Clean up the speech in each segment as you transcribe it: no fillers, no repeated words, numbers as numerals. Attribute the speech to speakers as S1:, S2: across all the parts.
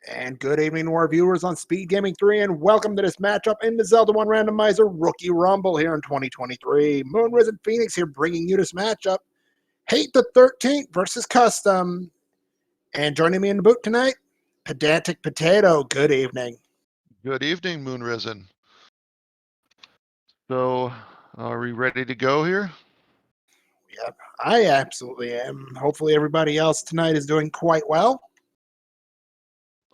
S1: And good evening to our viewers on SpeedGaming 3, and welcome to this matchup in the Zelda 1 Randomizer Rookie Rumble here in 2023. Moon Risen Phoenix here bringing you this matchup. Hate the 13th versus Custom. And joining me in the booth tonight, Pedantic Potato. Good evening.
S2: Good evening, Moon Risen. So, are we ready to go here?
S1: Yep, I absolutely am. Hopefully everybody else tonight is doing quite well.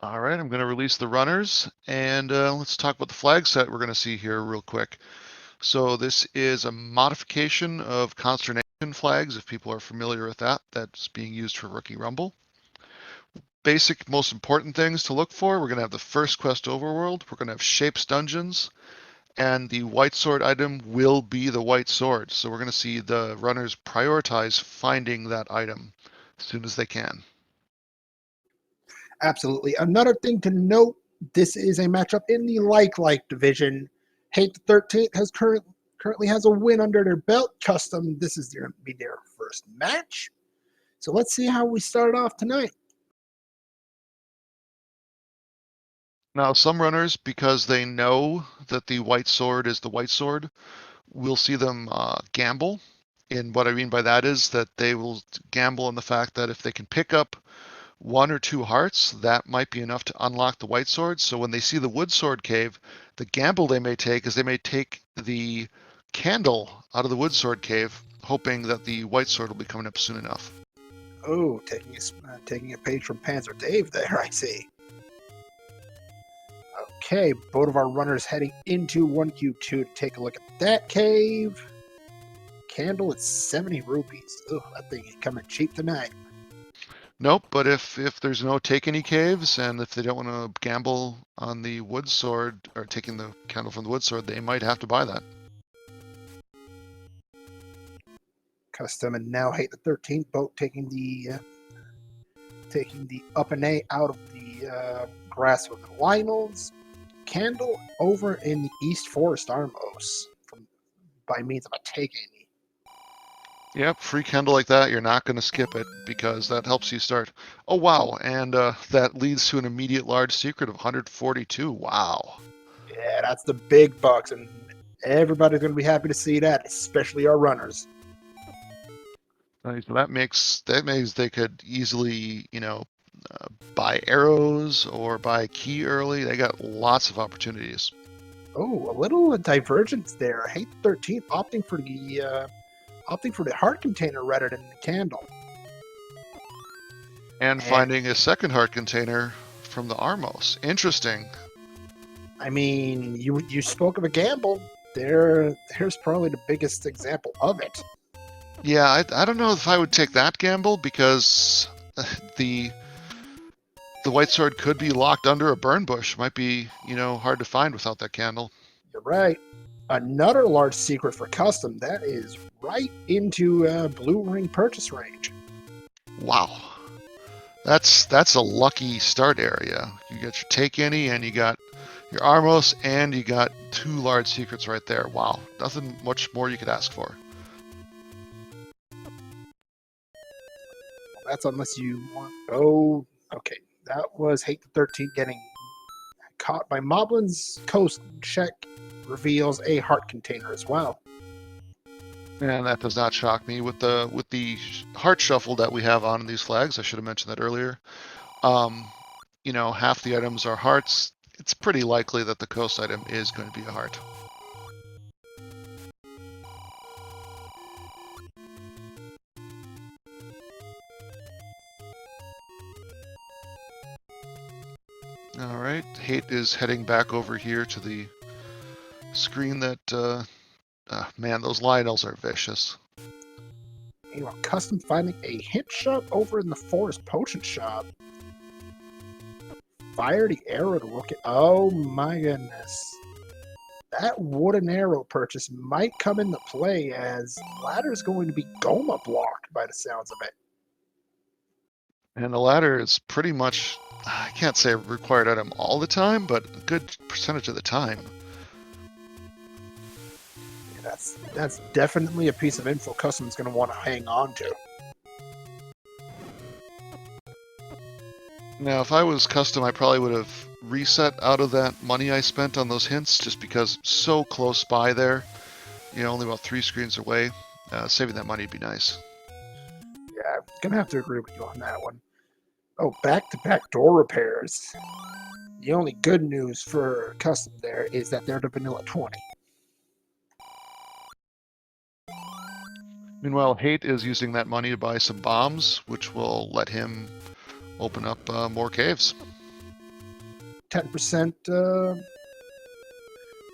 S2: All right, I'm going to release the runners, and let's talk about the flag set we're going to see here real quick. So this is a modification of Consternation flags, if people are familiar with that. That's being used for Rookie Rumble. Basic, most important things to look for. We're going to have the first quest overworld. We're going to have Shapes Dungeons, and the white sword item will be the white sword. So we're going to see the runners prioritize finding that item as soon as they can.
S1: Absolutely. Another thing to note, this is a matchup in the like division. Hate the 13th has currently has a win under their belt. Custom, this is going to be their first match. So let's see how we start off tonight.
S2: Now, some runners, because they know that the white sword is the white sword, we'll see them gamble. And what I mean by that is that they will gamble on the fact that if they can pick up 1 or 2 hearts, that might be enough to unlock the white sword. So when they see the wood sword cave, the gamble they may take is they may take the candle out of the wood sword cave, hoping that the white sword will be coming up soon enough.
S1: Oh, taking a page from Panzer Dave there, I see. Okay, both of our runners heading into 1Q2 to take a look at that cave. Candle at 70 rupees. Oh, that thing ain't coming cheap tonight.
S2: Nope, but if there's no take any caves, and if they don't want to gamble on the wood sword, or taking the candle from the wood sword, they might have to buy that.
S1: Custom and now Hate the 13th boat taking the up and A out of the grass with the Lionels. Candle over in the East Forest Armos by means of a take any.
S2: Yep, free candle like that, you're not going to skip it because that helps you start. Oh, wow, and that leads to an immediate large secret of 142. Wow.
S1: Yeah, that's the big bucks, and everybody's going to be happy to see that, especially our runners.
S2: So that means they could easily, buy arrows or buy key early. They got lots of opportunities.
S1: Oh, a little divergence there. I hate the 13th opting for the heart container rather than the candle.
S2: And finding a second heart container from the Armos. Interesting.
S1: I mean, you spoke of a gamble. There's probably the biggest example of it.
S2: Yeah, I don't know if I would take that gamble because the white sword could be locked under a burn bush. Might be, hard to find without that candle.
S1: You're right. Another large secret for Custom, that is right into Blue Ring purchase range.
S2: Wow. That's a lucky start area. You got your take any, and you got your Armos, and you got 2 large secrets right there. Wow. Nothing much more you could ask for.
S1: That's unless you want... Oh, okay. That was Hate the 13 getting caught by Moblin's Coast check reveals a heart container as well.
S2: And that does not shock me with the heart shuffle that we have on these flags. I should have mentioned that earlier. Half the items are hearts. It's pretty likely that the coast item is going to be a heart. All right, Hate is heading back over here to the screen that, man, those Lionels are vicious.
S1: Meanwhile, Custom finding a hint shop over in the Forest Potion shop. Fire the arrow to look at... Oh my goodness. That wooden arrow purchase might come into play as ladder's going to be Goma blocked by the sounds of it.
S2: And the ladder is pretty much, I can't say a required item all the time, but a good percentage of the time.
S1: Yeah, that's definitely a piece of info Custom's going to want to hang on to.
S2: Now, if I was custom, I probably would have reset out of that money I spent on those hints, just because so close by there. You know, only about 3 screens away. Saving that money would be nice.
S1: Yeah, I'm gonna have to agree with you on that one. Oh, back-to-back door repairs. The only good news for custom there is that they're the vanilla 20.
S2: Meanwhile, Hate is using that money to buy some bombs, which will let him open up more caves.
S1: 10%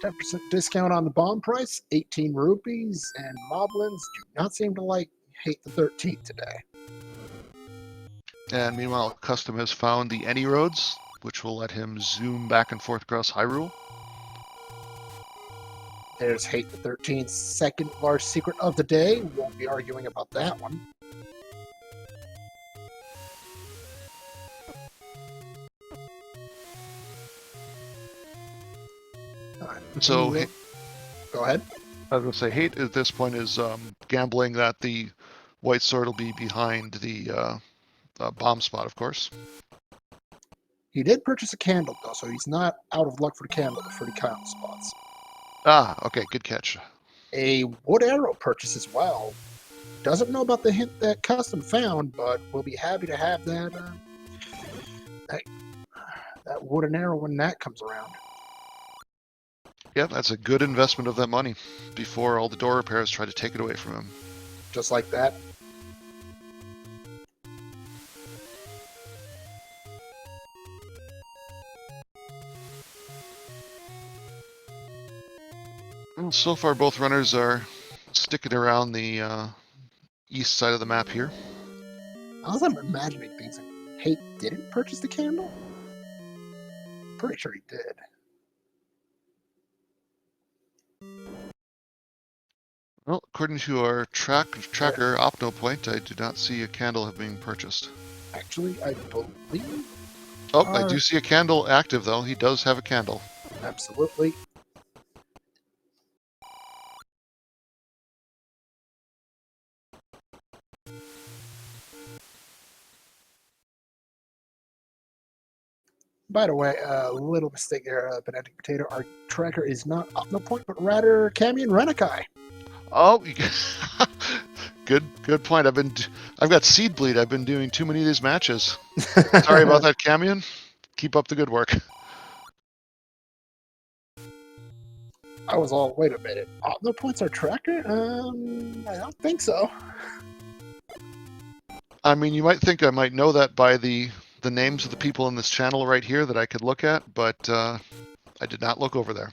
S1: 10% discount on the bomb price, 18 rupees, and moblins do not seem to like Hate the 13th today.
S2: And meanwhile, Custom has found the Any Roads, which will let him zoom back and forth across Hyrule.
S1: There's Hate the 13th's second large secret of the day. Won't be arguing about that one.
S2: So,
S1: go ahead.
S2: I was going to say, Hate at this point is gambling that the White Sword will be behind the bomb spot, of course.
S1: He did purchase a candle, though, so he's not out of luck for the candle spots.
S2: Ah, okay, good catch.
S1: A wood arrow purchase as well. Doesn't know about the hint that Custom found, but we'll be happy to have that wooden arrow when that comes around.
S2: Yeah, that's a good investment of that money before all the door repairs try to take it away from him.
S1: Just like that.
S2: Well, so far, both runners are sticking around the east side of the map here.
S1: I was imagining things like Hate didn't purchase the candle? Pretty sure he did.
S2: Well, according to our tracker OpnoPoint, I do not see a candle being purchased.
S1: Actually, I believe...
S2: Oh, I do see a candle active, though. He does have a candle.
S1: Absolutely. By the way, a little mistake there, Banana Potato. Our tracker is not OpnoPoint, but rather Cammy and Renekai.
S2: Oh, good point. I've got seed bleed. I've been doing too many of these matches. Sorry about that, Camion. Keep up the good work.
S1: I was all, wait a minute, OpnoPoint's our tracker? I don't think so.
S2: I mean, you might think I might know that by the names of the people in this channel right here that I could look at, but I did not look over there.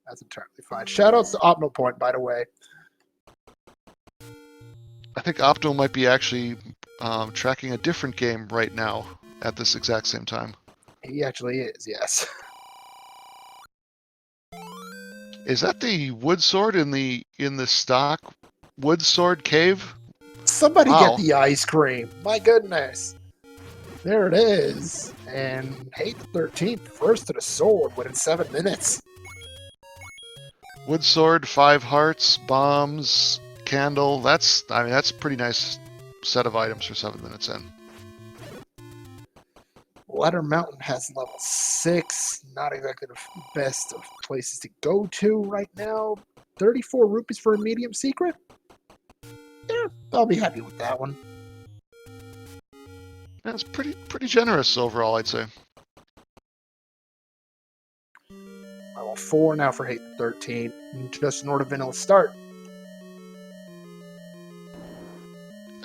S1: That's entirely fine. Shoutouts to OpnoPoint, by the way.
S2: I think Opto might be actually tracking a different game right now at this exact same time.
S1: He actually is, yes.
S2: Is that the wood sword in the stock wood sword cave?
S1: Somebody
S2: Wow.
S1: get the ice cream. My goodness. There it is. And Hate the 13th, first to the sword within 7 minutes.
S2: Wood sword, 5 hearts, bombs, candle. That's a pretty nice set of items for 7 minutes in.
S1: Ladder Mountain has level 6. Not exactly the best of places to go to right now. 34 rupees for a medium secret? Yeah, I'll be happy with that one.
S2: That's pretty generous overall, I'd say.
S1: Level 4 now for Hate the 13th. Just an order vanilla start.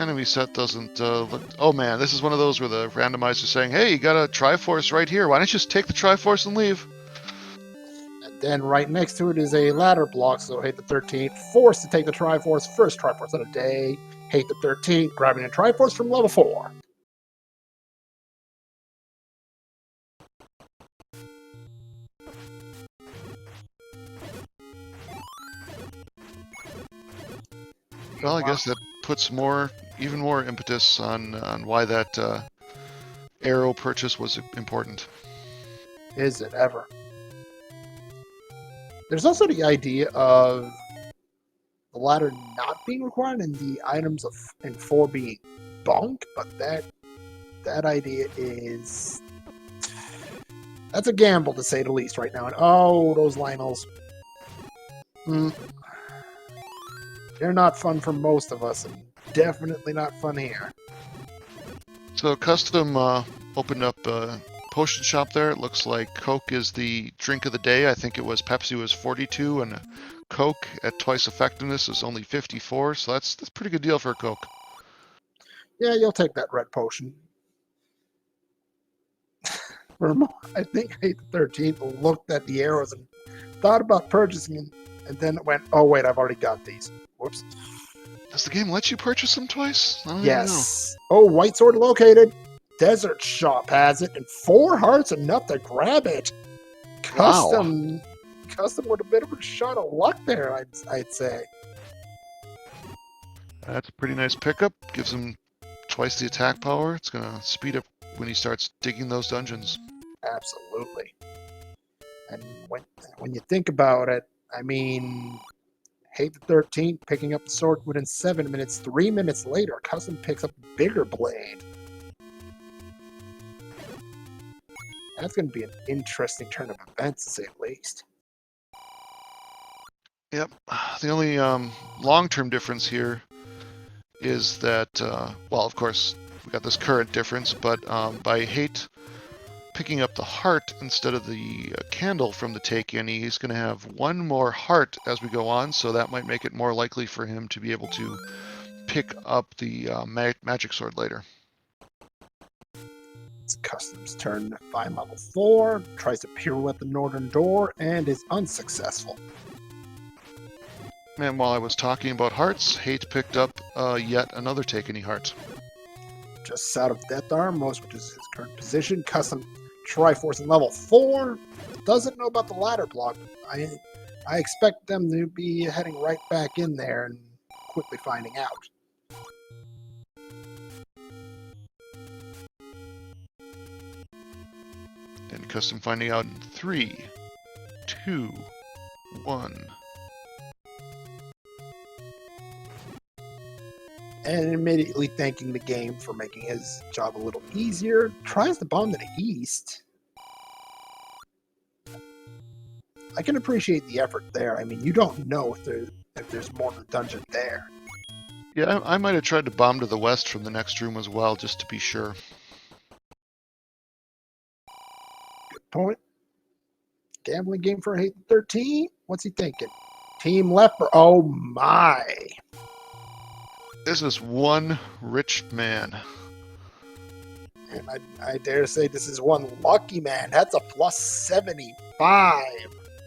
S2: Enemy set doesn't look... Oh man, this is one of those where the randomizer is saying, hey, you got a Triforce right here. Why don't you just take the Triforce and leave?
S1: And then right next to it is a ladder block, so Hate the 13th forced to take the Triforce. First Triforce of the day. Hate the 13th grabbing a Triforce from level 4.
S2: Well, I guess that puts even more impetus on why that arrow purchase was important.
S1: Is it ever? There's also the idea of the ladder not being required and the items in 4 being bunk, but that that idea is... That's a gamble, to say the least, right now. And oh, those Lionels. They're not fun for most of us, and definitely not fun here.
S2: So Custom opened up a potion shop there. It looks like Coke is the drink of the day. I think it was Pepsi was 42, and Coke at twice effectiveness is only 54. So that's a pretty good deal for a Coke.
S1: Yeah, you'll take that red potion. I think I 13th looked at the arrows and thought about purchasing them, and then it went, oh wait, I've already got these. Whoops.
S2: Does the game let you purchase them twice? I don't
S1: Yes. Oh, white sword located. Desert shop has it, and 4 hearts enough to grab it. Custom with a bit of a shot of luck there, I'd say.
S2: That's a pretty nice pickup. Gives him twice the attack power. It's going to speed up when he starts digging those dungeons.
S1: Absolutely. And when you think about it, I mean, Hate the 13th picking up the sword within 7 minutes. 3 minutes later, Custom picks up a bigger blade. That's going to be an interesting turn of events, to say the least.
S2: Yep. The only long-term difference here is that, well, of course, we got this current difference, but by Hate picking up the heart instead of the candle from the take-in, he's going to have 1 more heart as we go on, so that might make it more likely for him to be able to pick up the magic sword later.
S1: It's Custom's turn to find level 4, tries to pirouette the northern door, and is unsuccessful.
S2: And while I was talking about hearts, Hate picked up yet another take-any heart.
S1: Just south of Death Armos, which is his current position, Custom Triforce in level 4. Doesn't know about the ladder block, but I expect them to be heading right back in there and quickly finding out.
S2: And Custom finding out in 3, 2, 1.
S1: And immediately thanking the game for making his job a little easier, tries to bomb to the east. I can appreciate the effort there. I mean, you don't know if there's more to the dungeon there.
S2: Yeah, I might have tried to bomb to the west from the next room as well, just to be sure.
S1: Good point. Gambling game for Hate 13? What's he thinking? Team Leper. Oh my.
S2: This is one rich man.
S1: And I dare to say this is one lucky man. That's a plus 75.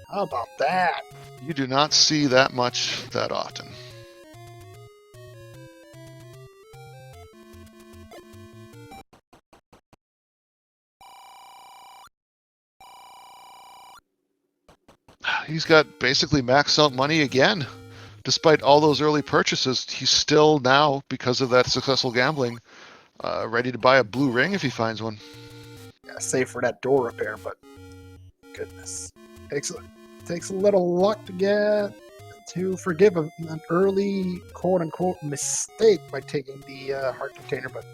S1: How about that?
S2: You do not see that much that often. He's got basically maxed out money again. Despite all those early purchases, he's still now, because of that successful gambling, ready to buy a blue ring if he finds one.
S1: Yeah, save for that door repair, but goodness. Takes a little luck to forgive an early quote-unquote mistake by taking the heart container, but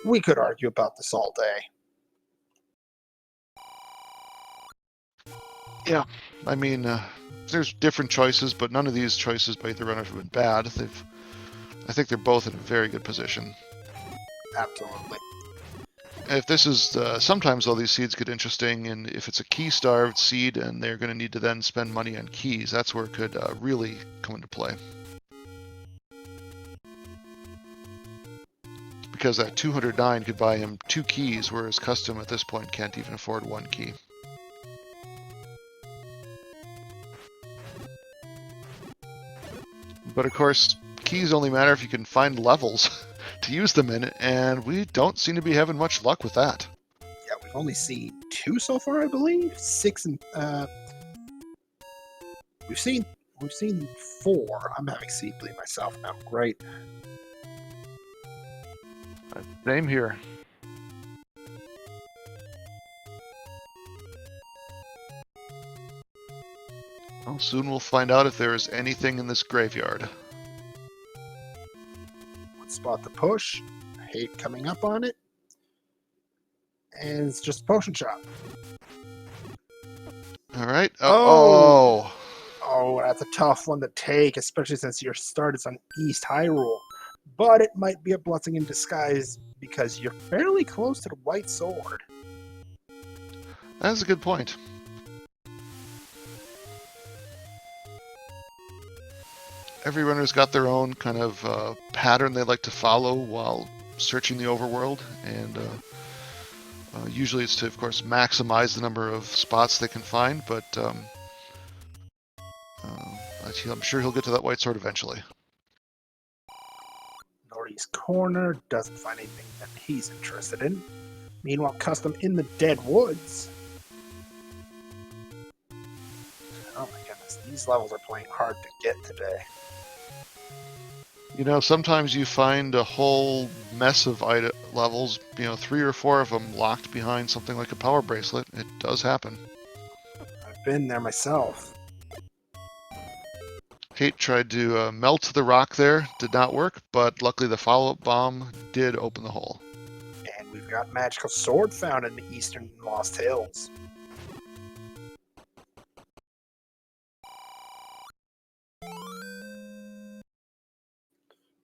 S1: we could argue about this all day.
S2: Yeah, I mean, there's different choices, but none of these choices by the runners have been bad. I think they're both in a very good position.
S1: Absolutely.
S2: If this is, sometimes though these seeds get interesting, and if it's a key-starved seed and they're going to need to then spend money on keys, that's where it could really come into play. Because that 209 could buy him 2 keys, whereas Custom at this point can't even afford 1 key. But of course, keys only matter if you can find levels to use them in, and we don't seem to be having much luck with that.
S1: Yeah, we've only seen 2 so far, I believe. 6 and we've seen 4. I'm having seed bleed myself now. Great.
S2: Same here. Well, soon we'll find out if there is anything in this graveyard.
S1: One spot to push. Hate coming up on it. And it's just a potion shop.
S2: All right.
S1: Oh, that's a tough one to take, especially since your start is on East Hyrule. But it might be a blessing in disguise because you're fairly close to the White Sword.
S2: That's a good point. Every runner's got their own kind of pattern they like to follow while searching the overworld, and usually it's to, of course, maximize the number of spots they can find, but I'm sure he'll get to that White Sword eventually.
S1: Northeast corner, doesn't find anything that he's interested in. Meanwhile, Custom in the Dead Woods. Oh my goodness, these levels are playing hard to get today.
S2: You know, sometimes you find a whole mess of levels, 3 or 4 of them locked behind something like a power bracelet. It does happen.
S1: I've been there myself.
S2: Kate tried to melt the rock there, did not work, but luckily the follow-up bomb did open the hole.
S1: And we've got magical sword found in the eastern Lost Hills.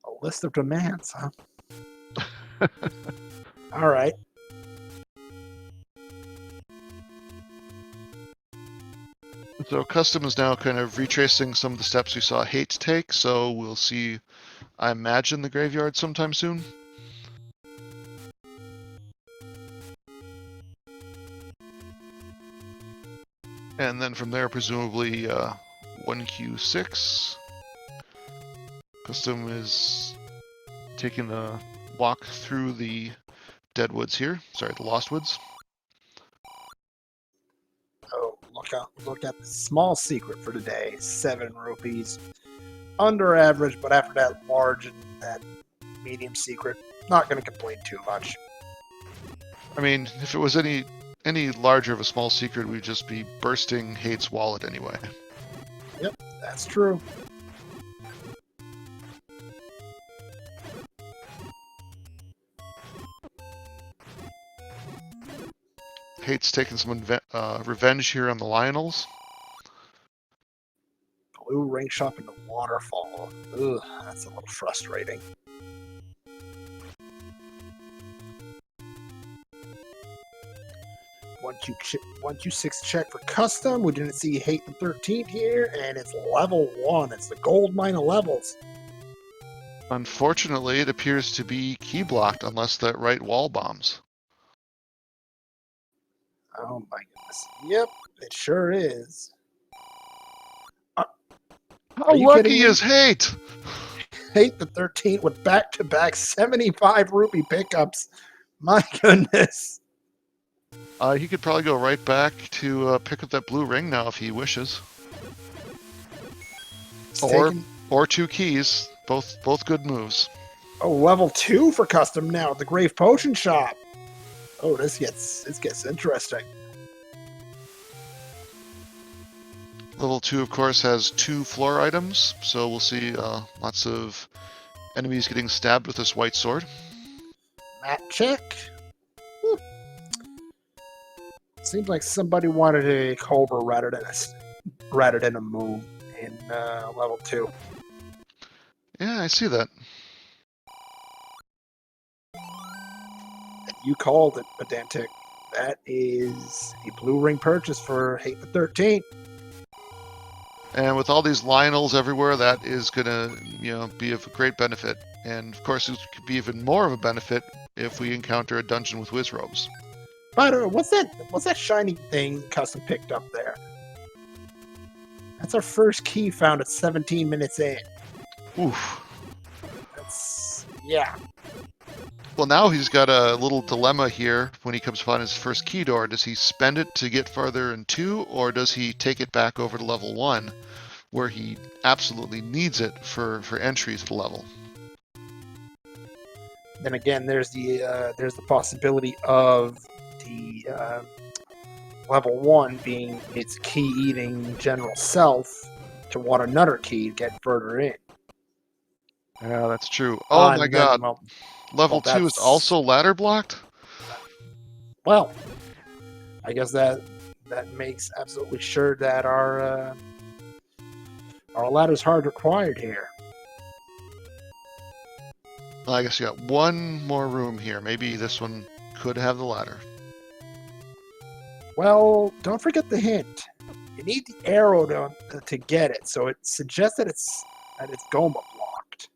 S1: A list of demands, huh? All right.
S2: So Custom is now kind of retracing some of the steps we saw Hate take, so we'll see, I imagine, the graveyard sometime soon. And then from there, presumably 1Q6. Custom is taking a walk through the Deadwoods here. Sorry, the Lost Woods.
S1: Oh, look at the small secret for today. 7 rupees. Under average, but after that large and that medium secret, not going to complain too much.
S2: I mean, if it was any larger of a small secret, we'd just be bursting Hate's wallet anyway.
S1: Yep, that's true.
S2: Hate's taking some revenge here on the Lionels.
S1: Blue ring shop in the waterfall. Ugh, that's a little frustrating. 1Q6 check for Custom. We didn't see Hate the 13th here, and it's level 1. It's the gold mine of levels.
S2: Unfortunately, it appears to be key blocked unless that right wall bombs.
S1: Oh my goodness. Yep, it sure is.
S2: How lucky is Hate?
S1: Hate the 13th with back-to-back 75 rupee pickups. My goodness.
S2: He could probably go right back to pick up that blue ring now if he wishes. Or 2 keys. Both good moves.
S1: Oh, level 2 for Custom now at the Grave Potion Shop. Oh, this gets interesting.
S2: Level 2, of course, has 2 floor items, so we'll see lots of enemies getting stabbed with this white sword.
S1: Map check. Seems like somebody wanted a Cobra rather than a Moon in level 2.
S2: Yeah, I see that.
S1: You called it, Pedantic. That is a blue ring purchase for Hate the 13th.
S2: And with all these Lionels everywhere, that is going to, be of great benefit. And of course, it could be even more of a benefit if we encounter a dungeon with whiz robes.
S1: By the way, what's that shiny thing Custom picked up there? That's our first key found at 17 minutes in.
S2: Oof.
S1: Yeah.
S2: Well, now he's got a little dilemma here when he comes upon his first key door. Does he spend it to get farther in 2, or does he take it back over to level 1, where he absolutely needs it for entry to the level?
S1: Then again, there's the possibility of the level 1 being its key-eating general self to want another key to get further in.
S2: Yeah, that's true. Oh my god.
S1: Then,
S2: Level 2 is also ladder blocked?
S1: Well, I guess that makes absolutely sure that our ladder's hard required here.
S2: Well, I guess you got one more room here. Maybe this one could have the ladder.
S1: Well, don't forget the hint. You need the arrow to get it, so it suggests that it's Goma blocked.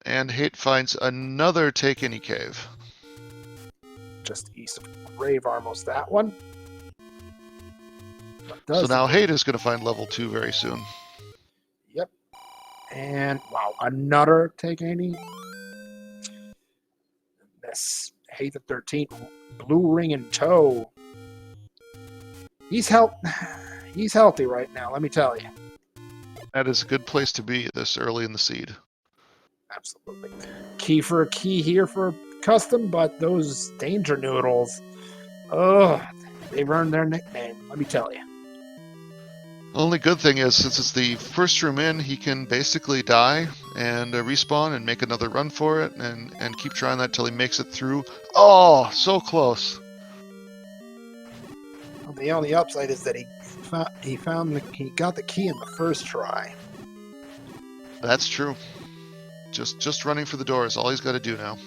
S2: And Hate finds another Take Any cave.
S1: Just east of Grave Armos, that one.
S2: So now Hate is going to find level 2 very soon.
S1: Yep. And wow, another Take Any. This Hate the 13th, blue ring in tow. He's healthy right now, let me tell you.
S2: That is a good place to be this early in the seed.
S1: Absolutely. Key for a key here for custom, but those danger noodles, they've earned their nickname, let me tell you.
S2: The only good thing is, since it's the first room in, he can basically die and respawn and make another run for it and keep trying that till he makes it through. Oh, so close.
S1: Well, the only upside is that he got the key in the first try.
S2: That's true. Just running for the door is all he's got to do now.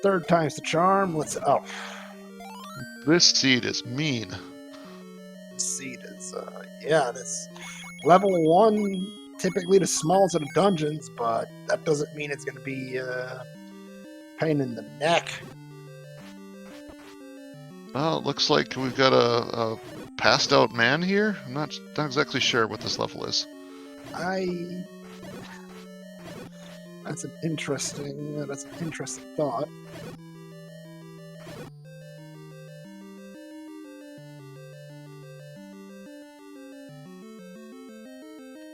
S1: Third time's the charm.
S2: This seed is mean.
S1: This seed is, this level 1, typically the smallest of the dungeons, but that doesn't mean it's going to be pain in the neck.
S2: Well, it looks like we've got a passed out man here. I'm not exactly sure what this level is.
S1: That's an interesting thought.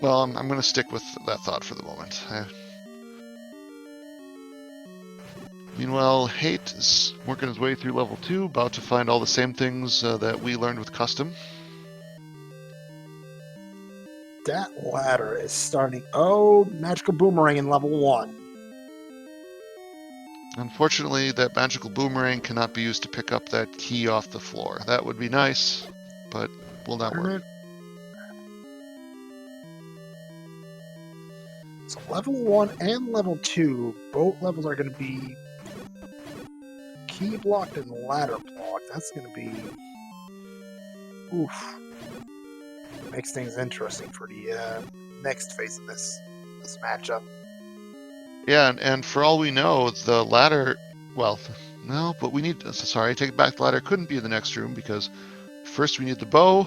S2: Well, I'm going to stick with that thought for the moment. Meanwhile, Hate is working his way through level 2, about to find all the same things that we learned with custom.
S1: That ladder is starting. Oh, magical boomerang in level 1.
S2: Unfortunately, that magical boomerang cannot be used to pick up that key off the floor. That would be nice, but will not work.
S1: So level 1 and level 2, both levels are going to be key blocked and ladder blocked. That's going to be... Oof. Makes things interesting for the next phase of this matchup.
S2: Yeah, and for all we know, the ladder... Well, no, but we need... Sorry, I take it back. The ladder couldn't be in the next room because first we need the bow,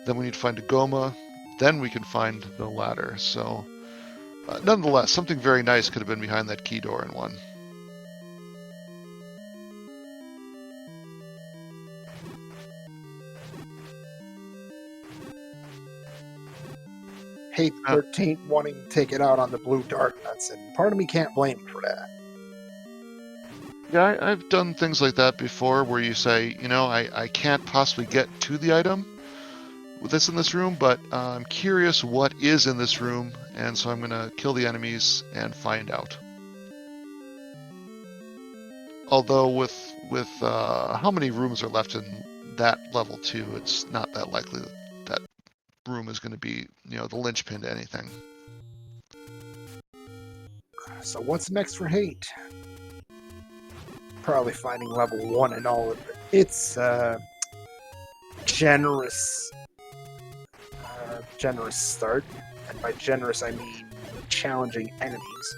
S2: then we need to find a Goma, then we can find the ladder. So... nonetheless, something very nice could have been behind that key door in 1.
S1: Hate 13 wanting to take it out on the blue dark nuts, and part of me can't blame him for that.
S2: Yeah, I've done things like that before where you say, you know, I can't possibly get to the item with this in this room, but I'm curious what is in this room, and so I'm going to kill the enemies and find out. Although with how many rooms are left in that level 2, it's not that likely that room is going to be, you know, the linchpin to anything.
S1: So what's next for Hate? Probably finding level 1 and all of it. It's generous start, and by generous I mean challenging enemies.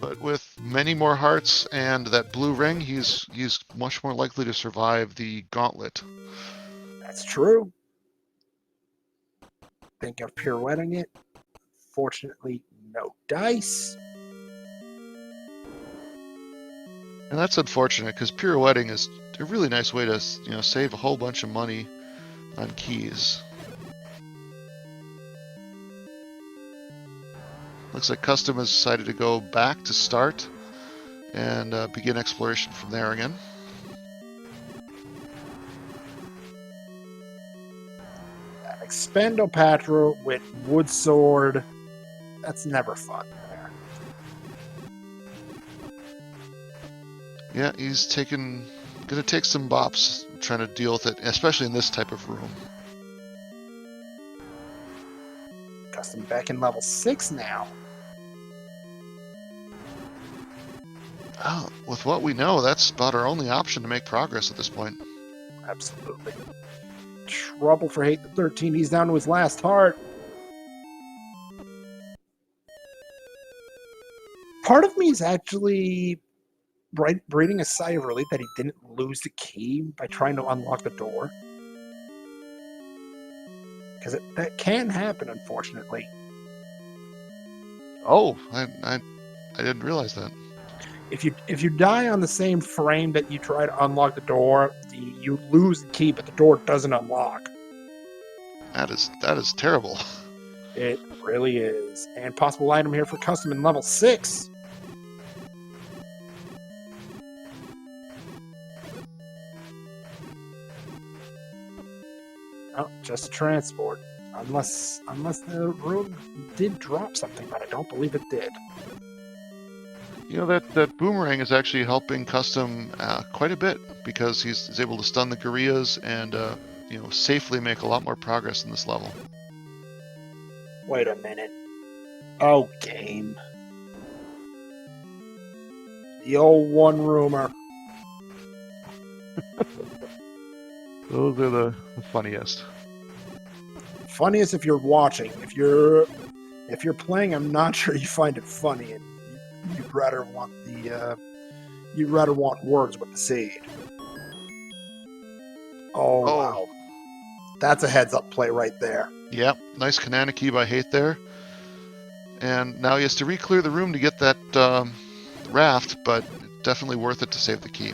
S2: But with many more hearts and that blue ring, he's much more likely to survive the gauntlet.
S1: That's true. Think of pirouetting it. Fortunately, no dice.
S2: And that's unfortunate because pirouetting is a really nice way to, you know, save a whole bunch of money on keys. Looks like Custom has decided to go back to start and begin exploration from there again.
S1: Spendopatra with Wood Sword. That's never fun there.
S2: Yeah, he's gonna take some bops trying to deal with it, especially in this type of room.
S1: Custom back in level 6 now.
S2: Oh, with what we know, that's about our only option to make progress at this point.
S1: Absolutely. Trouble for Hate the 13. He's down to his last heart. Part of me is actually breathing a sigh of relief that he didn't lose the key by trying to unlock the door. Because that can happen, unfortunately.
S2: Oh, I didn't realize that.
S1: If you die on the same frame that you try to unlock the door, you lose the key, but the door doesn't unlock.
S2: That is terrible.
S1: It really is. And possible item here for custom in level 6. Oh, just a transport. Unless the room did drop something, but I don't believe it did.
S2: You know, that boomerang is actually helping Custom quite a bit because he's able to stun the gorillas and safely make a lot more progress in this level.
S1: Wait a minute. Oh, game. The old one-roomer.
S2: Those are the funniest.
S1: Funniest if you're watching. If you're playing, I'm not sure you find it funny, and you'd rather want words with the seed. Oh wow, that's a heads-up play right there.
S2: Yep, nice Kananaki by Hate there, and now he has to re-clear the room to get that raft, but definitely worth it to save the key.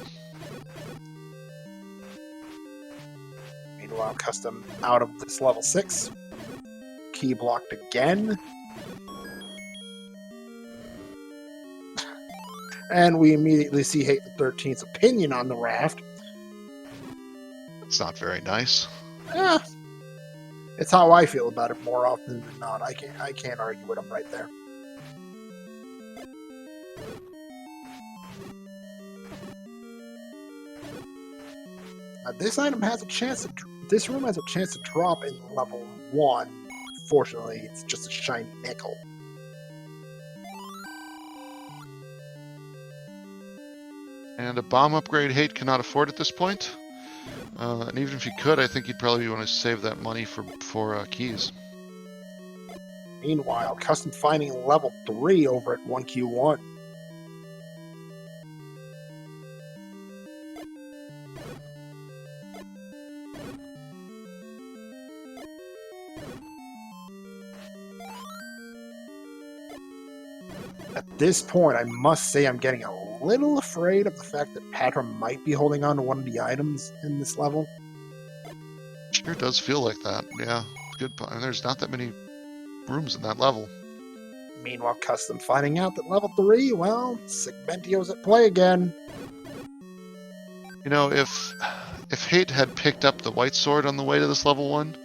S1: Meanwhile, Custom out of this level 6. Key blocked again. And we immediately see Hate the 13th's opinion on the raft.
S2: It's not very nice.
S1: Yeah. It's how I feel about it more often than not. I can't argue with him right there. Now, this room has a chance to drop in level 1. Unfortunately, it's just a shiny nickel.
S2: And a bomb upgrade Hate cannot afford at this point. And even if he could, I think he'd probably want to save that money for keys.
S1: Meanwhile, Custom finding level 3 over at 1Q1. At this point, I must say I'm getting a little afraid of the fact that Patra might be holding on to one of the items in this level.
S2: Sure does feel like that, yeah. Good point. I mean, there's not that many rooms in that level.
S1: Meanwhile, Custom finding out that level 3, well, Segmentio's at play again.
S2: You know, if Hate had picked up the white sword on the way to this level 1,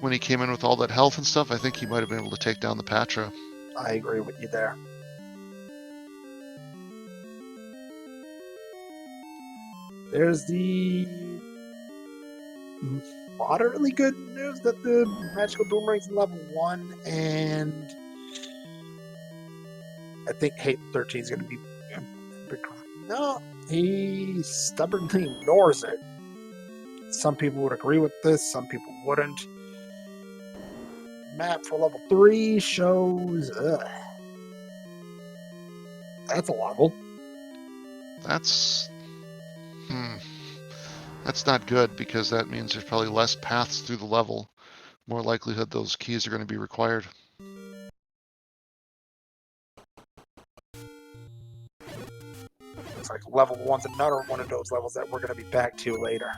S2: when he came in with all that health and stuff, I think he might have been able to take down the Patra.
S1: I agree with you there. There's the moderately good news that the magical boomerang's in level 1, and I think Hate 13 is going to be... No, he stubbornly ignores it. Some people would agree with this, some people wouldn't. Map for level 3 shows... That's a level.
S2: That's not good, because that means there's probably less paths through the level. More likelihood those keys are going to be required.
S1: Looks like level 1's another one of those levels that we're going to be back to later.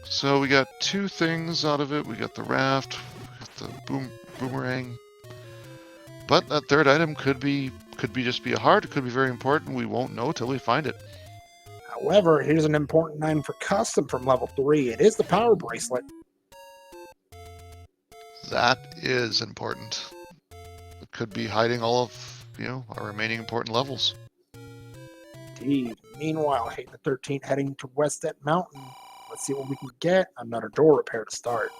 S2: So we got 2 things out of it. We got the raft, we got the boomerang. But that third item could be just be a heart. It could be very important. We won't know till we find it.
S1: However, here's an important item for custom from level 3. It is the power bracelet.
S2: That is important. It could be hiding all of, our remaining important levels.
S1: Indeed. Meanwhile, Hate the 13th heading to Westet Mountain. Let's see what we can get. Another door repair to start.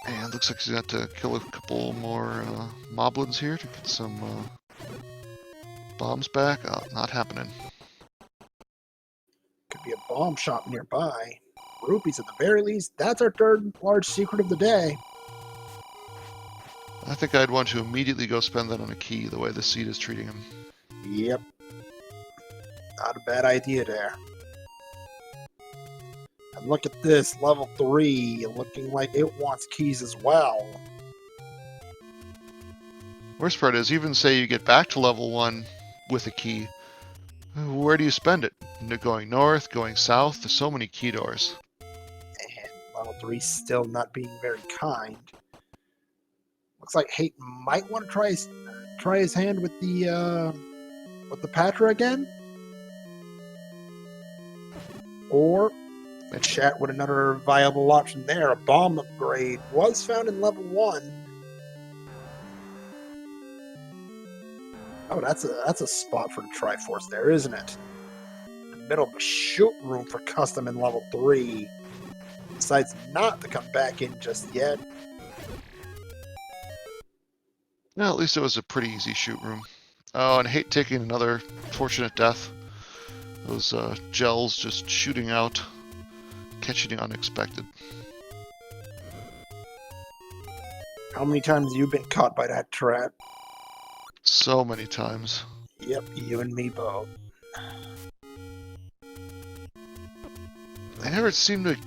S2: And looks like he's got to kill a couple more moblins here to get some bombs back. Oh, not happening.
S1: Could be a bomb shop nearby. Rupees at the very least. That's our third large secret of the day.
S2: I think I'd want to immediately go spend that on a key, the way the seed is treating him.
S1: Yep. Not a bad idea there. And look at this, level 3, looking like it wants keys as well.
S2: Worst part is, even say you get back to level 1 with a key, where do you spend it? Going north, going south? There's so many key doors.
S1: And level 3 still not being very kind. Looks like Hate might want to try his hand with the Patra again. Or chat with another viable option there. A bomb upgrade was found in level 1. Oh, that's a spot for the Triforce there, isn't it? The middle of a shoot room for custom in level 3. Decides not to come back in just yet.
S2: Well, at least it was a pretty easy shoot room. Oh, and Hate taking another fortunate death. Those gels just shooting out, catching you unexpected.
S1: How many times have you been caught by that trap?
S2: So many times.
S1: Yep, you and me both.
S2: They never seem to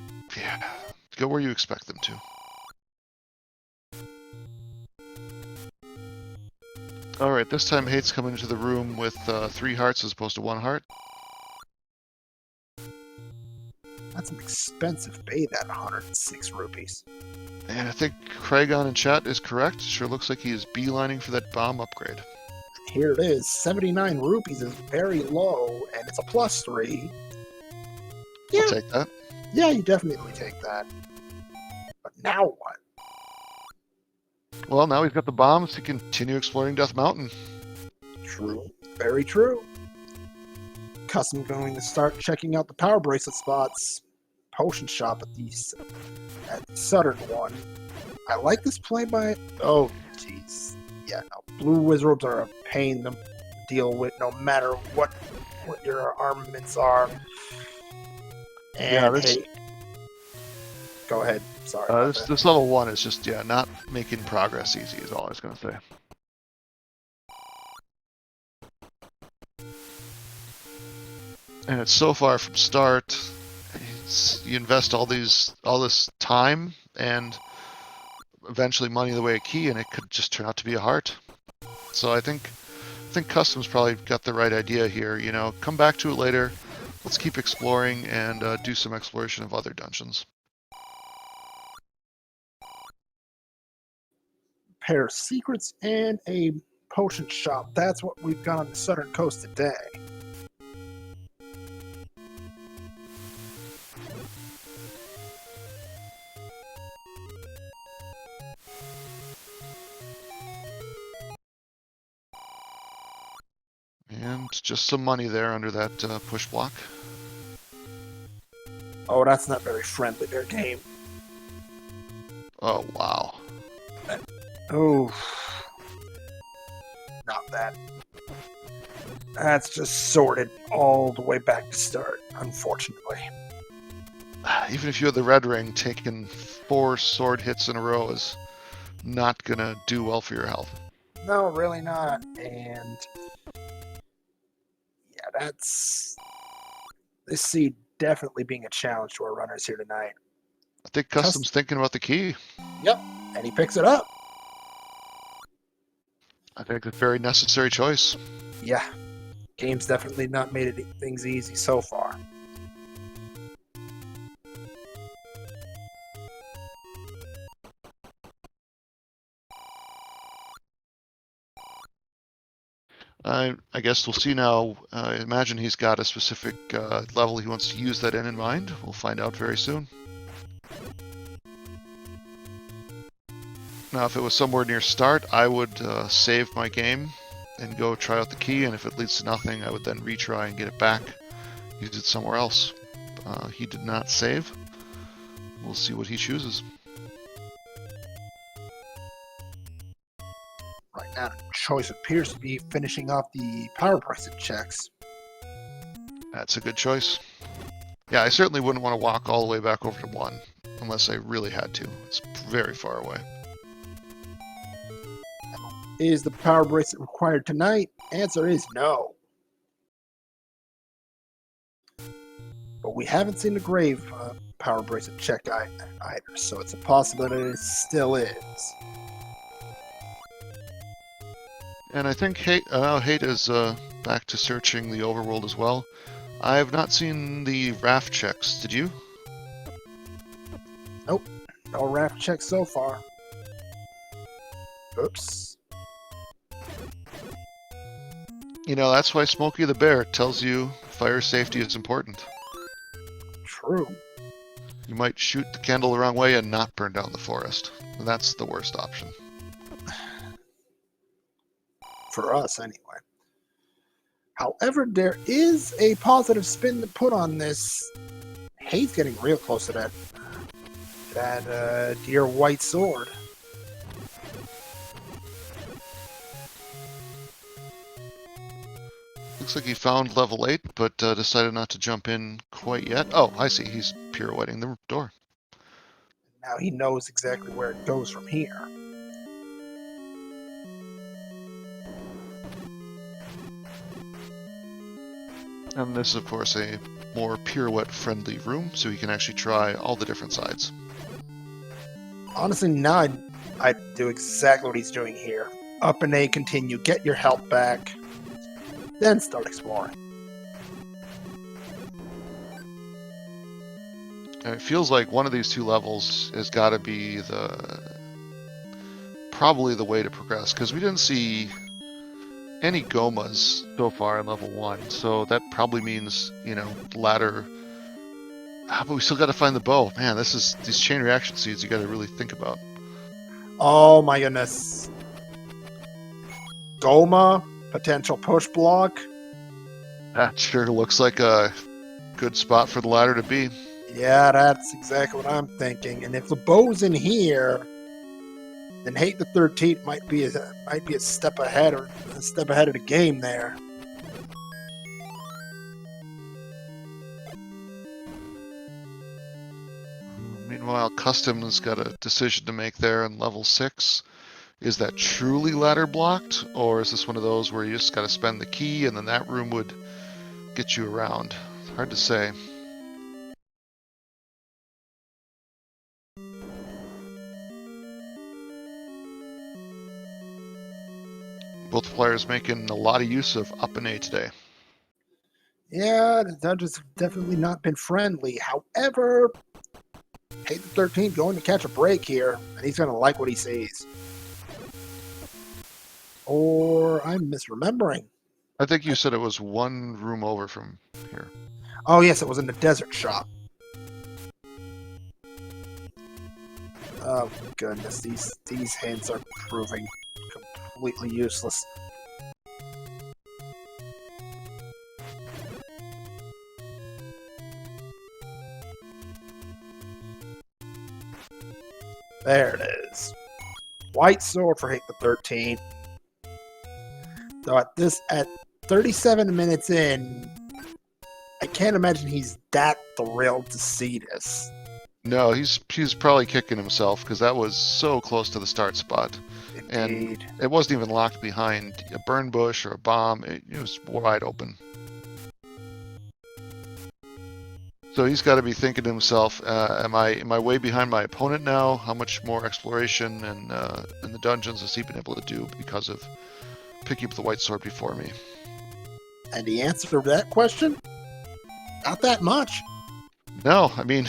S2: go where you expect them to. Alright, this time Hate's coming into the room with 3 hearts as opposed to 1 heart.
S1: That's an expensive pay, that 106 rupees.
S2: And I think Craigon in chat is correct. Sure looks like he is beelining for that bomb upgrade.
S1: Here it is. 79 rupees is very low, and it's a +3. Yeah.
S2: I'll take that.
S1: Yeah, you definitely take that. But now what?
S2: Well, now he's got the bombs to continue exploring Death Mountain.
S1: True. Very true. Custom going to start checking out the power bracelet spots. Potion shop at the southern one. I like this play by... Oh, jeez. Yeah, no. Blue wizards are a pain to deal with no matter what your armaments are. And
S2: Yeah, this...
S1: hey, go ahead. Sorry.
S2: This level 1 is just, not making progress easy is all I was going to say. And it's so far from start. You invest all this time and eventually money the way a key, and it could just turn out to be a heart. So I think Custom's probably got the right idea here. Come back to it later. Let's keep exploring and do some exploration of other dungeons.
S1: Pair of secrets and a potion shop. That's what we've got on the southern coast today.
S2: And just some money there under that push block.
S1: Oh, that's not very friendly, their game.
S2: Oh, wow.
S1: Oh. Not that. That's just sorted all the way back to start, unfortunately.
S2: Even if you had the red ring, taking 4 sword hits in a row is not going to do well for your health.
S1: No, really not. And yeah, that's this seed definitely being a challenge to our runners here tonight.
S2: I think Custom's thinking about the key.
S1: Yep, and he picks it up.
S2: I think it's a very necessary choice.
S1: Yeah, game's definitely not made things easy so far.
S2: I guess we'll see now. I imagine he's got a specific level he wants to use that in mind. We'll find out very soon. Now, if it was somewhere near start, I would save my game and go try out the key, and if it leads to nothing, I would then retry and get it back, use it somewhere else. He did not save. We'll see what he chooses.
S1: Right now, the choice appears to be finishing off the power pricing checks.
S2: That's a good choice. Yeah, I certainly wouldn't want to walk all the way back over to 1, unless I really had to. It's very far away.
S1: Is the power bracelet required tonight? Answer is no. But we haven't seen the grave power bracelet check either, so it's a possibility it still is.
S2: And I think Hate is back to searching the overworld as well. I have not seen the raft checks. Did you?
S1: Nope. No raft checks so far. Oops.
S2: You know, that's why Smokey the Bear tells you fire safety is important.
S1: True.
S2: You might shoot the candle the wrong way and not burn down the forest. That's the worst option.
S1: For us, anyway. However, there is a positive spin to put on this. Hate's getting real close to that dear white sword.
S2: Looks like he found level 8, but decided not to jump in quite yet. Oh, I see. He's pirouetting the door.
S1: Now he knows exactly where it goes from here.
S2: And this is, of course, a more pirouette-friendly room, so he can actually try all the different sides.
S1: Honestly, now I'd do exactly what he's doing here. Up and A, continue, get your health back, then start exploring.
S2: And it feels like one of these two levels has got to be probably the way to progress, because we didn't see any Gomas so far in level 1, so that probably means, you know, ladder. But we still got to find the bow. Man, these chain reaction seeds you got to really think about.
S1: Oh my goodness. Goma, potential push block.
S2: That sure looks like a good spot for the ladder to be.
S1: Yeah, that's exactly what I'm thinking. And if the bow's in here, then Hate the 13th might be a step ahead of the game there.
S2: Meanwhile, Custom's got a decision to make there in level 6. Is that truly ladder blocked, or is this one of those where you just got to spend the key and then that room would get you around? Hard to say. Both players making a lot of use of up and A today.
S1: Yeah, the judges have definitely not been friendly. However, Hate the 13th going to catch a break here, and he's going to like what he sees. Or I'm misremembering.
S2: I think you said it was one room over from here.
S1: Oh yes, it was in the desert shop. Oh goodness, these hints are proving completely useless. There it is. White sword for Hate the 13th. So at 37 minutes in, I can't imagine he's that thrilled to see this.
S2: No, he's probably kicking himself because that was so close to the start spot.
S1: Indeed.
S2: And it wasn't even locked behind a burn bush or a bomb. It was wide open. So he's got to be thinking to himself, am I way behind my opponent now? How much more exploration and in the dungeons has he been able to do because of picking up the white sword before me?
S1: And the answer to that question? Not that much.
S2: No, I mean,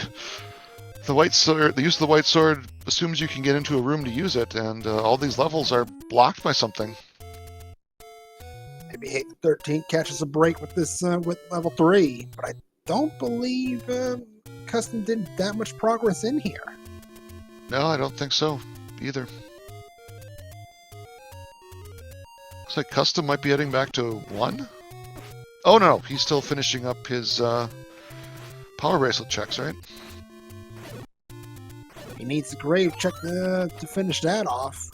S2: the white sword, the use of the white sword assumes you can get into a room to use it, and all these levels are blocked by something.
S1: maybe Hate the 13 catches a break with this with level 3, but I don't believe Custom did that much progress in here.
S2: No, I don't think so either. Looks like Custom might be heading back to 1? Oh no, he's still finishing up his power bracelet checks, right?
S1: He needs the grave check to finish that off.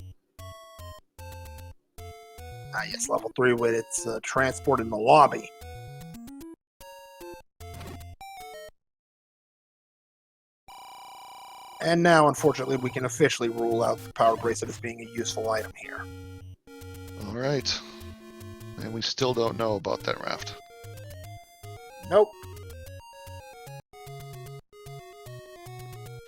S1: Ah, yes, level 3 with its transport in the lobby. And now, unfortunately, we can officially rule out the power bracelet as being a useful item here.
S2: All right. And we still don't know about that raft.
S1: Nope.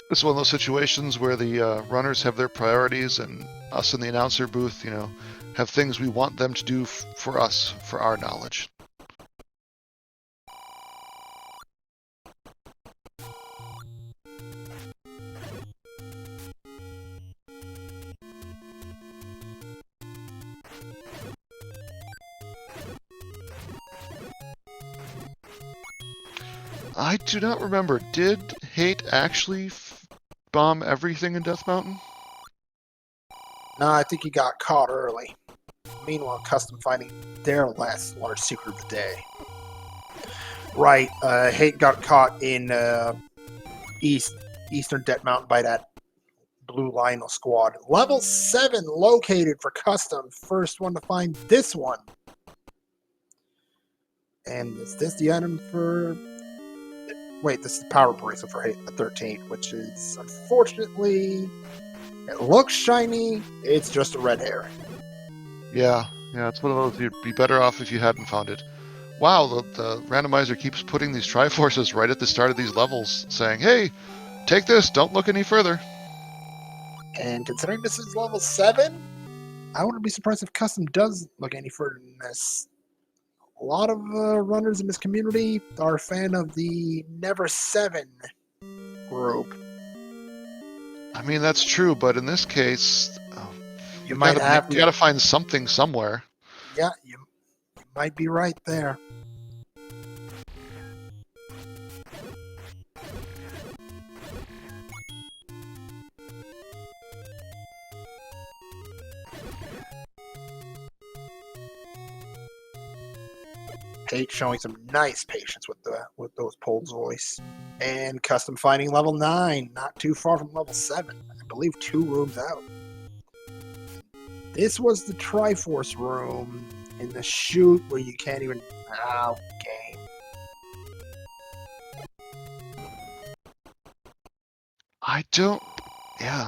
S2: This is one of those situations where the runners have their priorities and us in the announcer booth, you know, have things we want them to do for us, for our knowledge. I do not remember. Did Hate actually bomb everything in Death Mountain?
S1: No, I think he got caught early. Meanwhile, Custom finding their last large secret of the day. Right, Hate got caught in Eastern Death Mountain by that Blue Lionel squad. Level 7 located for Custom. First one to find this one. And is this the item for... Wait, this is the power bracelet for Hate the 13th, which is, unfortunately, it looks shiny. It's just a red herring.
S2: Yeah, it's one of those you'd be better off if you hadn't found it. Wow, the randomizer keeps putting these Triforces right at the start of these levels, saying, hey, take this, don't look any further.
S1: And considering this is level 7, I wouldn't be surprised if Custom does look any further than this. A lot of runners in this community are a fan of the Never 7 group.
S2: I mean, that's true, but in this case,
S1: you gotta
S2: find something somewhere.
S1: Yeah, you might be right there. Hate showing some nice patience with those Poles voice. And Custom finding level 9, not too far from level 7. I believe 2 rooms out. This was the Triforce room in the chute where you can't even... Oh, game.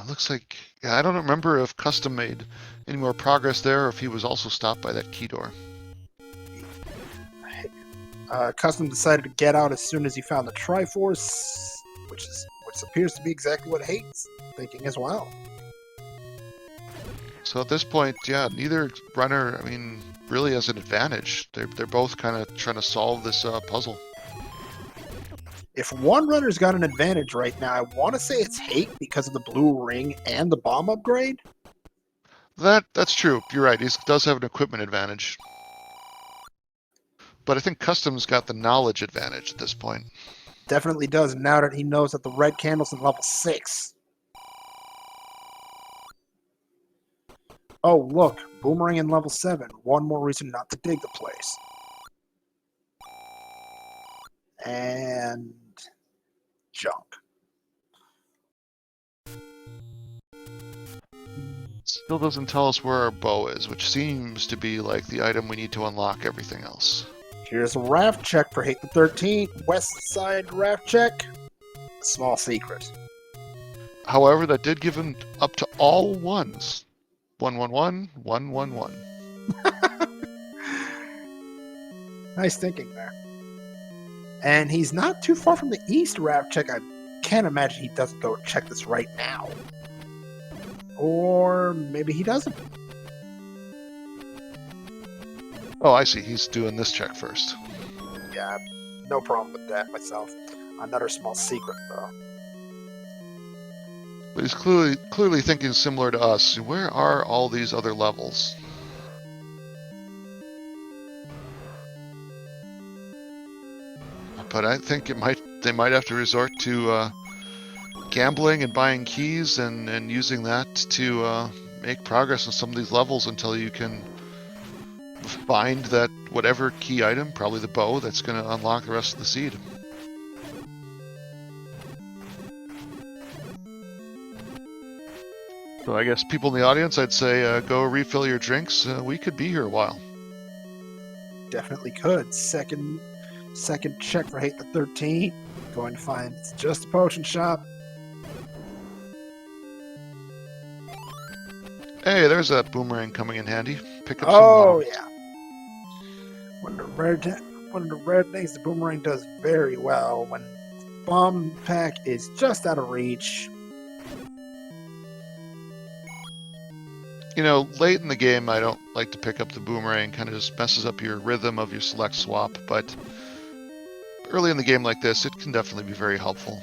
S2: Looks like... Yeah, I don't remember if Custom made any more progress there or if he was also stopped by that key door.
S1: Custom decided to get out as soon as he found the Triforce, which appears to be exactly what Hate's thinking as well.
S2: So at this point, yeah, neither runner, I mean, really has an advantage. They're both kind of trying to solve this puzzle.
S1: If one runner's got an advantage right now, I want to say it's Hate because of the blue ring and the bomb upgrade.
S2: That's true. You're right. He does have an equipment advantage. But I think Custom's got the knowledge advantage at this point.
S1: Definitely does, now that he knows that the red candle's in level 6. Oh, look, Boomerang in level 7. One more reason not to dig the place. And... junk.
S2: Still doesn't tell us where our bow is, which seems to be like the item we need to unlock everything else.
S1: Here's a raft check for Hate the 13th. West side raft check. A small secret.
S2: However, that did give him up to all ones. 111, 111.
S1: Nice thinking there. And he's not too far from the east raft check. I can't imagine he doesn't go check this right now. Or maybe he doesn't.
S2: Oh, I see. He's doing this check first.
S1: Yeah, no problem with that myself. Another small secret, though.
S2: But he's clearly thinking similar to us. Where are all these other levels? but I think they might have to resort to gambling and buying keys and using that to make progress on some of these levels until you can find that whatever key item, probably the bow, that's going to unlock the rest of the seed. So I guess people in the audience, I'd say go refill your drinks. We could be here a while.
S1: Definitely could. Second check for Hate the 13. Going to find it's just a potion shop.
S2: Hey, there's that boomerang coming in handy. Pick up
S1: Oh,
S2: some.
S1: yeah. One of the rare things the boomerang does very well when bomb pack is just out of reach.
S2: You know, late in the game, I don't like to pick up the boomerang. Kind of just messes up your rhythm of your select swap. But early in the game like this, it can definitely be very helpful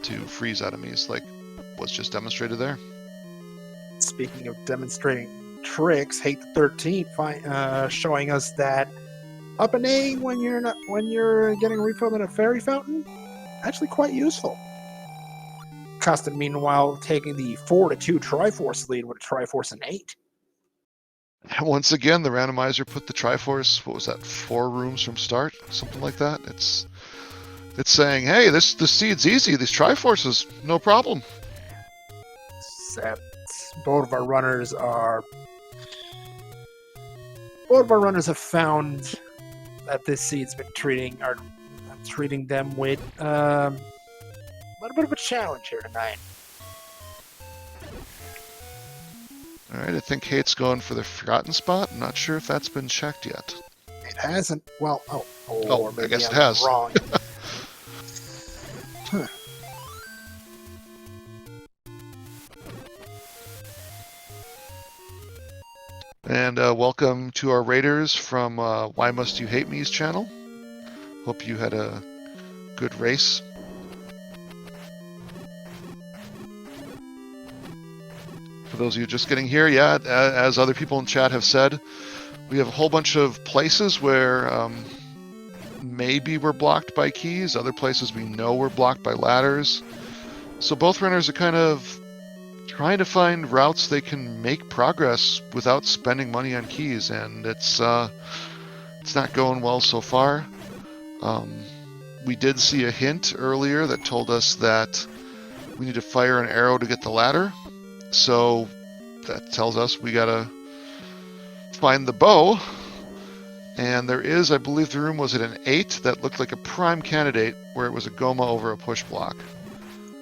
S2: to freeze enemies, like was just demonstrated there.
S1: Speaking of demonstrating tricks, Hate the 13th showing us that up an A when you're getting refilled in a fairy fountain, actually quite useful. Custom, meanwhile, taking the 4-2 Triforce lead with a Triforce and 8.
S2: Once again, the randomizer put the Triforce, what was that, 4 rooms from start? Something like that. It's saying, hey, this seed's easy. These Triforces, no problem.
S1: Except both of our runners have found that this seed's been treating them with a little bit of a challenge here tonight.
S2: All right, I think Hate's going for the forgotten spot. I'm not sure if that's been checked yet.
S1: It hasn't. Well,
S2: I guess it has.
S1: Wrong. Huh.
S2: And welcome to our raiders from Why Must You Hate Me's channel. Hope you had a good race. For those of you just getting here, yeah, as other people in chat have said, we have a whole bunch of places where maybe we're blocked by keys, other places we know we're blocked by ladders. So both runners are kind of trying to find routes they can make progress without spending money on keys, and it's not going well so far. We did see a hint earlier that told us that we need to fire an arrow to get the ladder. So that tells us we gotta find the bow. And there is, I believe the room was at an 8 that looked like a prime candidate where it was a Goma over a push block.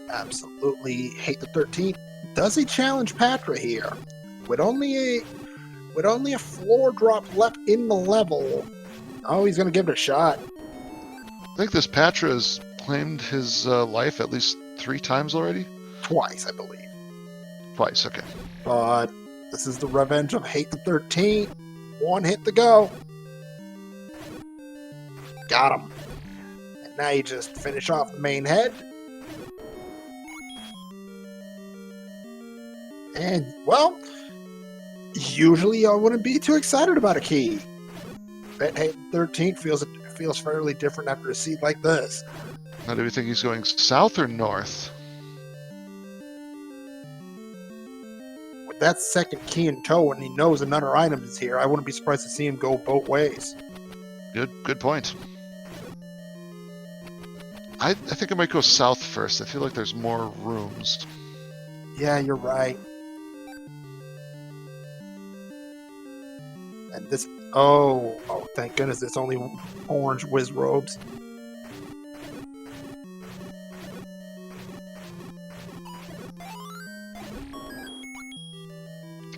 S1: Absolutely Hate the 13th. Does he challenge Patra here? With only a floor drop left in the level. Oh, he's gonna give it a shot.
S2: I think this Patra has claimed his life at least 3 times already?
S1: Twice, I believe.
S2: Twice, okay.
S1: But this is the revenge of Hate the 13th. 1 hit to go. Got him. And now you just finish off the main head. And, well, usually I wouldn't be too excited about a key. But Hate the 13th feels fairly different after a seed like this.
S2: Now, do we think he's going south or north?
S1: With that second key in tow and he knows another item is here, I wouldn't be surprised to see him go both ways.
S2: Good point. I think I might go south first. I feel like there's more rooms.
S1: Yeah, you're right. And this... Oh, thank goodness it's only orange whiz robes.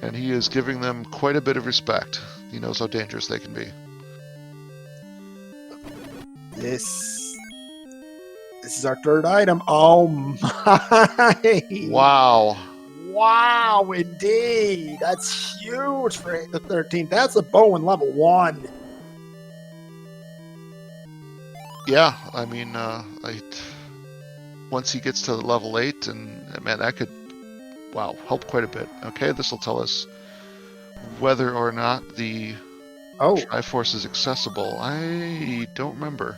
S2: And he is giving them quite a bit of respect. He knows how dangerous they can be.
S1: This is our third item. Oh my!
S2: Wow.
S1: Wow, indeed. That's huge for the 13th. That's a bow in level 1.
S2: Yeah, I mean, once he gets to level 8, and man, that could, wow, help quite a bit. Okay, this will tell us whether or not the Triforce is accessible. I don't remember.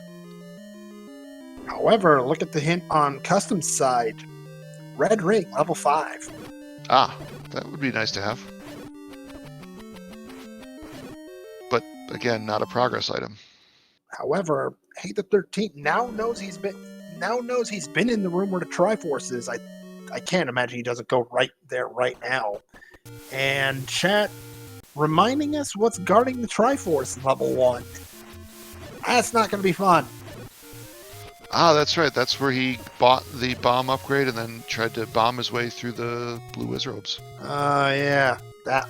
S1: However, look at the hint on custom side. Red ring, level 5.
S2: Ah, that would be nice to have. But again, not a progress item.
S1: However, Hate the 13th now knows he's been in the room where the Triforce is. I can't imagine he doesn't go right there right now. And chat reminding us what's guarding the Triforce level 1. That's not going to be fun.
S2: Ah, that's right. That's where he bought the bomb upgrade and then tried to bomb his way through the blue wizrobes.
S1: Yeah. That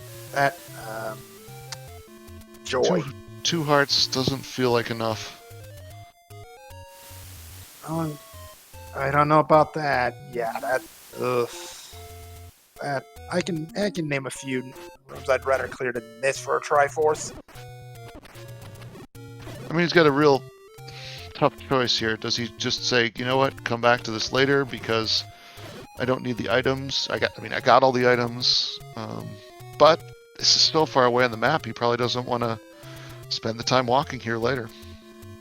S1: joy.
S2: Two hearts doesn't feel like enough.
S1: I don't know about that. Yeah, that I can name a few rooms I'd rather clear than this for a Triforce.
S2: I mean, he's got a real tough choice here. Does he just say, you know what, come back to this later because I don't need the items? I got all the items, but this is so far away on the map. He probably doesn't want to spend the time walking here later.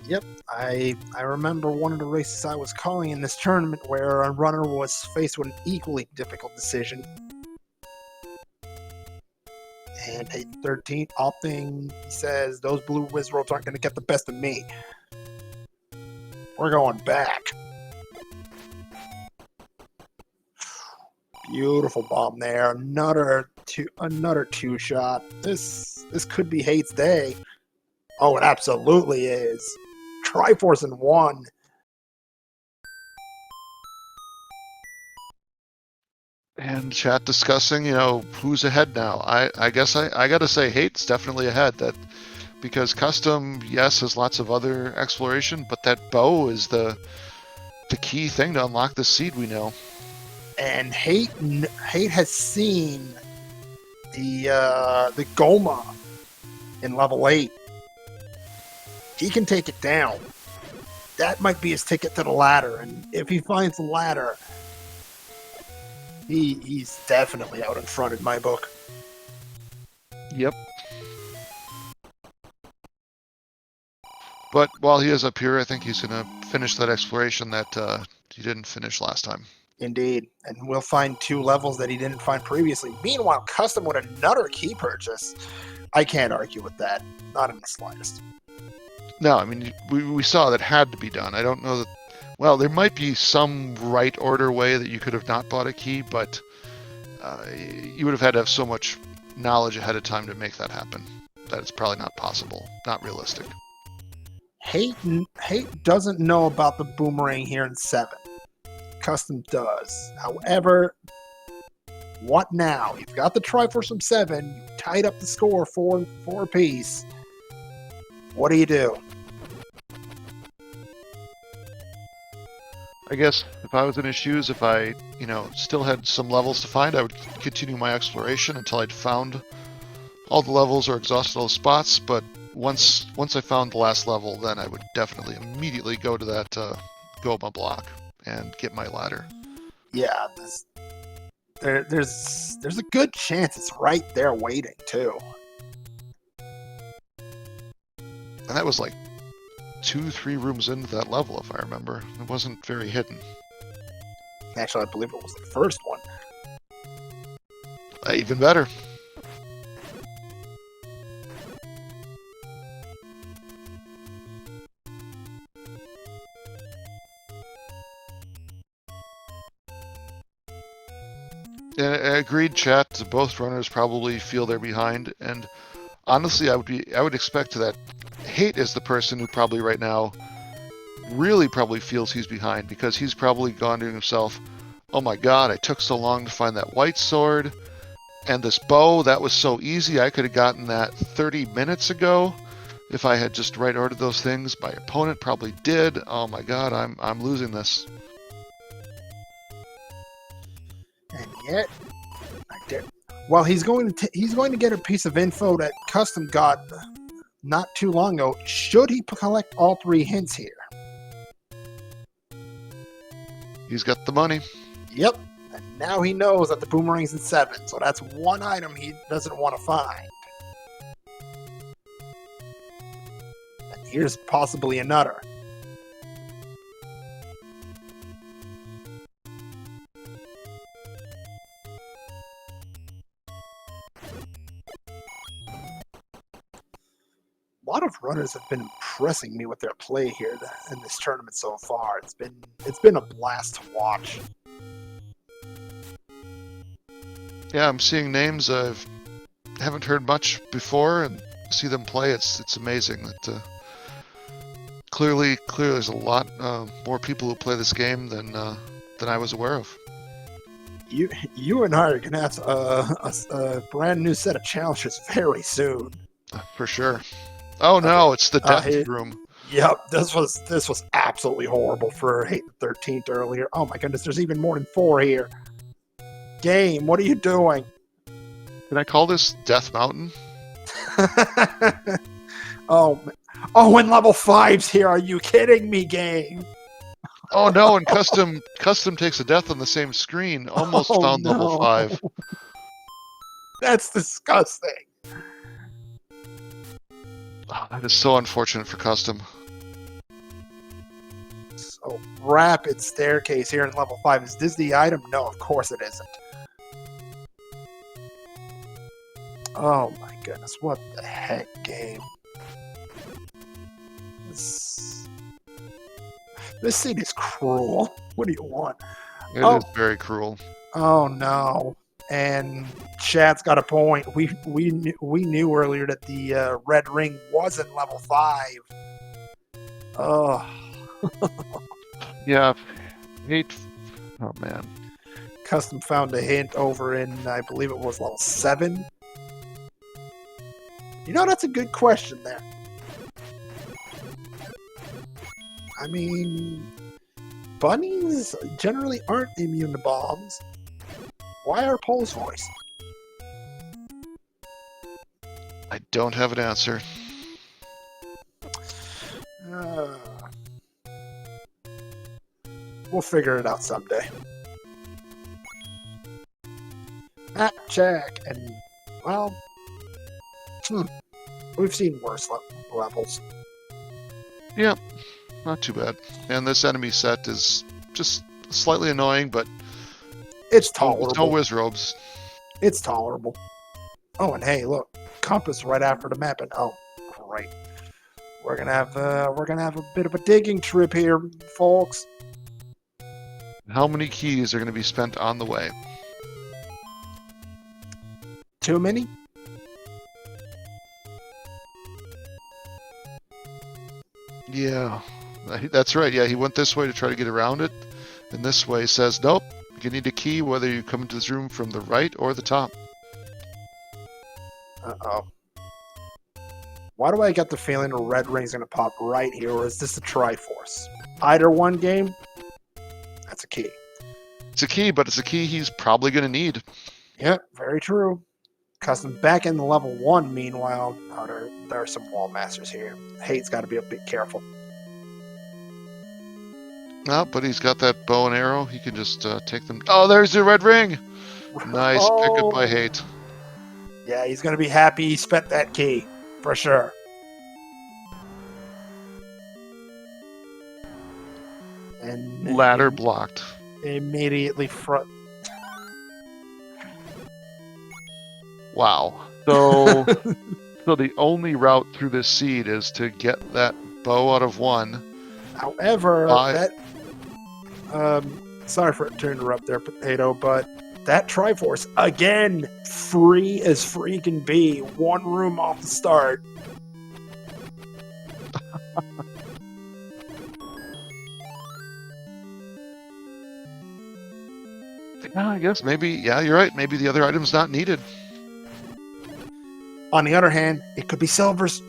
S1: Yep, I remember one of the races I was calling in this tournament where a runner was faced with an equally difficult decision. And Hate 13 opting, he says, those blue wizrobes aren't going to get the best of me. We're going back. Beautiful bomb there. Another two shot. This could be Hate's day. Oh, it absolutely is. Triforce in 1.
S2: And chat discussing, who's ahead now. I guess I got to say Hate's definitely ahead. That because custom, yes, has lots of other exploration, but that bow is the key thing to unlock the seed we know.
S1: And Hate has seen the Goma in level 8. He can take it down. That might be his ticket to the ladder, and if he finds the ladder, he's definitely out in front in my book.
S2: Yep. But while he is up here, I think he's going to finish that exploration that he didn't finish last time.
S1: Indeed, and we'll find 2 levels that he didn't find previously. Meanwhile, custom with another key purchase. I can't argue with that, not in the slightest.
S2: No, I mean, we saw that had to be done. I don't know that... Well, there might be some right order way that you could have not bought a key, but you would have had to have so much knowledge ahead of time to make that happen that it's probably not possible, not realistic.
S1: Hate doesn't know about the boomerang here in 7. Custom does. However, what now? You've got the Triforce from 7. You tied up the score 4 apiece. What do you do?
S2: I guess if I was in his shoes, if I, still had some levels to find, I would continue my exploration until I'd found all the levels or exhausted all the spots. But once I found the last level, then I would definitely immediately go to that Goma block and get my ladder.
S1: Yeah, there's a good chance it's right there waiting too.
S2: And that was like 2-3 rooms into that level, if I remember. It wasn't very hidden.
S1: Actually, I believe it was the first one.
S2: Even better. Agreed, chat. Both runners probably feel they're behind, and honestly, I would expect that Hate is the person who probably right now really probably feels he's behind, because he's probably gone to himself, oh my god, I took so long to find that white sword, and this bow, that was so easy, I could have gotten that 30 minutes ago if I had just right ordered those things. My opponent probably did. Oh my god, I'm losing this.
S1: And yet, well, he's going to get a piece of info that custom got not too long ago. Should he collect all 3 hints here?
S2: He's got the money.
S1: Yep. And now he knows that the boomerang's in 7, so that's one item he doesn't want to find. And here's possibly another. runners have been impressing me with their play here in this tournament so far. It's been a blast to watch.
S2: Yeah, I'm seeing names I haven't heard much before, and see them play. It's amazing that clearly there's a lot more people who play this game than I was aware of.
S1: You and I are gonna have a brand new set of challenges very soon.
S2: For sure. Oh no, it's the death
S1: hey,
S2: room.
S1: Yep, this was absolutely horrible for Hate the 13th earlier. Oh my goodness, there's even more than 4 here. Game, what are you doing?
S2: Can I call this Death Mountain?
S1: Oh, and level 5's here. Are you kidding me, game?
S2: Oh no, and custom takes a death on the same screen. Almost found level 5.
S1: That's disgusting.
S2: Oh, that is so unfortunate for custom.
S1: So rapid staircase here in level 5. Is this the item? No, of course it isn't. Oh my goodness, what the heck, game? This scene is cruel. What do you want?
S2: It is very cruel.
S1: Oh no. And Chad's got a point. We knew earlier that the red ring wasn't level 5. Oh.
S2: Yeah. Hate. Oh man.
S1: Custom found a hint over in, I believe it was level 7. You know, that's a good question there. I mean, bunnies generally aren't immune to bombs. Why our Pole's voice?
S2: I don't have an answer.
S1: We'll figure it out someday. Check, and well, we've seen worse levels.
S2: Yeah, not too bad. And this enemy set is just slightly annoying, but
S1: it's tolerable.
S2: No whiz robes.
S1: It's tolerable. Oh, and hey, look, compass right after the map, and oh, great. We're gonna have a bit of a digging trip here, folks.
S2: How many keys are going to be spent on the way?
S1: Too many?
S2: Yeah, that's right. Yeah, he went this way to try to get around it, and this way says, nope, you need a key whether you come into this room from the right or the top.
S1: Uh-oh. Why do I get the feeling a red ring's going to pop right here, or is this a Triforce? Either one, game, that's a key.
S2: It's a key, but it's a key he's probably going to need.
S1: Yep, very true. Custom back in the level 1, meanwhile, there are some wall masters here. Hate's got to be a bit careful.
S2: No, but he's got that bow and arrow. He can just take them. Oh, there's the red ring! Nice pickup by Hate.
S1: Yeah, he's going to be happy he spent that key, for sure. And
S2: ladder blocked.
S1: Immediately front.
S2: Wow. So, so the only route through this seed is to get that bow out of 1.
S1: However, sorry to interrupt there, Potato, but that Triforce, again, free as free can be. 1 room off the start.
S2: Yeah, I guess maybe, yeah, you're right. Maybe the other item's not needed.
S1: On the other hand, it could be Silver's.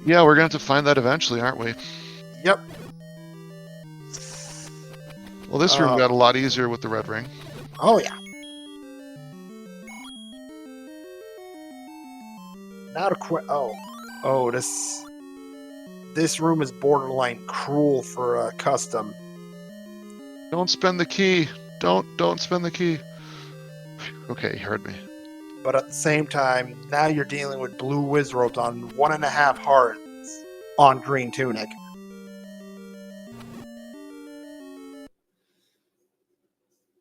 S2: Yeah, we're going to have to find that eventually, aren't we?
S1: Yep.
S2: Well, this room got a lot easier with the red ring.
S1: Oh, yeah. Not a this room is borderline cruel for custom.
S2: Don't spend the key. Don't spend the key. Okay, you heard me.
S1: But at the same time, now you're dealing with blue Wizrobes on 1.5 hearts on green tunic.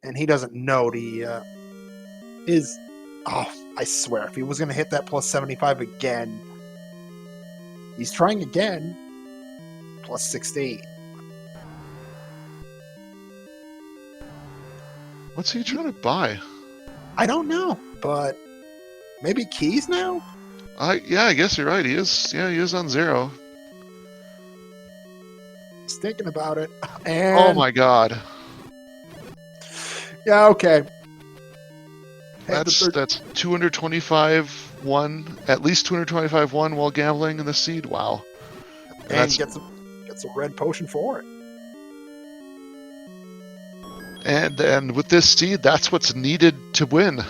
S1: And he doesn't know I swear, if he was going to hit that plus 75 again, He's trying again. Plus 16.
S2: What's he trying to buy?
S1: I don't know, but maybe keys now?
S2: Yeah, I guess you're right. He is. Yeah, he is on 0.
S1: He's thinking about it. And
S2: Oh my God.
S1: yeah, okay.
S2: That's 225-1, at least 225-1 while gambling in the seed. Wow.
S1: And gets a red potion for it.
S2: And with this seed, that's what's needed to win.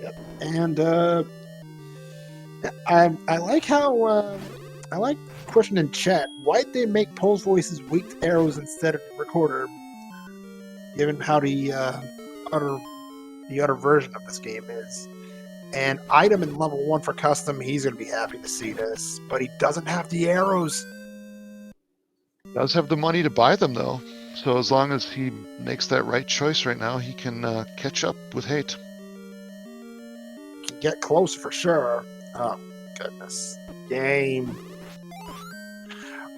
S1: Yep. And I like how I like question in chat. Why'd they make Pole's voices weak to arrows instead of the recorder? Given how the other version of this game is. And item in level 1 for custom, he's going to be happy to see this. But he doesn't have the arrows.
S2: Does have the money to buy them, though. So as long as he makes that right choice right now, he can catch up with hate.
S1: Can get close for sure. Oh, goodness. Game.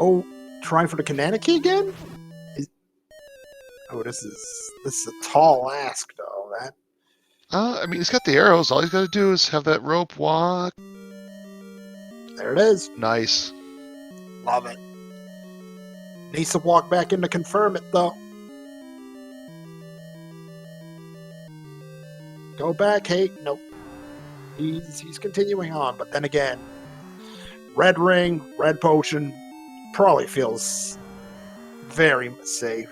S1: Oh, trying for the Kananaki again? This is a tall ask, though.
S2: I mean, he's got the arrows. All he's got to do is have that rope walk.
S1: There it is.
S2: Nice.
S1: Love it. Needs to walk back in to confirm it, though. Go back, Hate. Nope. He's continuing on, but then again, red ring, red potion, probably feels very safe.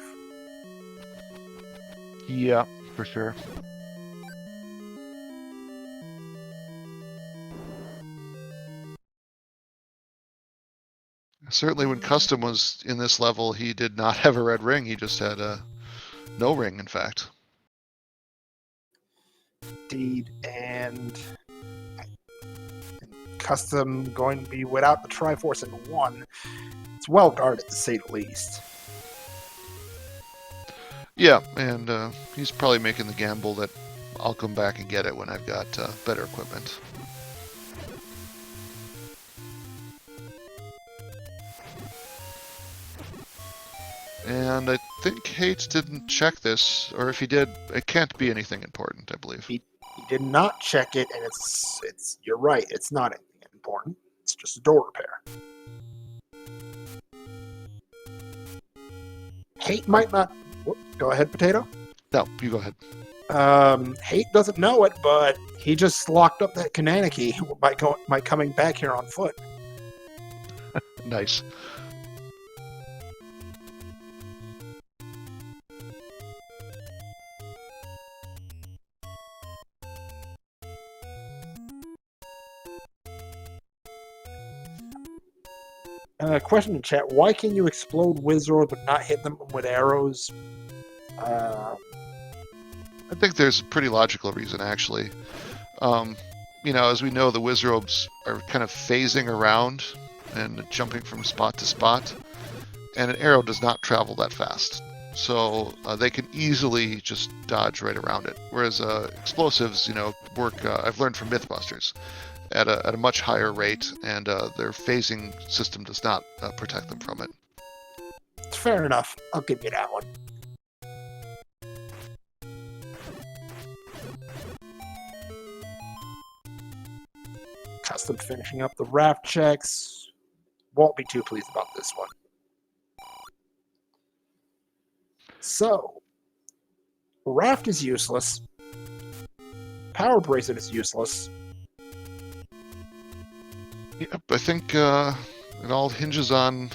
S2: Yeah, for sure. Certainly when Custom was in this level, he did not have a red ring. He just had no ring, in fact.
S1: Indeed, and Custom going to be without the Triforce in 1. It's well guarded, to say the least.
S2: Yeah, and he's probably making the gamble that I'll come back and get it when I've got better equipment. And I think Hate didn't check this, or if he did, it can't be anything important, I believe.
S1: He did not check it, and it's you're right, it's not anything important. It's just a door repair. Hate might not... Go ahead, Potato.
S2: No, you go ahead.
S1: Hate doesn't know it, but he just locked up that Kananaki by coming back here on foot.
S2: Nice.
S1: Question in chat: why can you explode Wizard but not hit them with arrows?
S2: I think there's a pretty logical reason, actually. You know, as we know, the Wizrobes are kind of phasing around and jumping from spot to spot, and an arrow does not travel that fast. So they can easily just dodge right around it. Whereas explosives, you know, work, I've learned from Mythbusters, at a much higher rate, and their phasing system does not protect them from it.
S1: It's fair enough. I'll give you that one. Custom finishing up the raft checks. Won't be too pleased about this one. So, raft is useless. Power bracelet is useless.
S2: Yep, I think it all hinges on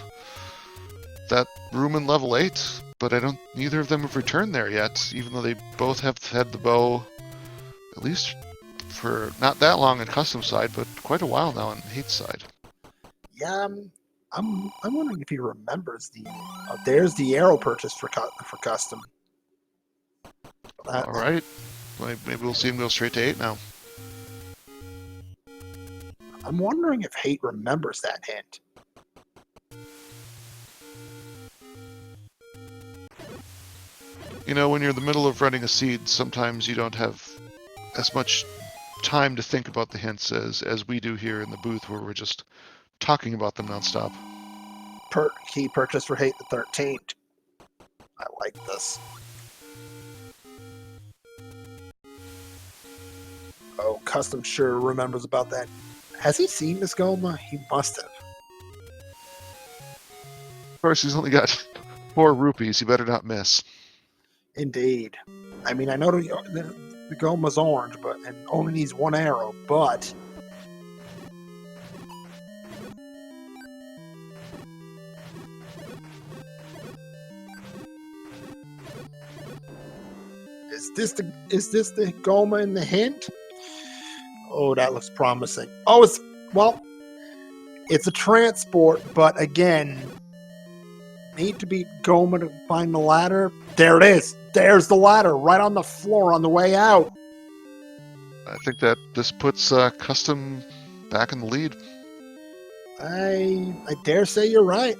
S2: that room in level 8, but neither of them have returned there yet, even though they both have had the bow, at least for not that long on custom side, but quite a while now on Hate side.
S1: Yeah, I'm wondering if he remembers the. There's the arrow purchase for custom.
S2: All right, maybe we'll see him go straight to 8 now.
S1: I'm wondering if Hate remembers that hint.
S2: You know, when you're in the middle of running a seed, sometimes you don't have as much time to think about the hints as we do here in the booth, where we're just talking about them nonstop.
S1: Key purchase for Hate the 13th. I like this. Oh, Custom sure remembers about that. Has he seen this Goma? He must have.
S2: Of course, he's only got 4 rupees. He better not miss.
S1: Indeed. I mean, I know the Goma's orange, but and only needs 1 arrow, but is this the Goma in the hint? Oh, that looks promising. Oh, it's a transport, but again, need to be Goma to find the ladder. There it is. There's the ladder right on the floor on the way out.
S2: I think that this puts Custom back in the lead.
S1: I dare say you're right.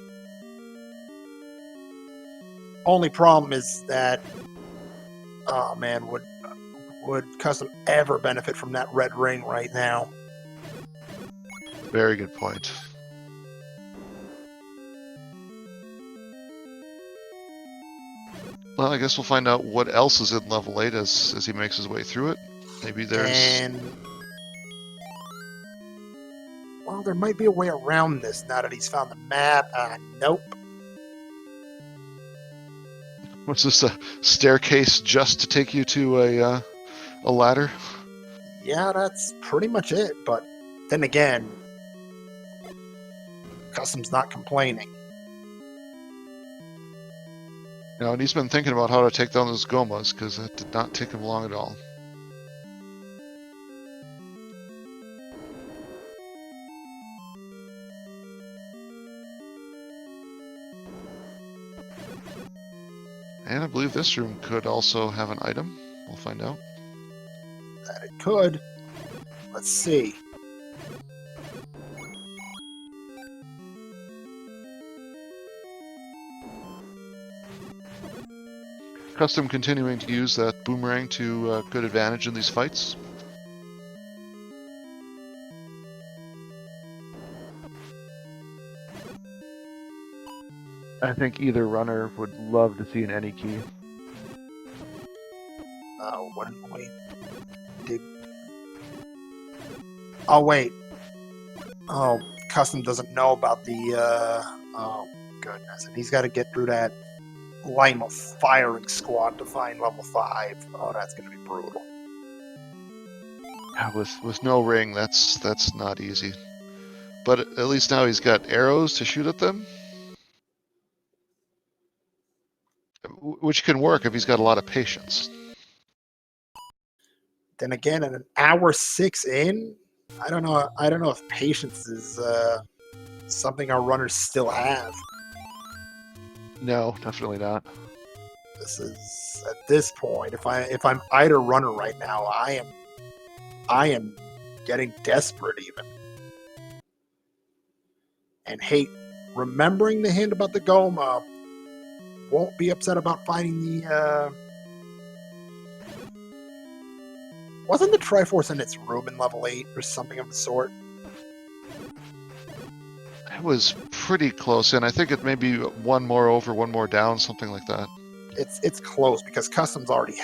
S1: Only problem is that, oh man, would Custom ever benefit from that red ring right now?
S2: Very good point. Well, I guess we'll find out what else is in level 8 as he makes his way through it. Maybe there's...
S1: And, well, there might be a way around this now that he's found the map. Nope.
S2: What's this, a staircase just to take you to a ladder?
S1: Yeah, that's pretty much it. But then again, Custom's not complaining.
S2: You know, and he's been thinking about how to take down those Gomas, because that did not take him long at all. And I believe this room could also have an item. We'll find out.
S1: That it could. Let's see.
S2: Custom continuing to use that boomerang to good advantage in these fights. I think either runner would love to see an any key.
S1: Wait. Oh, wait. Oh, Custom doesn't know about the, oh, goodness. And he's got to get through that line of firing squad to find level 5. Oh, that's going to be brutal.
S2: Yeah, with no ring, that's not easy. But at least now he's got arrows to shoot at them. Which can work if he's got a lot of patience.
S1: Then again, at an hour 6 in, I don't know if patience is something our runners still have.
S2: No, definitely not.
S1: This is, at this point, if I'm either runner right now, I am getting desperate even. And Hate, remembering the hint about the Goma, won't be upset about finding the wasn't the Triforce in its room in level 8 or something of the sort?
S2: It was pretty close, and I think it may be one more over, one more down, something like that.
S1: It's close because Customs already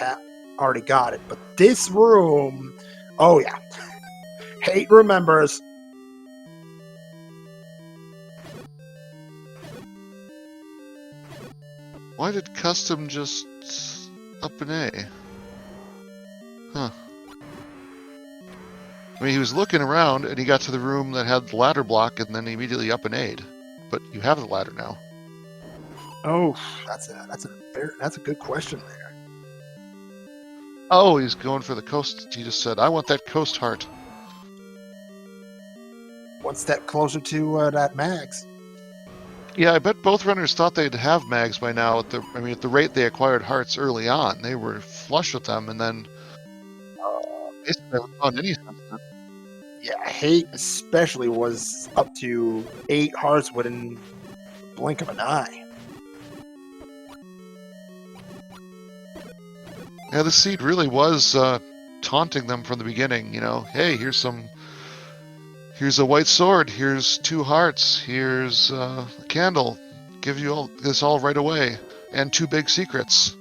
S1: got it, but this room, oh yeah, Hate remembers.
S2: Why did Custom just up an A? Huh. I mean, he was looking around, and he got to the room that had the ladder block, and then immediately up and A'd. But you have the ladder now.
S1: Oh, that's a good question there.
S2: Oh, he's going for the coast. He just said, "I want that coast heart."
S1: One step closer to that max.
S2: Yeah, I bet both runners thought they'd have mags by now. At the rate they acquired hearts early on, they were flush with them, and then basically haven't found any since then.
S1: Yeah, Hate especially was up to 8 hearts within the blink of an eye.
S2: Yeah, the seed really was taunting them from the beginning. You know, hey, here's some Here's a white sword. Here's 2 hearts. Here's a candle. Give you all this all right away. And 2 big secrets.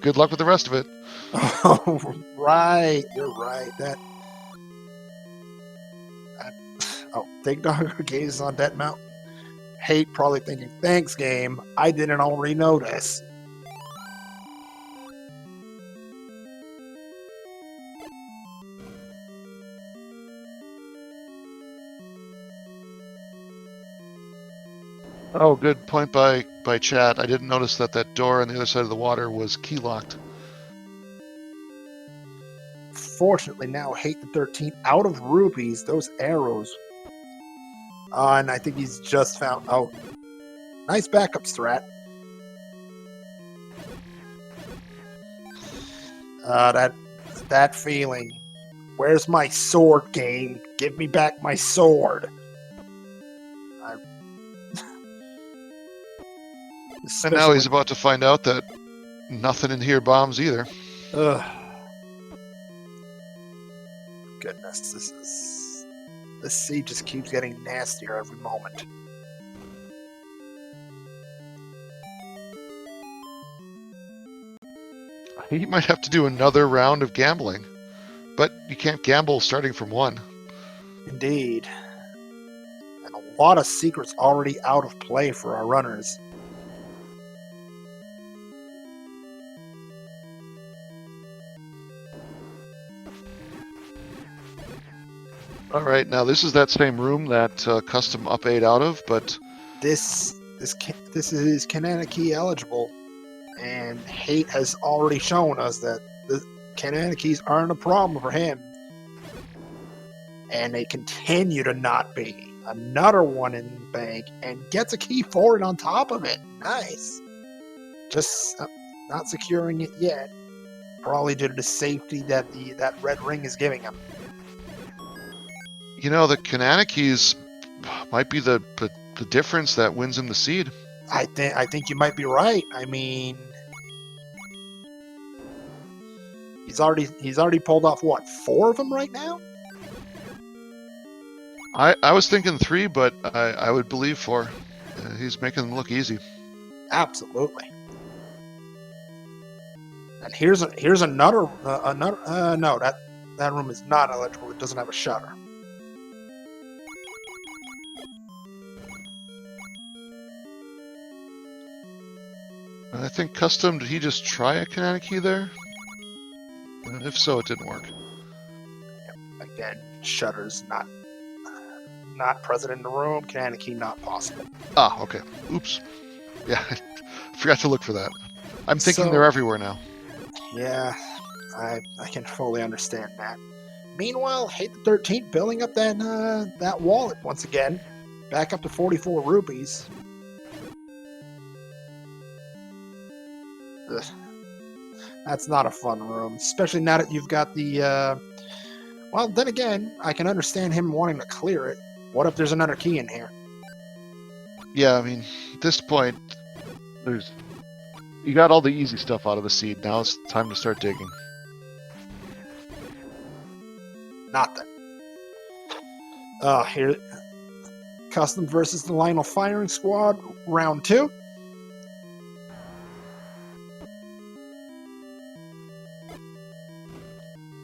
S2: Good luck with the rest of it.
S1: Oh, right. You're right. Oh, Big Dog Arcade is on Dead Mountain. Hate probably thinking, thanks, game. I didn't already notice.
S2: Oh, good point by chat. I didn't notice that door on the other side of the water was key locked.
S1: Fortunately, now Hate the 13th out of rupees. Those arrows. And I think he's just found. Oh, nice backup strat. That feeling. Where's my sword, game? Give me back my sword.
S2: And now he's about to find out that nothing in here bombs either.
S1: Ugh. Goodness, this sea just keeps getting nastier every moment.
S2: He might have to do another round of gambling, but you can't gamble starting from 1.
S1: Indeed. And a lot of secrets already out of play for our runners.
S2: All right, now this is that same room that custom up 8 out of, but
S1: This is Kananaki eligible, and Hate has already shown us that the Kananakis aren't a problem for him, and they continue to not be. Another one in the bank, and gets a key for it on top of it. Nice. Just not securing it yet, probably due to the safety that that red ring is giving him.
S2: you know, the Kananakis might be the difference that wins him the seed.
S1: I think you might be right. I mean, he's already pulled off what, 4 of them right now?
S2: I was thinking 3, but I would believe 4. He's making them look easy.
S1: Absolutely. And here's another no, that room is not eligible. It doesn't have a shutter.
S2: I think custom, did he just try a Kananaki there? If so, it didn't work.
S1: Again, shutters not present in the room. Kananaki not possible.
S2: Ah, okay. Oops. Yeah, I forgot to look for that. I'm thinking
S1: So-
S2: they're everywhere now.
S1: Yeah, I can fully understand that. Meanwhile, Hate the 13th building up that wallet once again, back up to 44 rupees. Ugh. That's not a fun room, especially now that you've got the. Well, then again, I can understand him wanting to clear it. What if there's another key in here?
S2: Yeah, I mean, at this point, you got all the easy stuff out of the seed. Now it's time to start digging.
S1: Nothing. Here, Custom versus the Lionel Firing Squad, round 2.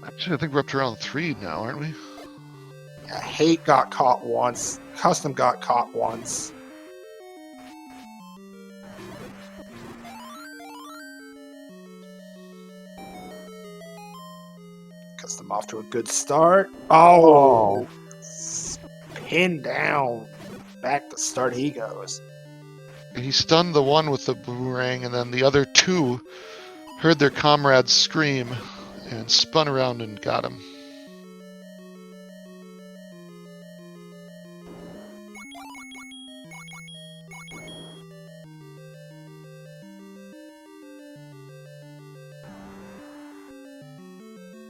S2: Actually, I think we're up to round 3 now, aren't we?
S1: Yeah, Hate got caught once. Custom got caught once. Custom off to a good start. Oh! Pinned down. Back to start he goes.
S2: He stunned the one with the boomerang, and then the other 2 heard their comrades scream and spun around and got him.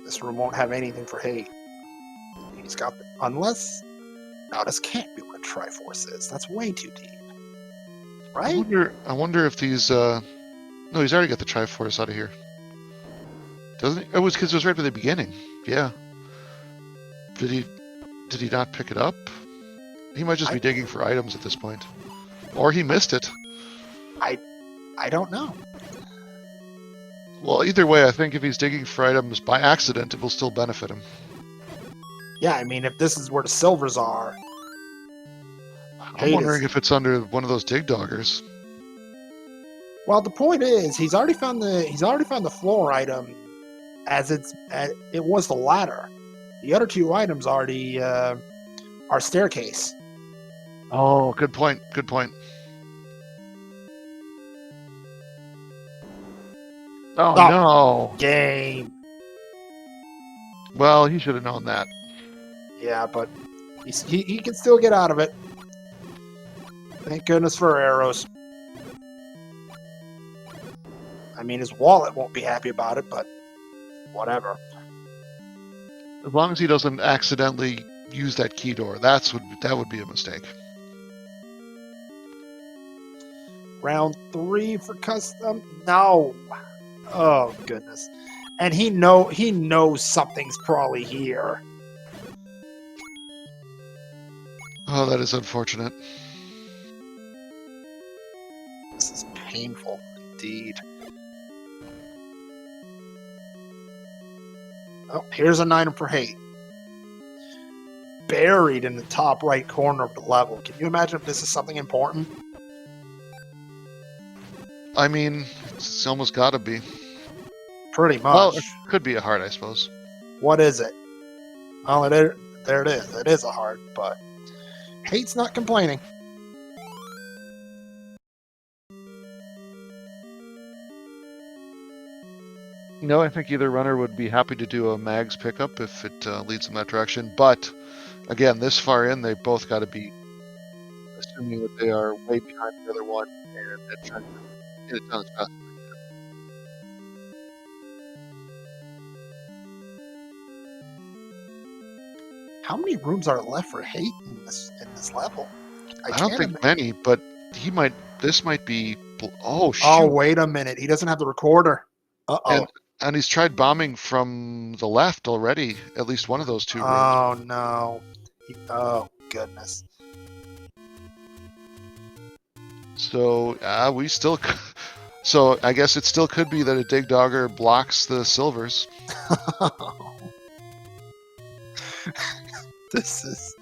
S1: This room won't have anything for Hate. He's got the, unless... No, this can't be what a Triforce is. That's way too deep. Right?
S2: I wonder if these, no, he's already got the Triforce out of here. Doesn't he? Oh, it was because it was right at the beginning. Yeah. Did Did he not pick it up? He might just be digging for items at this point. Or he missed it.
S1: I don't know.
S2: Well, either way, I think if he's digging for items by accident, it will still benefit him.
S1: Yeah, I mean, if this is where the silvers are...
S2: I'm wondering if it's under one of those dig doggers.
S1: Well, the point is, he's already found the floor item as it was the ladder. The other two items already are staircase.
S2: Oh, good point. Good point. Oh, no.
S1: Game.
S2: Well, he should have known that.
S1: Yeah, but he can still get out of it. Thank goodness for arrows. I mean, his wallet won't be happy about it, but whatever.
S2: As long as he doesn't accidentally use that key door, that would be a mistake.
S1: Round 3 for custom. No. Oh goodness. And he knows something's probably here.
S2: Oh, that is unfortunate.
S1: This is painful indeed. Oh, here's an item for hate. Buried in the top right corner of the level. Can you imagine if this is something important?
S2: I mean, it's almost got to be.
S1: Pretty much.
S2: Well, it could be a heart, I suppose.
S1: What is it? Oh, there it is. It is a heart, but hate's not complaining.
S2: No, I think either runner would be happy to do a mags pickup if it leads in that direction. But again, this far in, they both got to be assuming that they are way behind the other one and they're trying to get it done as fast as they can.
S1: How many rooms are left for hate in this level?
S2: I don't think many, but this might be. Oh shoot!
S1: Oh, wait a minute. He doesn't have the recorder. Uh-oh.
S2: And he's tried bombing from the left already, at least one of those two rooms.
S1: Oh, no. Oh, goodness.
S2: So, we still... So, I guess it still could be that a dig dogger blocks the silvers.
S1: This is...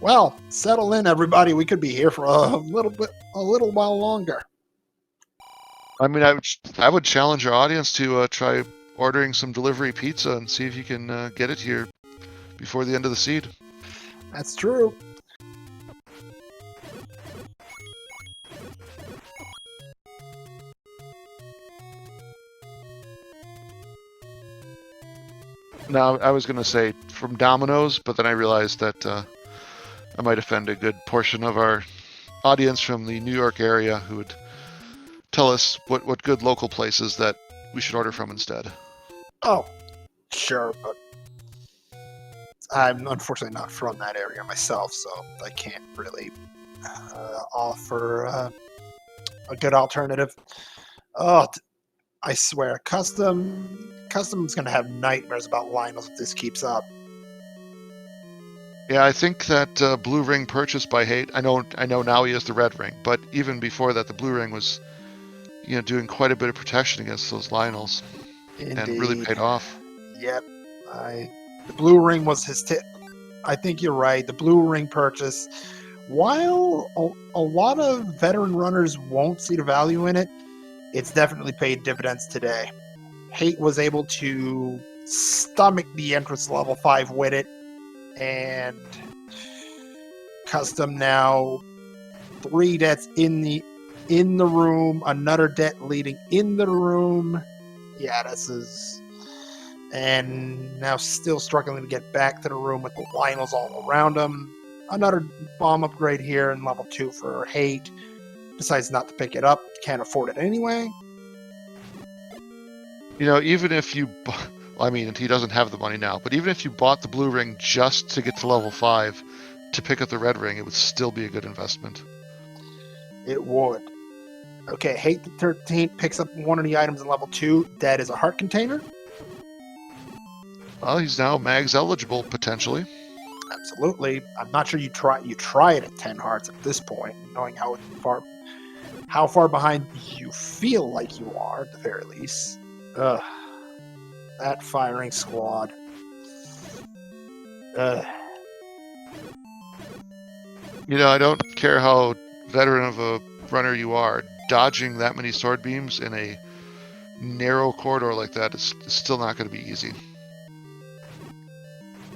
S1: Well, settle in, everybody. We could be here for a little while longer.
S2: I mean, I would challenge our audience to try ordering some delivery pizza and see if you can get it here before the end of the seed.
S1: That's true.
S2: Now, I was going to say from Domino's, but then I realized that I might offend a good portion of our audience from the New York area who would tell us what good local places that we should order from instead.
S1: Oh, sure, but I'm unfortunately not from that area myself, so I can't really offer a good alternative. Oh, I swear, Custom's going to have nightmares about Lionel's if this keeps up.
S2: Yeah, I think that blue ring purchased by Hate, I know now he has the red ring, but even before that, the blue ring was, doing quite a bit of protection against those Lionels.
S1: Indeed.
S2: And really paid off.
S1: Yep. The blue ring was his tip. I think you're right. The blue ring purchase, while a lot of veteran runners won't see the value in it, it's definitely paid dividends today. Hate was able to stomach the entrance level 5 with it, and Custom now 3 deaths in the room, another death leading in the room. Yeah, this is... And now still struggling to get back to the room with the Lionels all around him. Another bomb upgrade here in level 2 for Hate. Decides not to pick it up. Can't afford it anyway.
S2: Even if you... I mean, he doesn't have the money now, but even if you bought the blue ring just to get to level 5 to pick up the red ring, it would still be a good investment.
S1: It would. Okay, Hate the 13th picks up one of the items in level 2. That is a heart container.
S2: Well, he's now mags eligible, potentially.
S1: Absolutely. I'm not sure you try it at 10 hearts at this point, knowing how far behind you feel like you are, at the very least. Ugh. That firing squad. Ugh.
S2: You know, I don't care how veteran of a runner you are, dodging that many sword beams in a narrow corridor like that is still not going to be easy.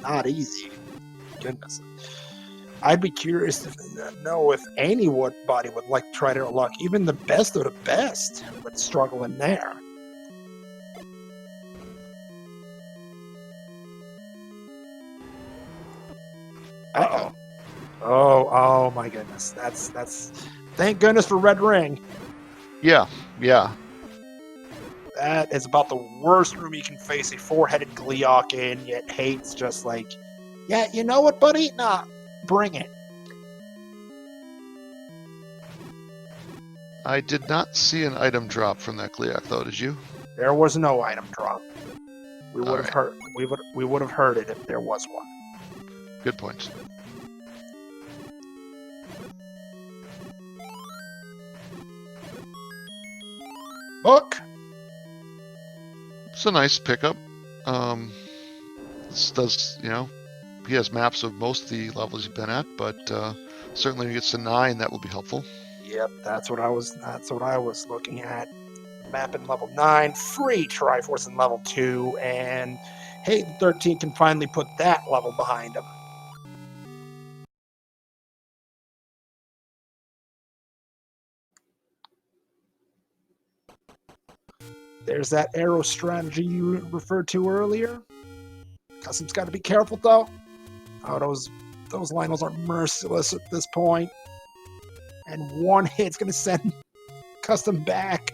S1: Not easy. Goodness. I'd be curious to know if anybody would like to try their luck. Even the best of the best would struggle in there. Uh-oh. Oh my goodness. That's thank goodness for Red Ring.
S2: Yeah.
S1: That is about the worst room you can face a four-headed Gleeok in, yet hates just like, yeah, you know what, buddy? Nah, bring it.
S2: I did not see an item drop from that Gleeok, though, did you?
S1: There was no item drop. We would have
S2: Alright.
S1: heard. We would have heard it if there was one.
S2: Good point.
S1: Book.
S2: It's a nice pickup. This does, he has maps of most of the levels you've been at, but certainly when he gets to 9, that will be helpful.
S1: Yep, that's what I was looking at. Map in level 9, free Triforce in level 2, and Hayden 13 can finally put that level behind him. There's that arrow strategy you referred to earlier. Custom's got to be careful though. Oh, those Lionels are merciless at this point. And one hit's going to send Custom back.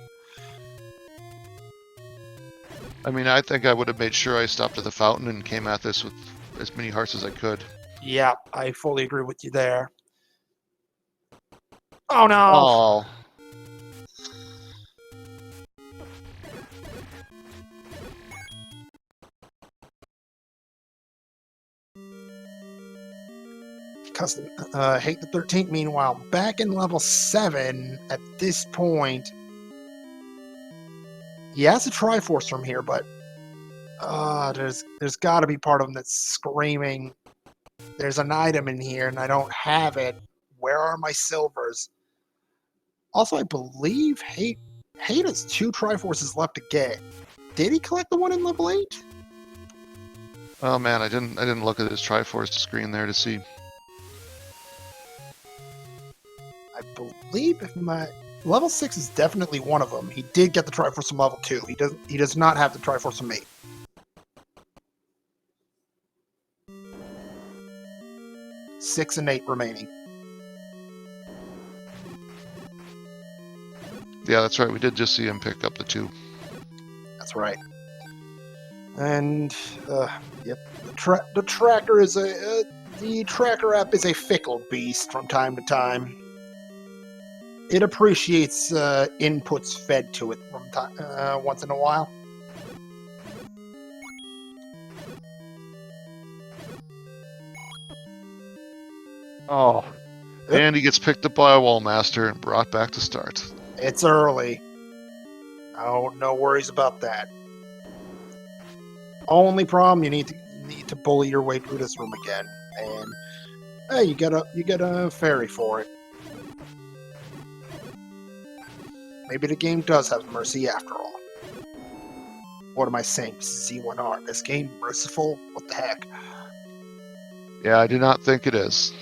S2: I mean, I think I would have made sure I stopped at the fountain and came at this with as many hearts as I could.
S1: Yeah, I fully agree with you there. Oh no!
S2: Oh.
S1: Custom Hate the 13th, meanwhile, back in level 7 at this point. He has a Triforce from here, but there's got to be part of him that's screaming, there's an item in here and I don't have it. Where are my silvers? Also, I believe Hate has 2 Triforces left to get. Did he collect the one in level 8?
S2: Oh man, I didn't look at his Triforce screen there to see.
S1: I believe if my level 6 is definitely one of them. He did get the Triforce from level 2. He does not have the Triforce from 8. Six and 8 remaining.
S2: Yeah, that's right. We did just see him pick up the 2.
S1: That's right. And yep, the tracker is the tracker app is a fickle beast from time to time. It appreciates inputs fed to it from once in a while.
S2: Oh. And he gets picked up by a wall master and brought back to start.
S1: It's early. Oh, no worries about that. Only problem, you need to bully your way through this room again, and hey, you get a fairy for it. Maybe the game does have mercy after all. What am I saying? Z1R. This game merciful? What the heck?
S2: Yeah, I do not think it is.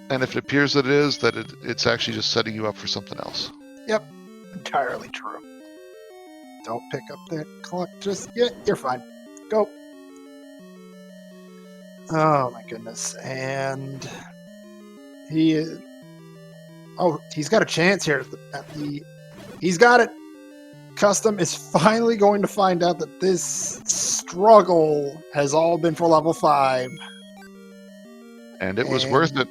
S2: And if it appears that it is, that it's actually just setting you up for something else.
S1: Yep, entirely true. Don't pick up that clock just yet. You're fine. Go. Oh my goodness. And he is... Oh, he's got a chance here He's got it. Custom is finally going to find out that this struggle has all been for level 5.
S2: And it was worth it.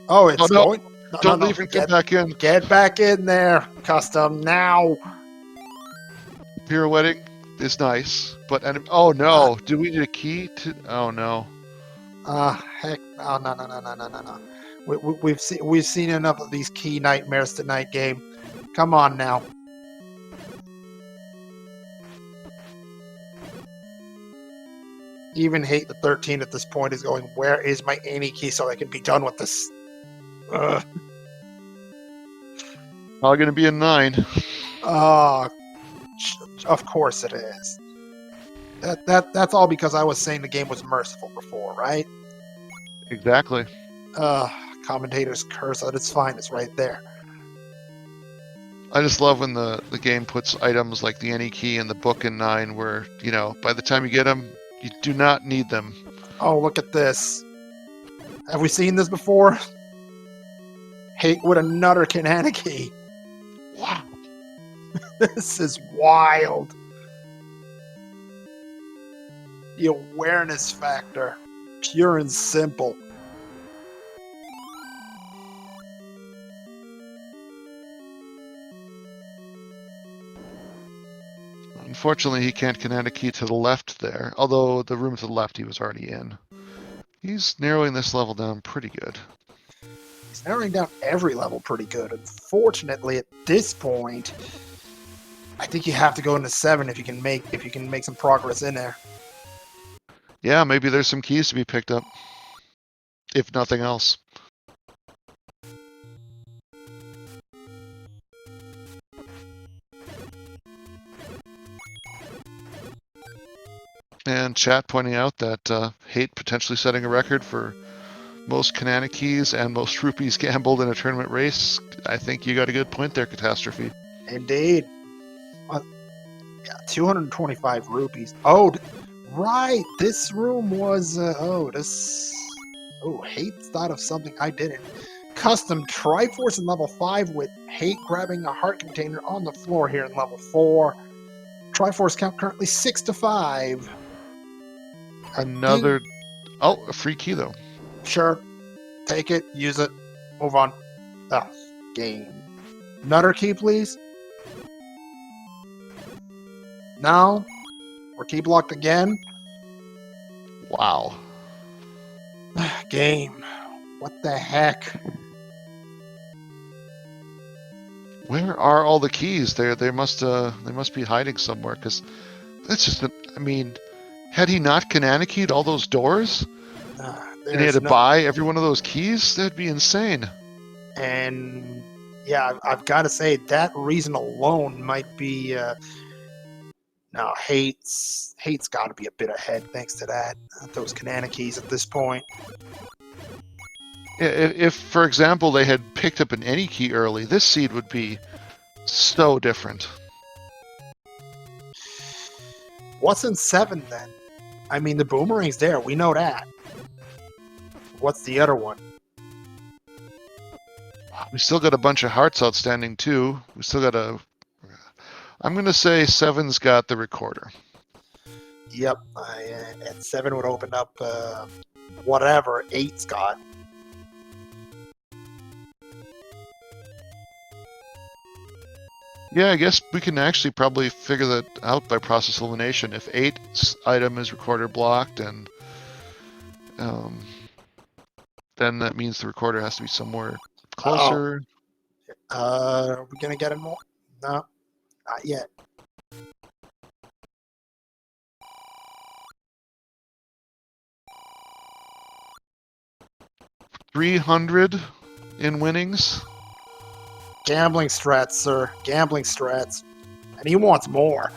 S1: Oh, it's
S2: no.
S1: going... No,
S2: Don't leave and get back in.
S1: Get back in there, Custom, now.
S2: Pirouetting. is nice, but oh no, do we need a key to? Oh no.
S1: Heck, oh no. We've seen enough of these key nightmares tonight, game. Come on now. Even Hate the 13 at this point is going, where is my any key so I can be done with this? Ugh.
S2: Probably gonna be a 9.
S1: Oh, of course it is. That's all because I was saying the game was merciful before, right?
S2: Exactly.
S1: Commentator's curse at its finest right there.
S2: I just love when the game puts items like the any key and the book in 9 where, you know, by the time you get them, you do not need them.
S1: Oh, look at this. Have we seen this before? Hate with another Kanana key.
S2: Wow.
S1: This is wild. The awareness factor. Pure and simple.
S2: Unfortunately, he can't connect a key to the left there, although the room to the left he was already in. He's narrowing this level down pretty good.
S1: He's narrowing down every level pretty good. Unfortunately, at this point, I think you have to go into 7 if you can make some progress in there.
S2: Yeah, maybe there's some keys to be picked up, if nothing else. And chat pointing out that Hate potentially setting a record for most Kanana keys and most rupees gambled in a tournament race. I think you got a good point there, Catastrophe.
S1: Indeed. Yeah, 225 rupees. Oh, right. This room was. Hate thought of something I didn't. Custom Triforce in level 5 with Hate grabbing a heart container on the floor here in level 4. Triforce count currently 6 to 5.
S2: Another. Oh, a free key though.
S1: Sure. Take it, use it, move on. Game. Another key, please. No. We're key blocked again.
S2: Wow.
S1: Game. What the heck?
S2: Where are all the keys? They must be hiding somewhere, because that's just I mean, had he not Kanana keyed all those doors? And he had to buy every one of those keys? That'd be insane.
S1: And yeah, I've got to say that reason alone might be. No, Hate's got to be a bit ahead thanks to that. Those Kanana keys at this point.
S2: Yeah, if for example they had picked up an any key early, this seed would be so different.
S1: What's in 7 then? I mean, the boomerang's there. We know that. What's the other one?
S2: We still got a bunch of hearts outstanding too. We still got a. I'm gonna say 7's got the recorder.
S1: Yep, and 7 would open up whatever 8's got.
S2: Yeah, I guess we can actually probably figure that out by process elimination. If 8's item is recorder blocked, and then that means the recorder has to be somewhere closer.
S1: Are we gonna get it more? No, not yet.
S2: $300 in winnings.
S1: Gambling strats, sir. Gambling strats. And he wants more.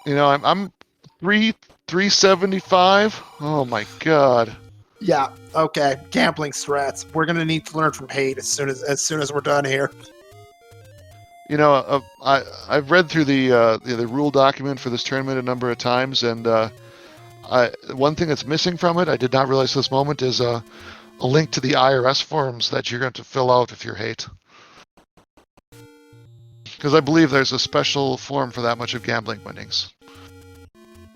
S2: You know, I'm 375. Oh my god.
S1: Yeah, okay. Gambling strats. We're gonna need to learn from Hate as soon as we're done here.
S2: You know, I've read through the rule document for this tournament a number of times, and one thing that's missing from it, I did not realize this moment, is a link to the IRS forms that you're going to fill out if you're Hate. Because I believe there's a special form for that much of gambling winnings.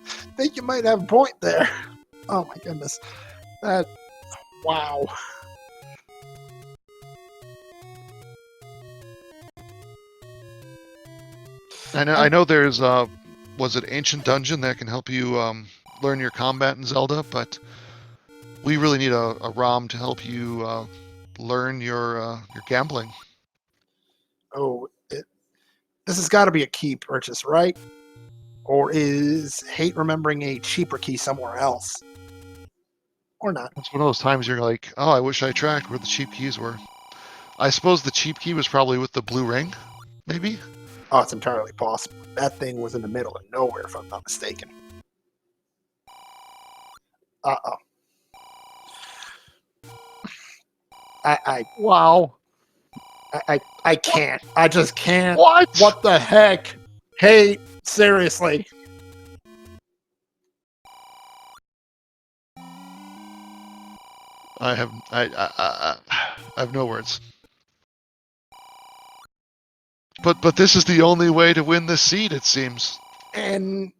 S1: I think you might have a point there. Oh my goodness. Wow.
S2: I know there's was it Ancient Dungeon that can help you learn your combat in Zelda, but we really need a ROM to help you learn your gambling.
S1: Oh, this has got to be a key purchase, right? Or is Hate remembering a cheaper key somewhere else? Or not?
S2: It's one of those times you're like, oh, I wish I tracked where the cheap keys were. I suppose the cheap key was probably with the blue ring, maybe?
S1: Oh, it's entirely possible. That thing was in the middle of nowhere, if I'm not mistaken. Uh-oh.
S2: Wow.
S1: I can't. I just can't.
S2: What?
S1: What the heck? Hate, seriously.
S2: I have no words. But this is the only way to win this seed, it seems.
S1: And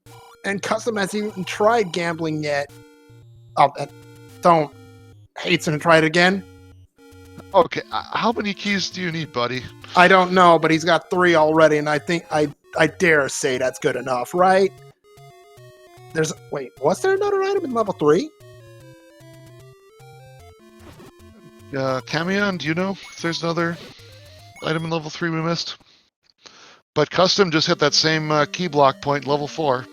S1: Custom hasn't even tried gambling yet. Oh, don't. Hate's gonna try it again.
S2: Okay, how many keys do you need, buddy?
S1: I don't know, but he's got 3 already, and I think I dare say that's good enough, right? Wait, was there another item in level 3?
S2: Camion, do you know if there's another item in level 3 we missed? But Custom just hit that same key block point, level 4.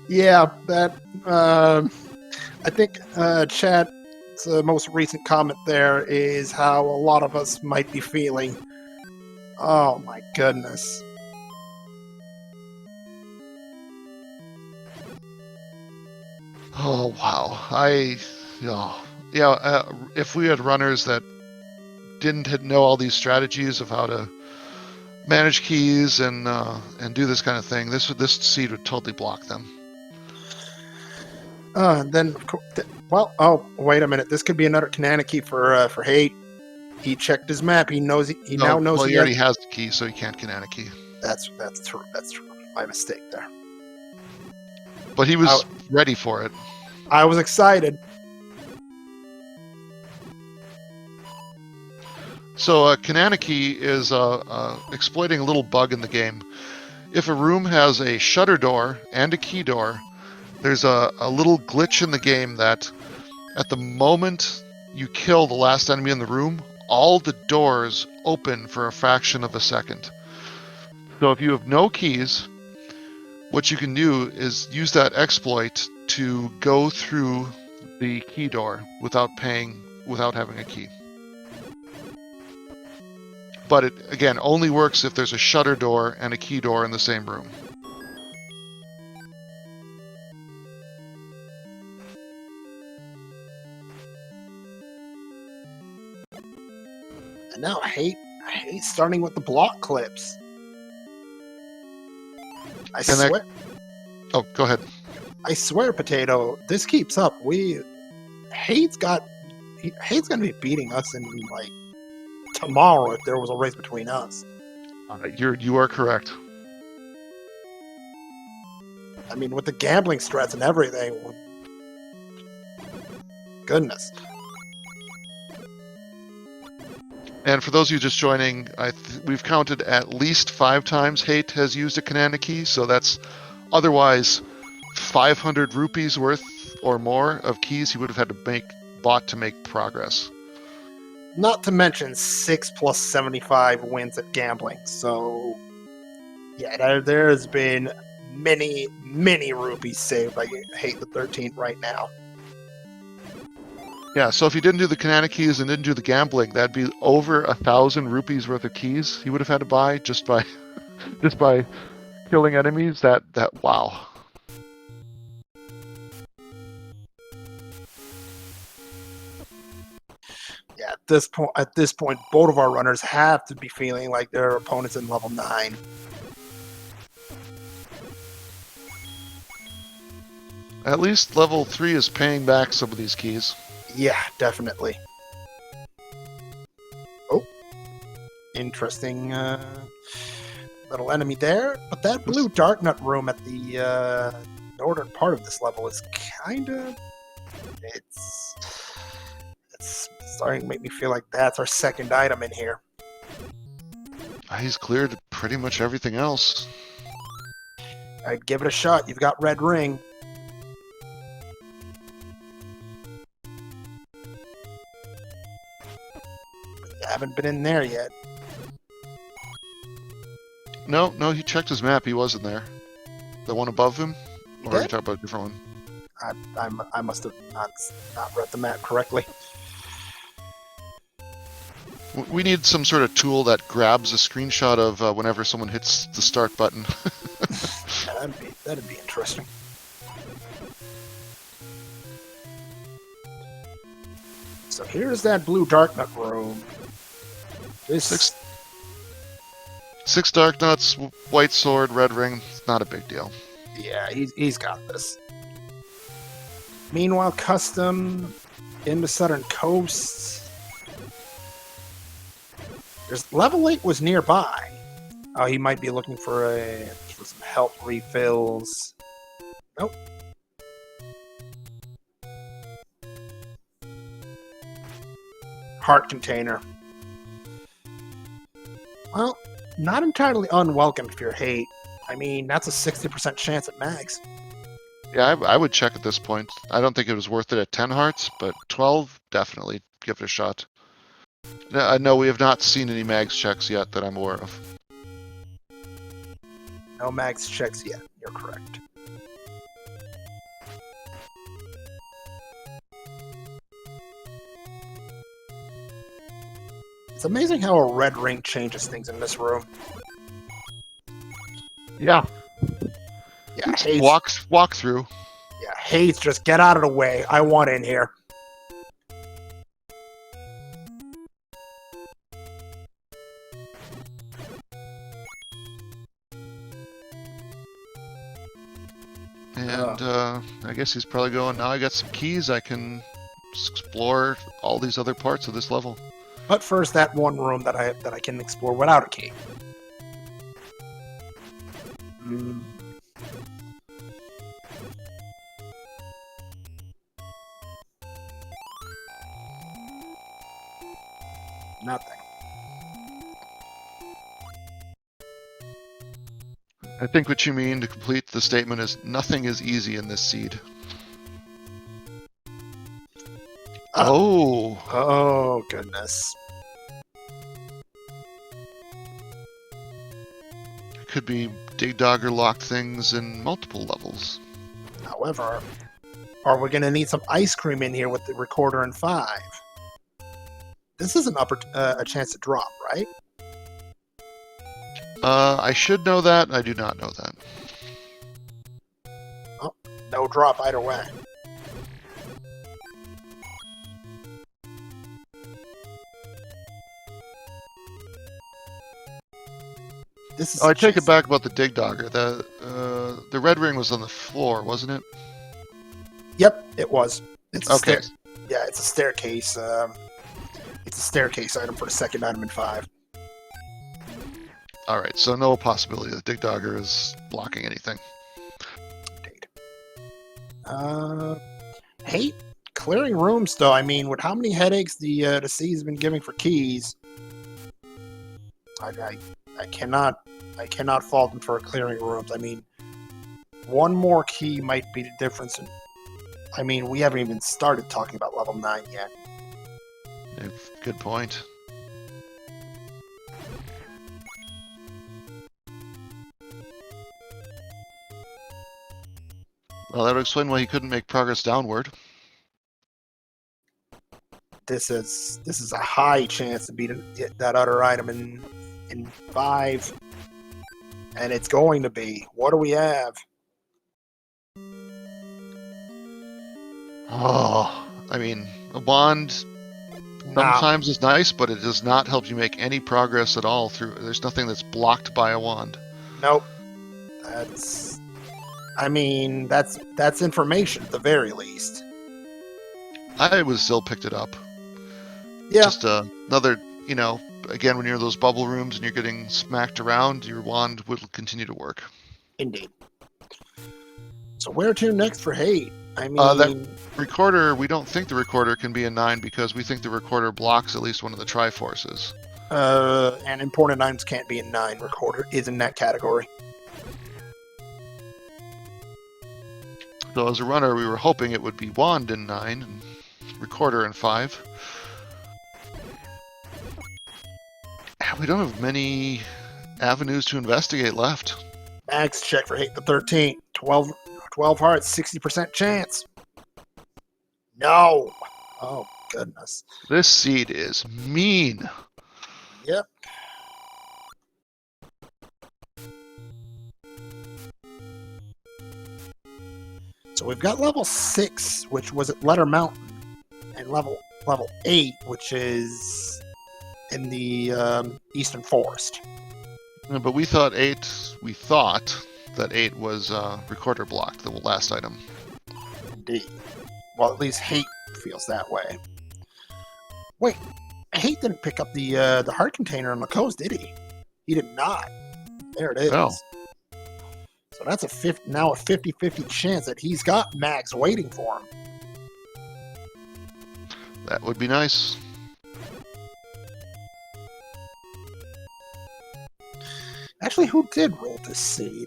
S1: Yeah, that. I think chat's most recent comment there is how a lot of us might be feeling. Oh my goodness.
S2: Oh wow, if we had runners that didn't know all these strategies of how to manage keys and do this kind of thing, this seed would totally block them.
S1: Then, well, oh wait a minute. This could be another Kanana key for Hate. He checked his map. He knows. He now knows.
S2: Well, he already has the key, so he can't Kanana key.
S1: That's true. That's true. My mistake there.
S2: But he was ready for it.
S1: I was excited.
S2: So Kanana key is exploiting a little bug in the game. If a room has a shutter door and a key door, there's a little glitch in the game that at the moment you kill the last enemy in the room, all the doors open for a fraction of a second. So if you have no keys, what you can do is use that exploit to go through the key door without having a key. But it, again, only works if there's a shutter door and a key door in the same room.
S1: And now I hate starting with the block clips. I swear.
S2: Oh, go ahead.
S1: I swear, Potato, this keeps up. Hate's gonna be beating us in like tomorrow if there was a race between us.
S2: You are correct.
S1: I mean, with the gambling strats and everything. Goodness.
S2: And for those of you just joining, we've counted at least 5 times Hate has used a Kanana key, so that's otherwise 500 rupees worth or more of keys he would have had to bought to make progress.
S1: Not to mention 6 plus 75 wins at gambling. So, yeah, there's been many, many rupees saved by Hate the 13th right now.
S2: Yeah, so if he didn't do the Kanana keys and didn't do the gambling, that'd be over 1,000 rupees worth of keys he would have had to buy just by killing enemies. That wow.
S1: Yeah, at this point, both of our runners have to be feeling like their opponents in level 9.
S2: At least level 3 is paying back some of these keys.
S1: Yeah, definitely. Oh, interesting little enemy there. But that blue Dark Nut room at the northern part of this level is kind of... It's starting to make me feel like that's our second item in here.
S2: He's cleared pretty much everything else.
S1: I'd give it a shot. You've got red ring. But you haven't been in there yet.
S2: No, he checked his map. He wasn't there. The one above him?
S1: You
S2: Or are you
S1: did?
S2: talking about a different one?
S1: I must have not read the map correctly.
S2: We need some sort of tool that grabs a screenshot of whenever someone hits the start button.
S1: Yeah, that'd be interesting. So here's that blue dark nut room. This
S2: Six dark nuts, white sword, red ring. It's not a big deal.
S1: Yeah, he's got this. Meanwhile, custom in the southern coast. There's level 8 was nearby. Oh, he might be looking for some help refills. Nope. Heart container. Well, not entirely unwelcome if you're hate. I mean, that's a 60% chance at max.
S2: Yeah, I would check at this point. I don't think it was worth it at 10 hearts, but 12, definitely give it a shot. No, we have not seen any mags checks yet that I'm aware of.
S1: No max checks yet. You're correct. It's amazing how a red ring changes things in this room.
S2: Yeah.
S1: Yeah, Hayes.
S2: Walk through.
S1: Yeah, Hayes, just get out of the way. I want in here.
S2: And I guess he's probably going, now I got some keys, I can explore all these other parts of this level.
S1: But first, that one room that I can explore without a key. Nothing.
S2: I think what you mean to complete the statement is nothing is easy in this seed. Oh.
S1: Oh, goodness.
S2: Could be Dig Dogger locked things in multiple levels.
S1: However, are we going to need some ice cream in here with the recorder in 5? This is a chance to drop, right?
S2: I should know that. I do not know that.
S1: Oh, no drop either way. This is
S2: I take it back about the Dig Dogger. The red ring was on the floor, wasn't it?
S1: Yep, it was. It's
S2: okay.
S1: Yeah, it's a staircase. It's a staircase item for the second item in 5.
S2: All right, so no possibility that Dig Dogger is blocking anything.
S1: Indeed. Hate clearing rooms, though. I mean, with how many headaches the C's been giving for keys, I cannot fault them for clearing rooms. I mean, one more key might be the difference. I mean, we haven't even started talking about level 9 yet.
S2: Good point. Well, that would explain why he couldn't make progress downward.
S1: This is a high chance to beat that other item in 5, and it's going to be. What do we have?
S2: Oh, I mean, a wand sometimes is nice, but it does not help you make any progress at all through. There's nothing that's blocked by a wand.
S1: Nope. I mean, that's information at the very least.
S2: I would still picked it up.
S1: Yeah.
S2: Just another, again, when you're in those bubble rooms and you're getting smacked around, your wand will continue to work.
S1: Indeed. So where to next for hate? I mean,
S2: That recorder, we don't think the recorder can be a 9 because we think the recorder blocks at least one of the Triforces.
S1: and important items can't be a 9. Recorder is in that category.
S2: So as a runner, we were hoping it would be wand in 9 and recorder in 5. We don't have many avenues to investigate left.
S1: Max check for hate the 13th. 12 hearts, 60% chance. No. Oh, goodness.
S2: This seed is mean.
S1: Yep. So we've got level 6, which was at Letter Mountain, and level 8, which is in the Eastern Forest.
S2: But we thought that 8 was recorder blocked, the last item.
S1: Indeed. Well, at least Hate feels that way. Wait, Hate didn't pick up the heart container on the coast, did he? He did not. There it is.
S2: No.
S1: So that's now a 50-50 chance that he's got Mags waiting for him.
S2: That would be nice.
S1: Actually, who did roll this seed?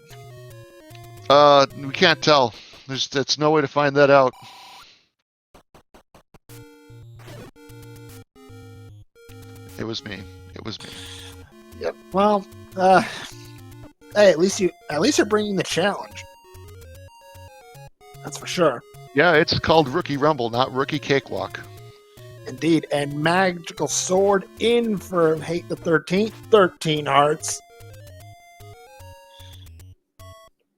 S2: We can't tell. There's no way to find that out. It was me. It was me.
S1: Yep. Well, hey, at least you're bringing the challenge. That's for sure.
S2: Yeah, it's called Rookie Rumble, not Rookie Cakewalk.
S1: Indeed, and Magical Sword in for Hate the 13th. 13 hearts.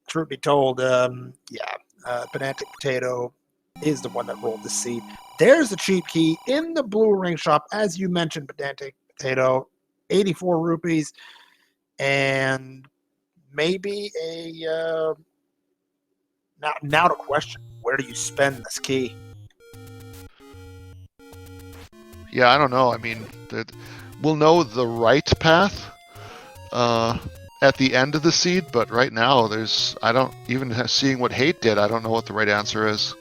S1: Truth be told, Pedantic Potato is the one that rolled the seed. There's the cheap key in the blue ring shop, as you mentioned, Pedantic Potato, 84 rupees, and maybe a now to question, where do you spend this key?
S2: Yeah, I don't know. I mean, we'll know the right path at the end of the seed, but right now I don't even seeing what Hate did. I don't know what the right answer is.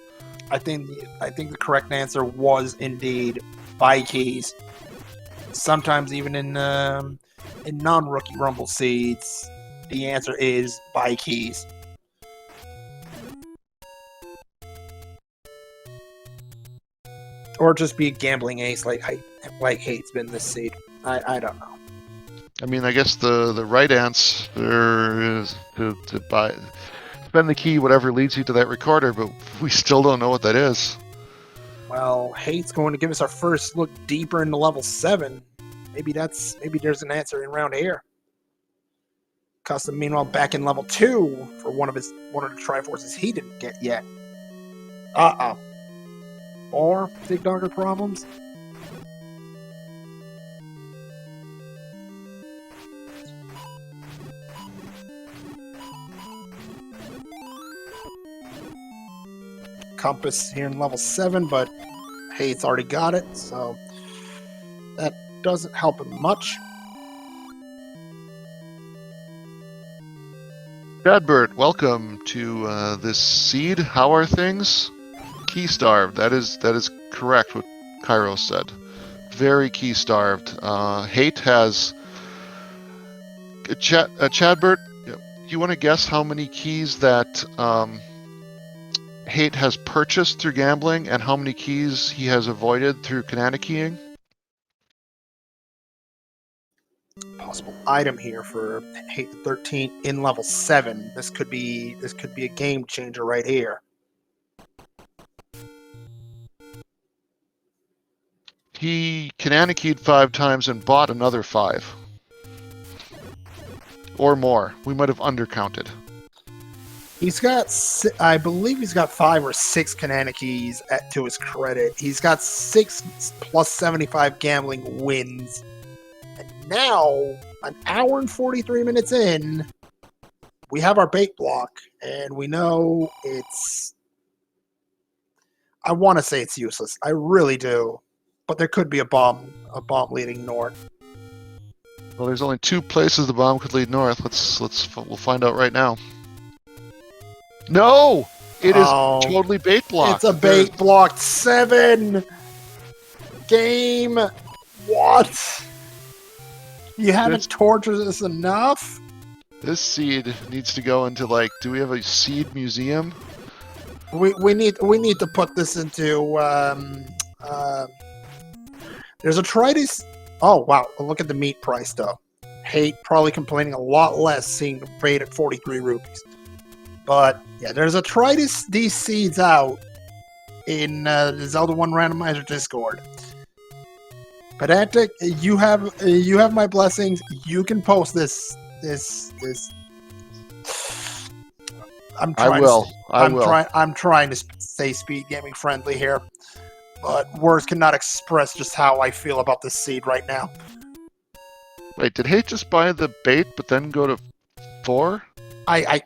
S1: I think the correct answer was indeed buy keys. Sometimes even in non-rookie rumble seeds, the answer is buy keys. Or just be a gambling ace like Hate's been this seed. I don't know.
S2: I mean, I guess the right answer is to spend the key, whatever leads you to that recorder, but we still don't know what that is.
S1: Well, Hate's going to give us our first look deeper into level 7. Maybe there's an answer in around here. Custom, meanwhile, back in level 2 for one of the Triforces he didn't get yet. Or Big Dogger problems. Compass here in level 7, but Hate's already got it, so that doesn't help him much.
S2: Chadbert, welcome to this seed. How are things? Key starved. That is correct what Cairo said. Very key starved. Hate has Chadbert, do you want to guess how many keys that Hate has purchased through gambling and how many keys he has avoided through Kanata keying?
S1: Possible item here for Hate the 13 in level 7. This could be a game changer right here.
S2: He Kanata keyed 5 times and bought another 5. Or more. We might have undercounted.
S1: I believe he's got 5 or 6 Kanata keys to his credit. He's got 6 plus 75 gambling wins. And now, an hour and 43 minutes in, we have our bait block, and we know it's... I want to say it's useless. I really do. But there could be a bomb leading north.
S2: Well, there's only 2 places the bomb could lead north. We'll find out right now. No! It is totally bait blocked.
S1: It's a bait blocked 7 game. What? You haven't tortured us enough?
S2: This seed needs to go into, like, do we have a seed museum?
S1: We need to put this into there's a Tritus. Oh wow, look at the meat price though. Hate probably complaining a lot less seeing the bait at 43 rupees. But yeah, there's a Tritus these seeds out in the Zelda 1 Randomizer Discord. Pedantic, you have my blessings. You can post this. I'm trying to stay speed gaming friendly here, but words cannot express just how I feel about this seed right now.
S2: Wait, did Hate just buy the bait but then go to 4?
S1: I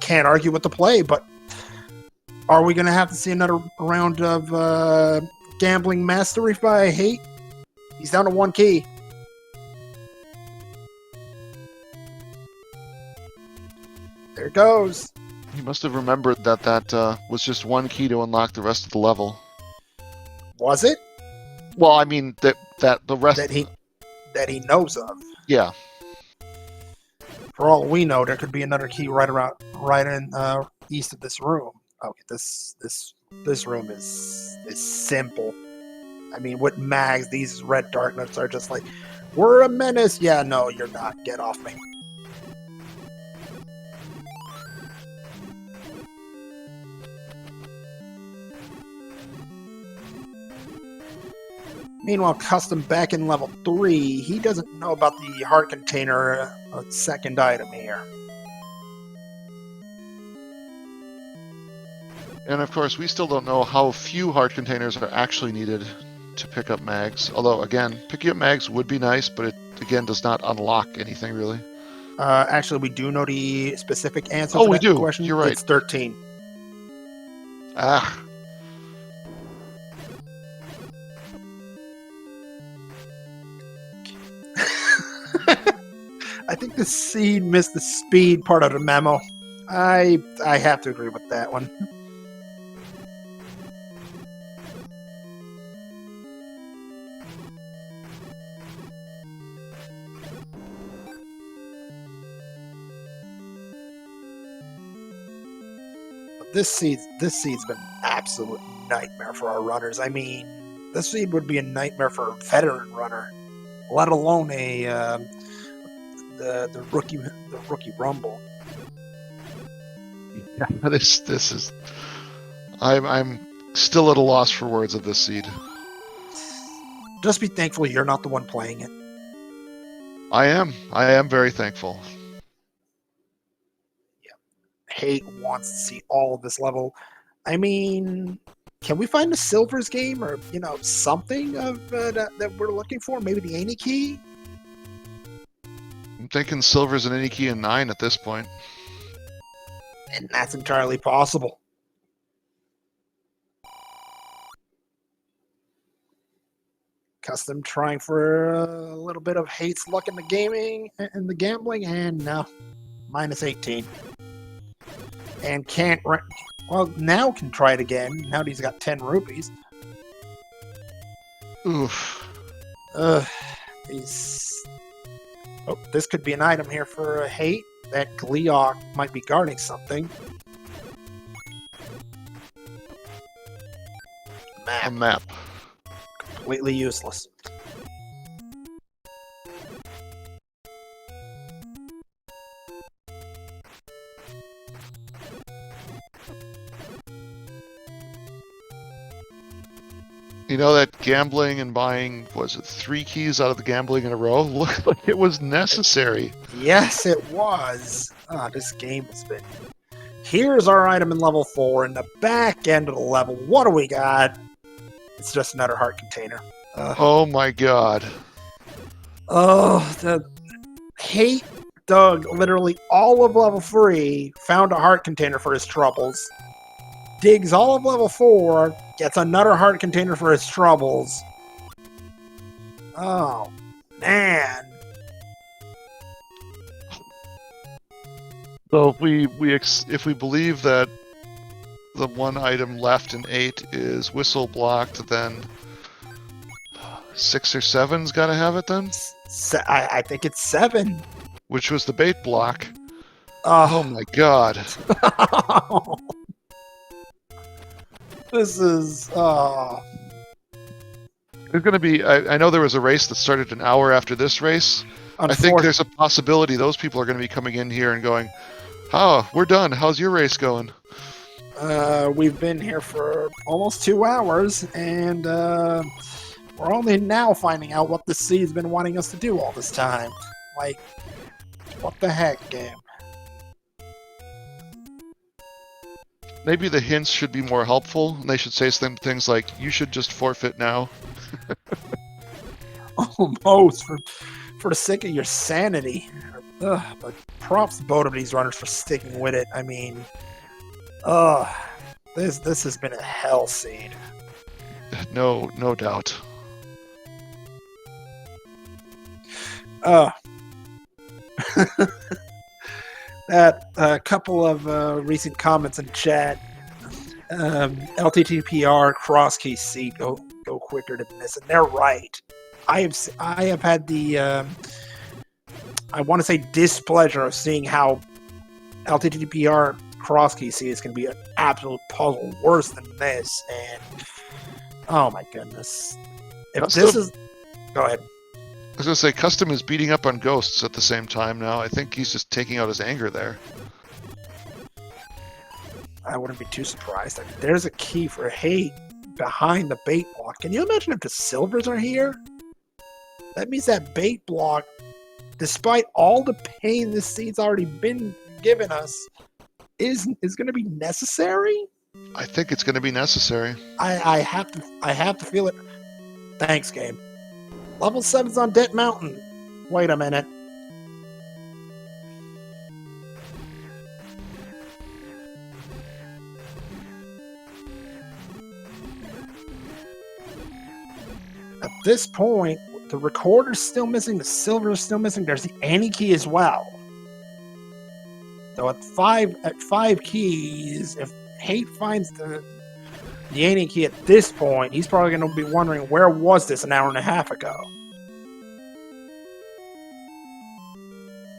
S1: can't argue with the play, but are we gonna have to see another round of gambling mastery by Hate? He's down to 1 key. There it goes.
S2: He must have remembered that was just 1 key to unlock the rest of the level.
S1: Was it?
S2: Well, I mean that the rest
S1: that he knows of.
S2: Yeah.
S1: For all we know, there could be another key right in east of this room. Okay, this room is simple. I mean, with mags, these red darknets are just like, we're a menace. Yeah, no, you're not. Get off me. Meanwhile, Custom back in level 3, he doesn't know about the heart container second item here.
S2: And of course, we still don't know how few heart containers are actually needed to pick up mags. Although, again, picking up mags would be nice, but it, again, does not unlock anything, really.
S1: Actually, we do know the specific answer to that question.
S2: You're right.
S1: It's 13.
S2: Ah.
S1: I think the seed missed the speed part of the memo. I have to agree with that one. But this seed's been an absolute nightmare for our runners. I mean, this seed would be a nightmare for a veteran runner, let alone the rookie rumble.
S2: Yeah, this is. I'm still at a loss for words of this seed.
S1: Just be thankful you're not the one playing it.
S2: I am very thankful.
S1: Yeah, Hate wants to see all of this level. I mean, can we find a Silver's game or something of that we're looking for? Maybe the Any key.
S2: I'm thinking Silver's an any key in 9 at this point.
S1: And that's entirely possible. Custom trying for a little bit of Hate's luck in the gambling, and no, minus 18. And can't. Well, now can try it again. Now that he's got 10 rupees.
S2: Oof.
S1: Oh, this could be an item here for Hate. That Gleeok might be guarding something.
S2: A map.
S1: Completely useless.
S2: You know that gambling and buying, was it 3 keys out of the gambling in a row? Looked like it was necessary.
S1: Yes, it was. This game has been... Here's our item in level 4 in the back end of the level. What do we got? It's just another heart container.
S2: Oh my god.
S1: Oh, the Hate dug literally all of level 3, found a heart container for his troubles. Digs all of level 4, gets another heart container for his troubles. Oh, man.
S2: So if we believe that the one item left in 8 is whistle blocked, then 6 or 7's got to have it then?
S1: I think it's 7.
S2: Which was the bait block. Oh my god.
S1: This is...
S2: There's going to be... I know there was a race that started an hour after this race. I think there's a possibility those people are going to be coming in here and going, oh, we're done. How's your race going?
S1: We've been here for almost 2 hours, and we're only now finding out what the seed's been wanting us to do all this time. Like, what the heck, game?
S2: Maybe the hints should be more helpful, and they should say some things like, you should just forfeit now.
S1: Almost, for the sake of your sanity. But props to both of these runners for sticking with it. I mean, this has been a hell seed.
S2: No doubt.
S1: That couple of recent comments in chat. LTTPR cross key seed go quicker than this, and they're right. I have had the I want to say displeasure of seeing how LTTPR cross key seed is going to be an absolute puzzle worse than this, and oh my goodness, if this is go ahead.
S2: I was going to say, Custom is beating up on ghosts at the same time now. I think he's just taking out his anger there.
S1: I wouldn't be too surprised. I mean, there's a key for hate behind the bait block. Can you imagine if the silvers are here? That means that bait block, despite all the pain this seed's already been giving us, is going to be necessary?
S2: I think it's going to be necessary.
S1: I have to feel it. Thanks, game. Level 7's on Dead Mountain. Wait a minute. At this point, the recorder's still missing, the silver is still missing, there's the Annie key as well. So at five keys, if Hate finds the Annie key at this point, he's probably going to be wondering, where was this an hour and a half ago?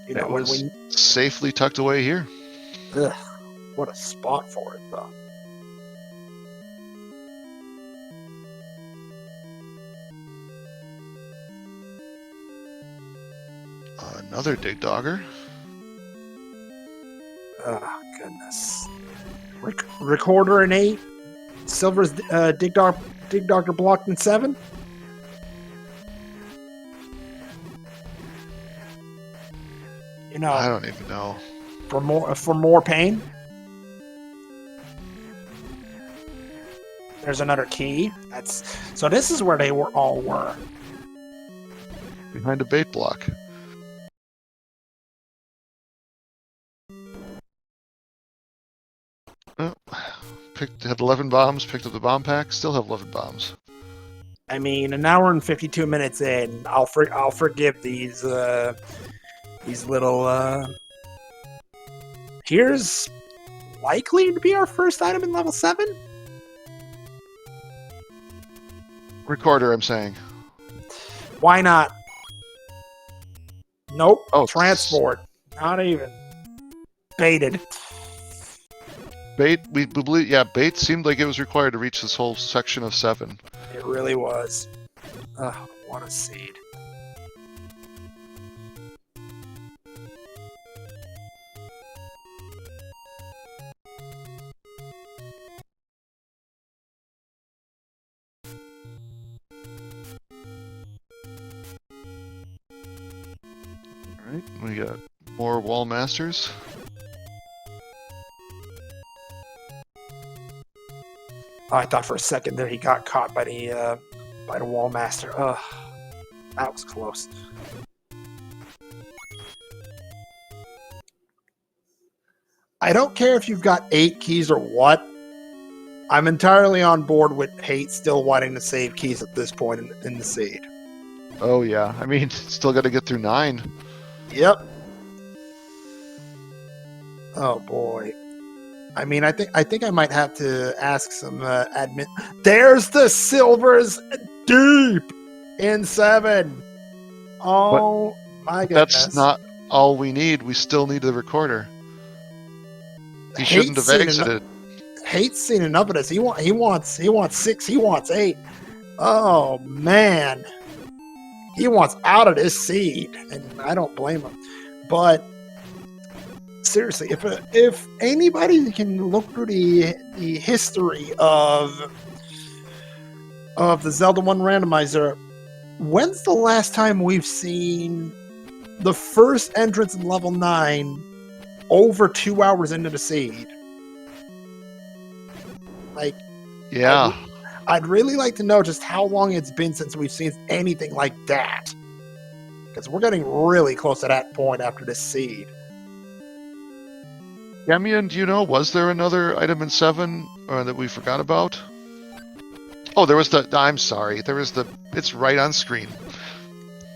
S2: It was safely tucked away here.
S1: Ugh, what a spot for it, though.
S2: Another Dig Dogger.
S1: Oh, goodness. Recorder in 8. Silver's Dig Dogger blocked in 7. You know,
S2: I don't even know.
S1: For more pain. There's another key. So this is where they all were.
S2: Behind a bait block. Oh, had 11 bombs, picked up the bomb pack, still have 11 bombs.
S1: I mean, an hour and 52 minutes in, I'll forgive these little. Here's likely to be our first item in level 7.
S2: Recorder, I'm saying.
S1: Why not? Nope.
S2: Oh,
S1: transport. Not even. Baited.
S2: Bait, we believe, yeah, bait seemed like it was required to reach this whole section of 7.
S1: It really was. What a seed.
S2: Alright, we got more wall masters.
S1: I thought for a second there he got caught by the wall master. Ugh, that was close. I don't care if you've got 8 keys or what. I'm entirely on board with Hate still wanting to save keys at this point in the seed.
S2: Oh yeah, I mean, still got to get through 9.
S1: Yep. Oh boy. I mean, I think I might have to ask some admin. There's the silvers deep in 7. Oh my
S2: That's
S1: goodness.
S2: not all we need. We still need the recorder. He shouldn't have exited.
S1: Hate's seen enough of this. He wants 6. He wants 8. Oh man. He wants out of this seed, and I don't blame him. But seriously, if anybody can look through the history of the Zelda 1 randomizer, when's the last time we've seen the first entrance in level 9 over 2 hours into the seed? Like,
S2: Yeah.
S1: I'd really like to know just how long it's been since we've seen anything like that. Because we're getting really close to that point after this seed.
S2: Gamian, do you know, was there another item in 7 that we forgot about? Oh, there was I'm sorry. There was it's right on screen.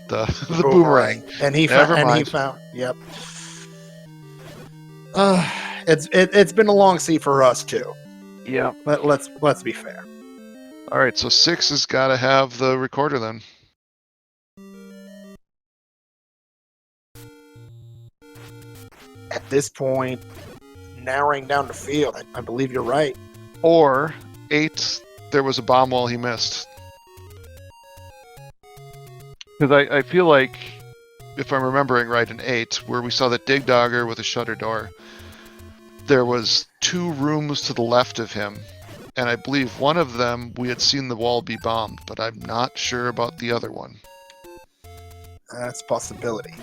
S2: The boomerang.
S1: And he found. Yep. It's been a long seed for us too.
S2: Yeah.
S1: Let's be fair.
S2: All right, so 6 has got to have the recorder then.
S1: At this point, narrowing down the field, I believe you're right.
S2: Or 8, there was a bomb wall he missed. Because I feel like, if I'm remembering right, in 8, where we saw the dig dogger with a shutter door, there was 2 rooms to the left of him. And I believe one of them, we had seen the wall be bombed, but I'm not sure about the other one.
S1: That's a possibility.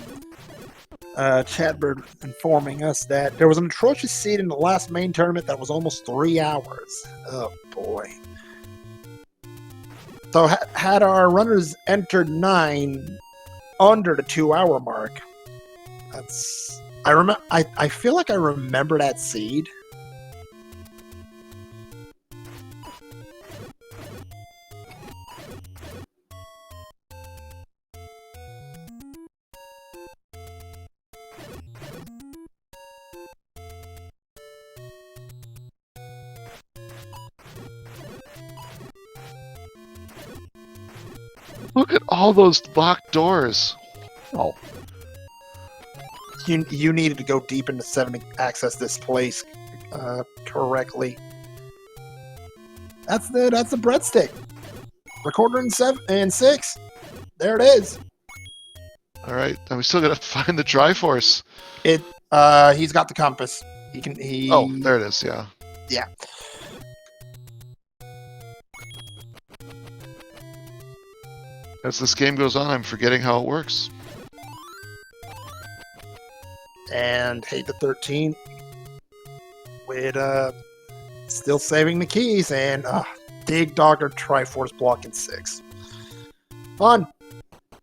S1: Chadbird informing us that there was an atrocious seed in the last main tournament that was almost 3 hours. Oh boy. So had our runners entered 9 under the 2-hour mark, I feel like I remember that seed.
S2: Look at all those locked doors. Oh.
S1: You needed to go deep into 7 to access this place correctly. That's the breadstick. Recorder in 7 and 6. There it is.
S2: All right, and we still gotta find the Triforce.
S1: He's got the compass.
S2: Oh, there it is. Yeah.
S1: Yeah.
S2: As this game goes on, I'm forgetting how it works.
S1: And Hate the 13 with still saving the keys, and Dig Dogger Triforce block in 6. Fun.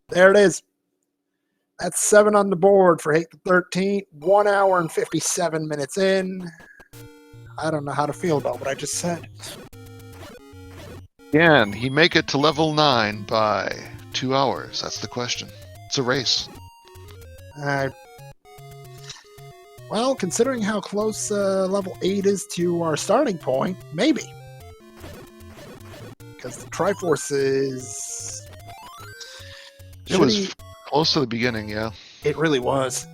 S1: There it is. That's 7 on the board for Hate the 13. 1 hour and 57 minutes in. I don't know how to feel about what I just said.
S2: Can he make it to level 9 by 2 hours? That's the question. It's a race.
S1: Well, considering how close level 8 is to our starting point, maybe. Because the Triforce is...
S2: It was close to the beginning, yeah.
S1: It really was.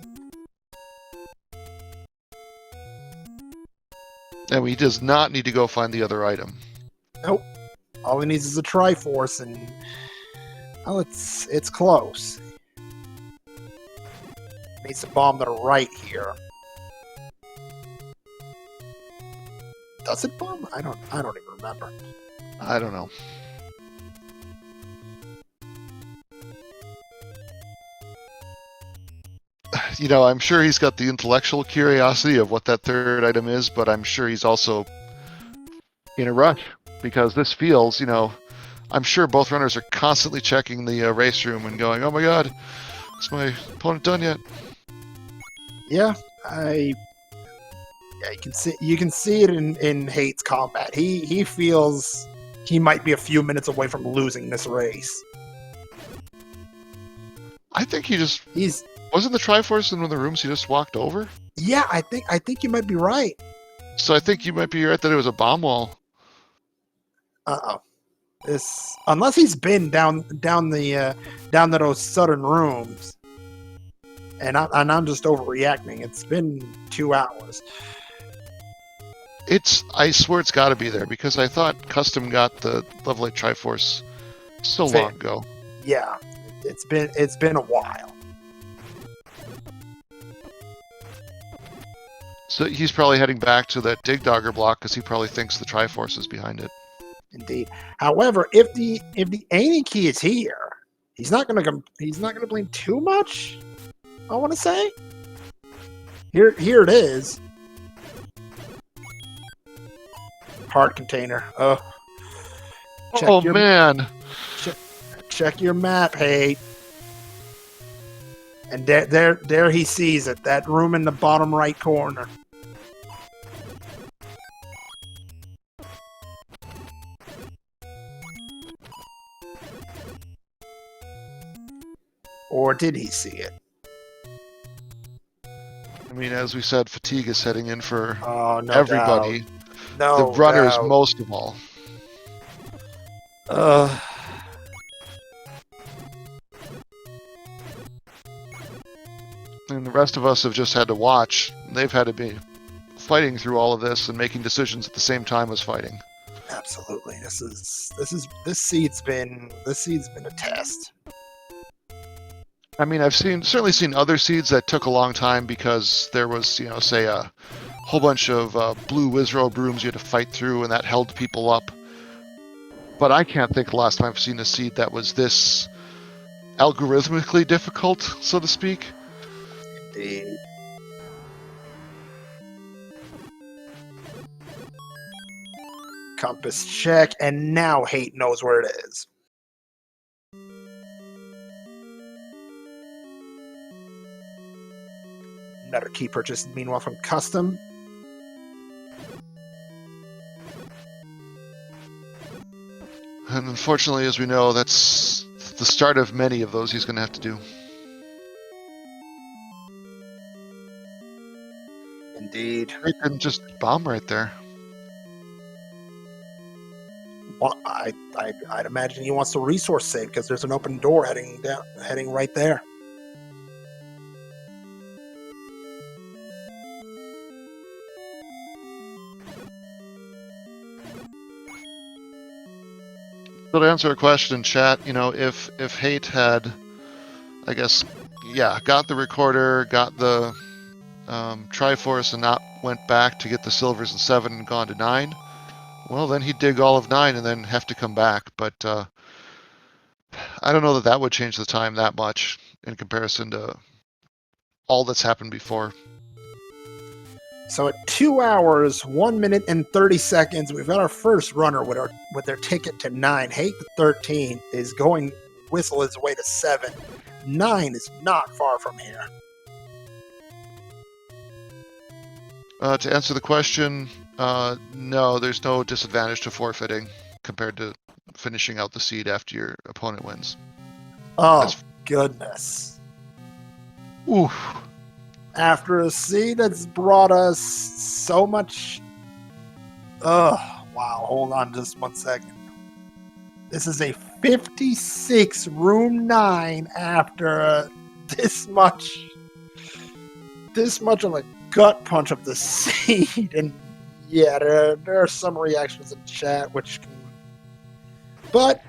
S2: And he does not need to go find the other item.
S1: Nope. All he needs is a Triforce, and well, it's close. Needs to bomb to the right here. Does it bomb? I don't even remember.
S2: I don't know. You know, I'm sure he's got the intellectual curiosity of what that third item is, but I'm sure he's also in a rush because this feels, you know, I'm sure both runners are constantly checking the race room and going, "Oh my God, is my opponent done yet?"
S1: Yeah, you can see it in Hate's combat. He feels he might be a few minutes away from losing this race.
S2: I think wasn't the Triforce in one of the rooms he just walked over?
S1: Yeah, I think you might be right.
S2: So I think you might be right that it was a bomb wall.
S1: Uh-oh. This, unless he's been down to those southern rooms, and I'm just overreacting. It's been 2 hours.
S2: I swear it's got to be there because I thought Custom got the Level 8 Triforce so
S1: Fair.
S2: long ago.
S1: Yeah, it's been a while.
S2: So he's probably heading back to that Dig Dogger block because he probably thinks the Triforce is behind it.
S1: Indeed. However, if the Any key is here, he's not gonna blame too much. I want to say. Here it is. Heart container. Oh.
S2: Man.
S1: Check your map, hey. And there he sees it. That room in the bottom right corner. Or did he see it?
S2: I mean, as we said, fatigue is setting in for
S1: no
S2: everybody.
S1: Doubt. No,
S2: the runners
S1: doubt.
S2: most of all. And the rest of us have just had to watch. They've had to be fighting through all of this and making decisions at the same time as fighting.
S1: Absolutely. This seed's been a test.
S2: I mean, I've certainly seen other seeds that took a long time because there was, say a whole bunch of blue Wizrobe rooms you had to fight through, and that held people up. But I can't think the last time I've seen a seed that was this algorithmically difficult, so to speak.
S1: Indeed. Compass check, and now Hate knows where it is. Another key purchase, meanwhile, from Custom.
S2: And unfortunately, as we know, that's the start of many of those he's going to have to do.
S1: Indeed.
S2: He can just bomb right there.
S1: Well, I'd imagine he wants to resource save because there's an open door heading right there.
S2: So to answer a question in chat, if Hate had, I guess, got the recorder, got the Triforce, and not went back to get the silvers and 7 and gone to 9, well, then he'd dig all of 9 and then have to come back. But I don't know that would change the time that much in comparison to all that's happened before.
S1: So at 2 hours, 1 minute and 30 seconds, we've got our first runner with their ticket to 9. Hate the 13 is going whistle his way to 7. 9 is not far from here.
S2: To answer the question, no, there's no disadvantage to forfeiting compared to finishing out the seed after your opponent wins.
S1: Oh, goodness.
S2: Oof.
S1: After a seed that's brought us so much... wow, hold on just 1 second. This is a 56 room 9 after this much of a gut punch of the seed. And yeah, there are some reactions in chat which can... But,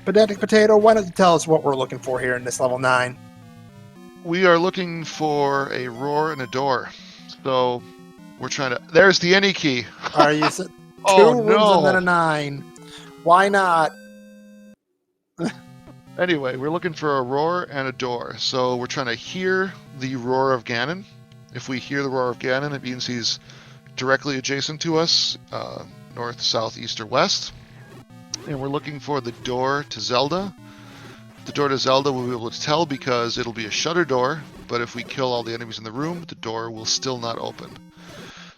S1: Pedantic Potato, why don't you tell us what we're looking for here in this level 9?
S2: We are looking for a roar and a door. So we're trying to... There's the any key.
S1: Are you... Two
S2: Oh,
S1: rooms
S2: no.
S1: and then a 9. Why not?
S2: Anyway, we're looking for a roar and a door. So we're trying to hear the roar of Ganon. If we hear the roar of Ganon, it means he's directly adjacent to us, north, south, east, or west. And we're looking for the door to Zelda. The door to Zelda we'll be able to tell because it'll be a shutter door, but if we kill all the enemies in the room, the door will still not open.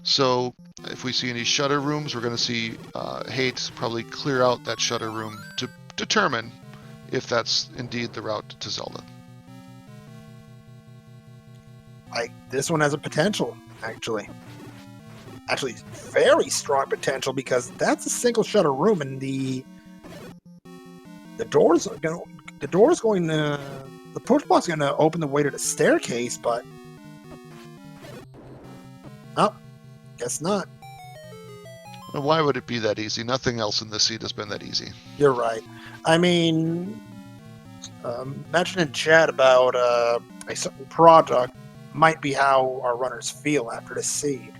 S2: So if we see any shutter rooms, we're going to see Hate probably clear out that shutter room to determine if that's indeed the route to Zelda.
S1: this one has a potential, actually. Actually, very strong potential, because that's a single shutter room, and the door's going to, the push button's going to open the way to the staircase, but oh, guess not.
S2: Well, why would it be that easy? Nothing else in this seed has been that easy.
S1: You're right. I mean, mention in chat about a certain product might be how our runners feel after the seed.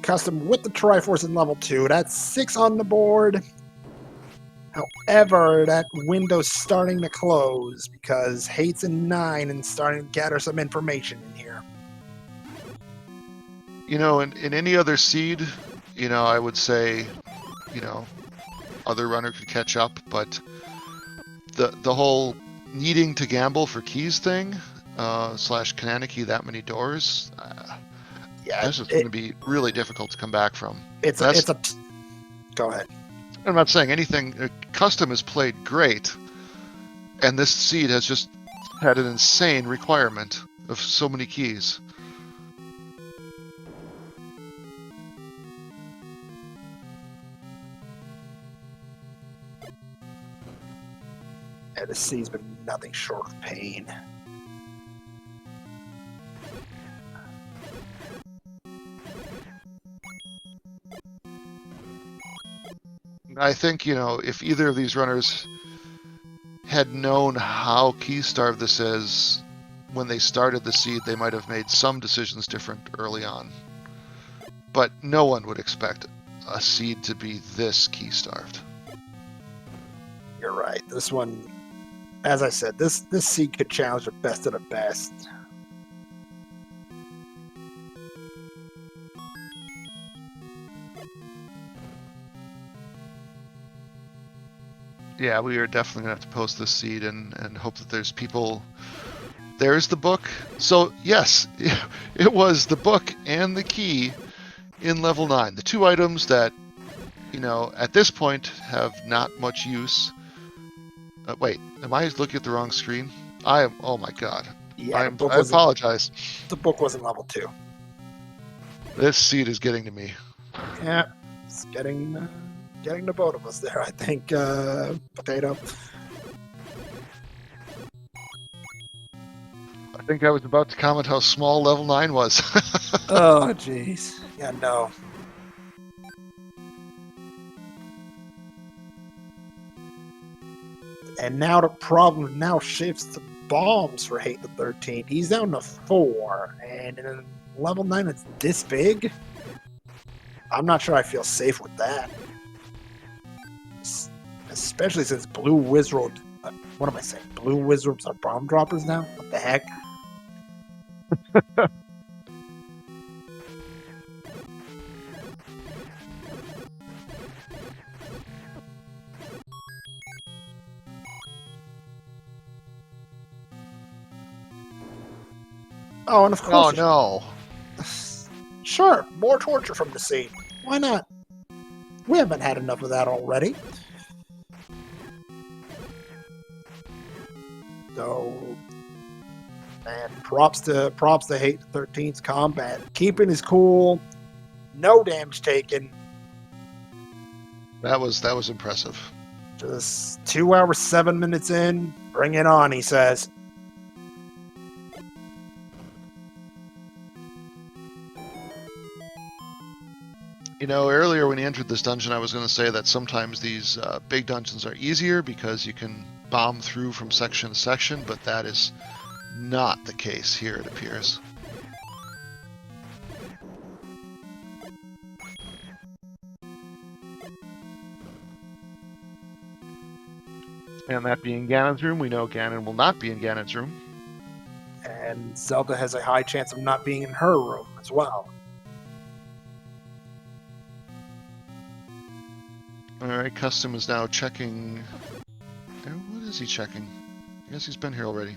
S1: Custom with the Triforce in level 2. That's 6 on the board. However, that window's starting to close because Hate's in 9 and starting to gather some information in here.
S2: You know, in any other seed, you know, I would say, you know, other runner could catch up, but the whole needing to gamble for keys thing, slash Kananaki that many doors,
S1: Yeah,
S2: that's just going to be really difficult to come back from.
S1: Go ahead.
S2: I'm not saying anything. Custom has played great, and this seed has just had an insane requirement of so many keys.
S1: Yeah, this seed's been nothing short of pain.
S2: I think, you know, if either of these runners had known how key-starved this is when they started the seed, they might have made some decisions different early on. But no one would expect a seed to be this key-starved.
S1: You're right. This one, as I said, this seed could challenge the best of the best.
S2: Yeah, we are definitely going to have to post this seed and hope that there's people. There's the book. So, yes, it was the book and the key in level 9. The two items that, you know, at this point have not much use. Wait, am I looking at the wrong screen? I am. Oh my god.
S1: Yeah,
S2: I apologize.
S1: The book wasn't level 2.
S2: This seed is getting to me.
S1: Yeah, it's getting the both of us there, I think. Potato.
S2: I think I was about to comment how small level 9 was.
S1: Oh, jeez. Yeah, no. And now the problem now shifts to bombs for Hate the 13th. He's down to 4, and in level 9 it's this big? I'm not sure I feel safe with that. Especially since Blue Wizard... what am I saying? Blue Wizards are bomb droppers now? What the heck? Oh, and of course...
S2: Oh, no.
S1: Sure, more torture from the scene. Why not? We haven't had enough of that already. So, man, props to Hate the 13th's combat. Keeping his cool, no damage taken.
S2: That was impressive.
S1: Just 2 hours, 7 minutes in. Bring it on, he says.
S2: You know, earlier when he entered this dungeon, I was going to say that sometimes these big dungeons are easier because you can bomb through from section to section, but that is not the case here, it appears. And that being Ganon's room, we know Ganon will not be in Ganon's room.
S1: And Zelda has a high chance of not being in her room as well.
S2: Alright, Custom is now checking... What is he checking? I guess he's been here already.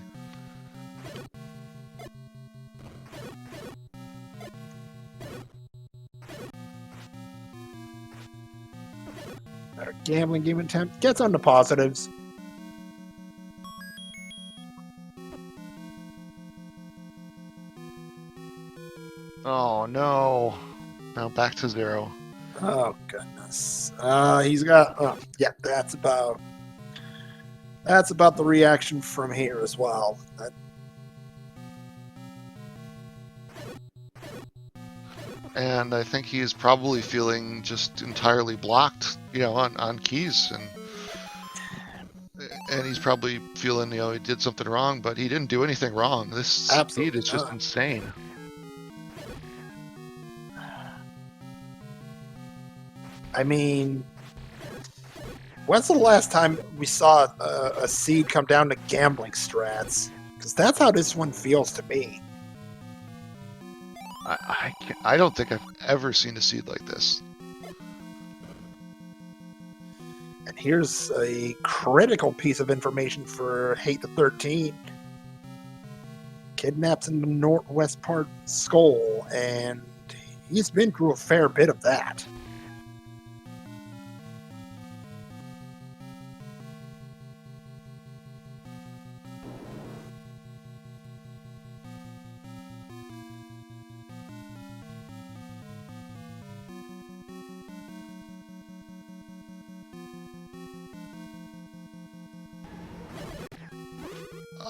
S1: gambling game attempt. Gets on the positives.
S2: Oh no. Now back to 0.
S1: Oh goodness. He's got. Yeah, that's about the reaction from here as well.
S2: And I think he's probably feeling just entirely blocked, on keys, and he's probably feeling, he did something wrong, but he didn't do anything wrong. This speed is just insane.
S1: I mean, when's the last time we saw a seed come down to gambling strats? Because that's how this one feels to me.
S2: I don't think I've ever seen a seed like this.
S1: And here's a critical piece of information for Hate the 13. Kidnapped in the northwest part Skull, and he's been through a fair bit of that.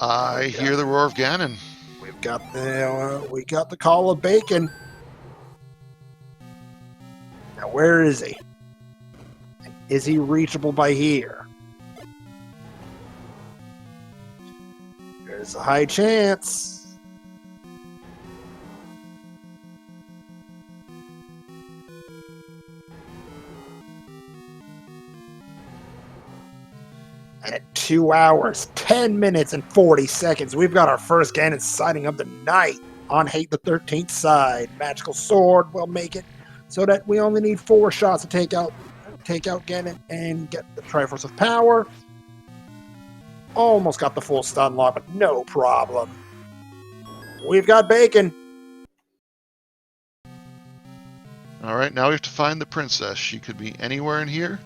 S2: I hear the roar of Ganon.
S1: We got the call of bacon. Now where is he? Is he reachable by here? There's a high chance. At 2 hours, 10 minutes, and 40 seconds, we've got our first Ganon sighting of the night on Hate the 13th side. Magical Sword will make it so that we only need 4 shots to take out Ganon and get the Triforce of Power. Almost got the full stun lock, but no problem. We've got bacon.
S2: All right, now we have to find the princess. She could be anywhere in here.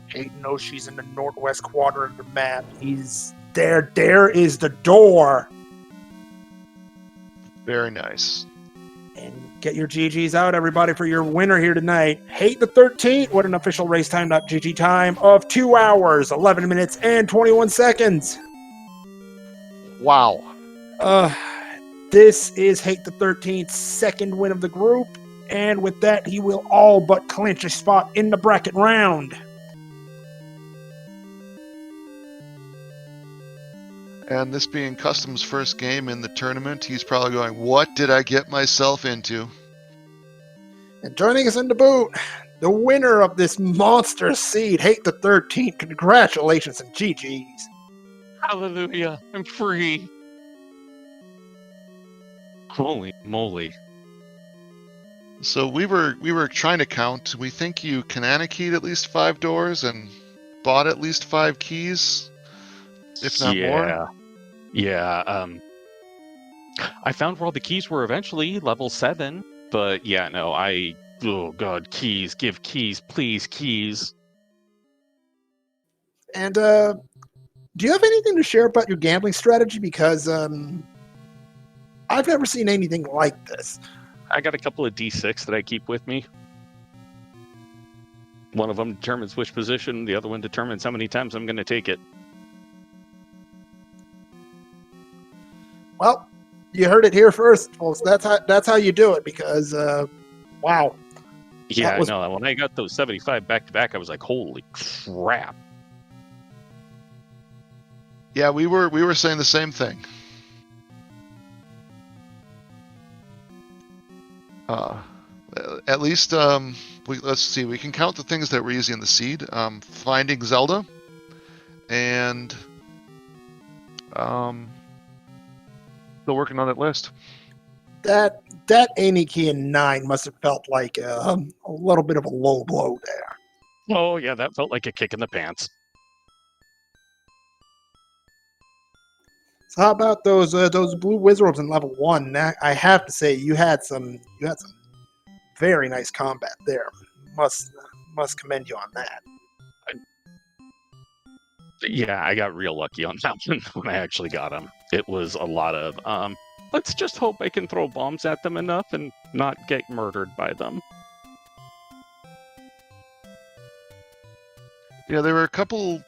S1: Hayden knows she's in the northwest quadrant of the map. He's there. There is the door.
S2: Very nice.
S1: And get your GGs out, everybody, for your winner here tonight. Hate the 13th. What an official racetime.gg time of 2 hours, 11 minutes, and 21 seconds.
S2: Wow.
S1: This is Hate the 13th's second win of the group. And with that, he will all but clinch a spot in the bracket round.
S2: And this being Custom's first game in the tournament, he's probably going, what did I get myself into?
S1: And joining us in the boot, the winner of this monster seed, Hate the 13th. Congratulations and GG's.
S3: Hallelujah, I'm free. Holy moly.
S2: So we were trying to count. We think you canonicated at least 5 doors and bought at least 5 keys, if not more.
S3: Yeah. I found where all the keys were eventually, level 7. But yeah, no, oh god, keys, give keys, please, keys.
S1: And do you have anything to share about your gambling strategy? Because I've never seen anything like this.
S3: I got a couple of D6 that I keep with me. One of them determines which position, the other one determines how many times I'm going to take it.
S1: Well, you heard it here first, folks. That's how you do it. Because wow.
S3: Yeah, no. When I got those 75 back to back, I was like, "Holy crap!"
S2: Yeah, we were saying the same thing. At least let's see. We can count the things that were easy in the seed. Finding Zelda, and still working on that list.
S1: That Amy key in 9 must have felt like a little bit of a low blow there.
S3: Oh yeah, that felt like a kick in the pants.
S1: So how about those blue wizards in level 1? I have to say you had some very nice combat there. Must must commend you on that.
S3: Yeah, I got real lucky on that one when I actually got them. It was a lot of, let's just hope I can throw bombs at them enough and not get murdered by them.
S2: Yeah, there were a couple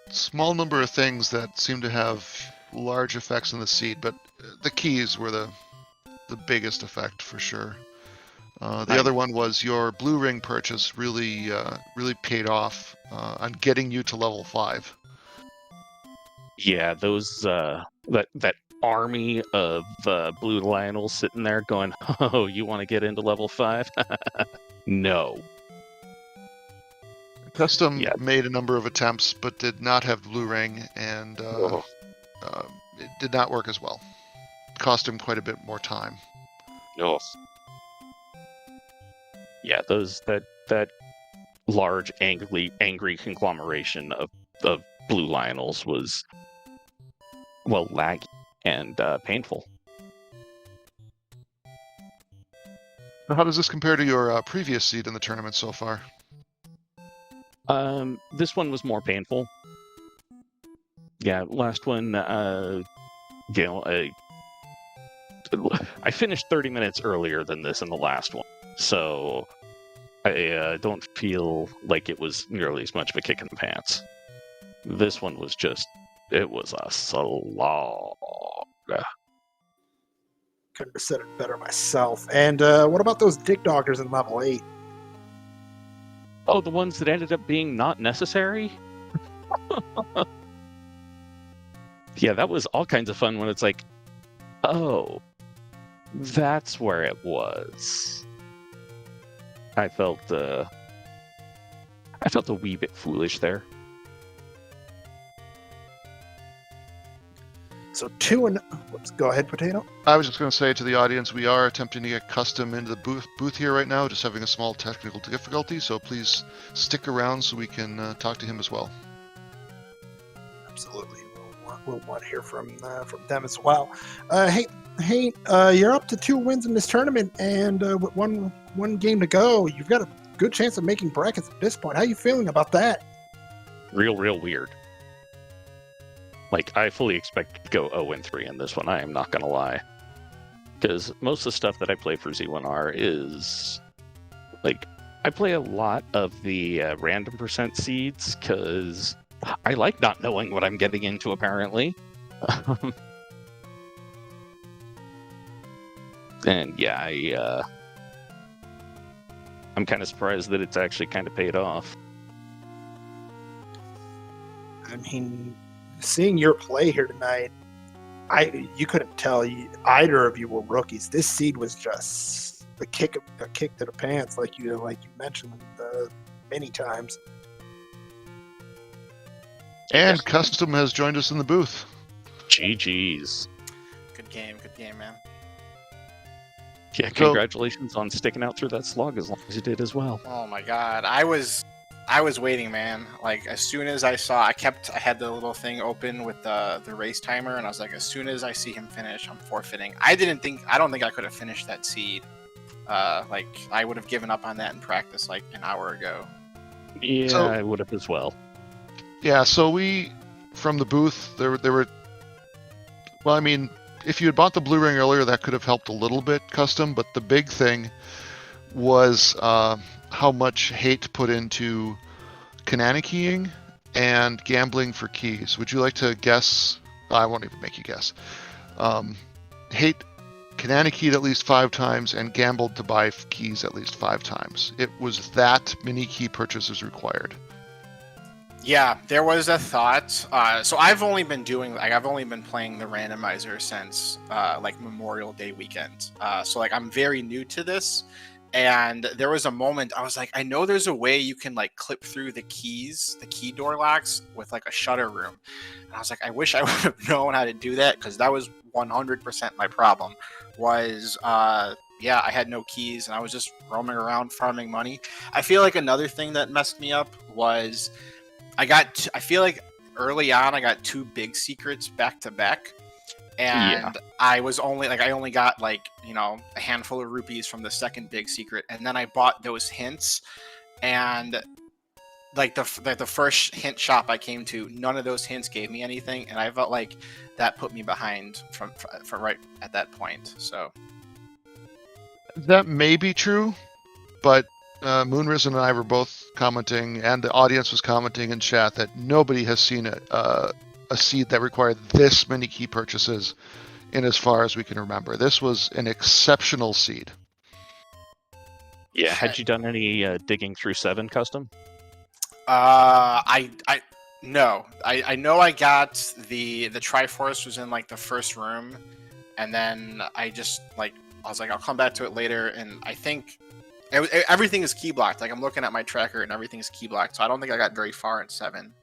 S2: small number of things that seemed to have large effects on the seed, but the keys were the biggest effect for sure. The other one was your blue ring purchase really paid off on getting you to level 5.
S3: Yeah, those that army of blue Lionels sitting there going, "Oh, you want to get into level 5?" No.
S2: Custom made a number of attempts, but did not have blue ring, and it did not work as well. Cost him quite a bit more time.
S3: No. Yeah, that large angry conglomeration of blue Lionels was laggy and painful.
S2: How does this compare to your previous seed in the tournament so far?
S3: This one was more painful. Yeah, last one, I finished 30 minutes earlier than this in the last one, so I don't feel like it was nearly as much of a kick in the pants. This one was it was a slog.
S1: Couldn't have said it better myself. And what about those dick doggers in level 8?
S3: Oh, the ones that ended up being not necessary? Yeah, that was all kinds of fun when it's like, oh, that's where it was. I felt a wee bit foolish there.
S1: So 2 and whoops, go ahead, Potato.
S2: I was just going to say to the audience, we are attempting to get Custom into the booth here right now, just having a small technical difficulty, so please stick around so we can talk to him as well.
S1: Absolutely, we'll want to hear from them as well. Hey, you're up to 2 wins in this tournament, and with one game to go, you've got a good chance of making brackets at this point. How are you feeling about that?
S3: Real weird. Like, I fully expect to go 0-3 in this one, I am not going to lie. Because most of the stuff that I play for Z1R is, like, I play a lot of the random percent seeds, because I like not knowing what I'm getting into, apparently. And yeah, I'm kind of surprised that it's actually kind of paid off.
S1: I mean, seeing your play here tonight, you couldn't tell either of you were rookies. This seed was just a kick to the pants, like you mentioned many times.
S2: And Custom has joined us in the booth.
S3: GG's.
S4: Good game, man.
S3: Yeah, congratulations on sticking out through that slog as long as you did as well.
S4: Oh my god, I was waiting, man. Like, as soon as I saw, I had the little thing open with the race timer, and I was like, as soon as I see him finish, I'm forfeiting. I don't think I could have finished that seed. Like, I would have given up on that in practice like an hour ago.
S3: Yeah, I would have as well.
S2: Yeah, so we, from the booth, there were, well, I mean, if you had bought the blue ring earlier, that could have helped a little bit, Custom, but the big thing was how much hate put into Kanana keying and gambling for keys. Would you like to guess? I won't even make you guess. Hate Kanana keyed at least 5 times and gambled to buy keys at least 5 times. It was that many key purchases required.
S4: Yeah, there was a thought. So I've only been playing the randomizer since like Memorial Day weekend. So like I'm very new to this, and there was a moment I was like, I know there's a way you can like clip through the keys, the key door locks with like a shutter room. And I was like, I wish I would have known how to do that, because that was 100% my problem. Yeah, I had no keys and I was just roaming around farming money. I feel like another thing that messed me up was I feel like early on I got 2 big secrets back to back, and yeah. I only got like, a handful of rupees from the second big secret, and then I bought those hints, and like the first hint shop I came to, none of those hints gave me anything, and I felt like that put me behind from right at that point. So
S2: That may be true, but Moonrisen and I were both commenting, and the audience was commenting in chat that nobody has seen a seed that required this many key purchases in as far as we can remember. This was an exceptional seed.
S3: Yeah, had you done any digging through 7 custom?
S4: I no, I know I got the Triforce was in like the first room, and then I just like I was like I'll come back to it later, and I think everything is key blocked. Like I'm looking at my tracker and everything is key blocked, so I don't think I got very far in 7.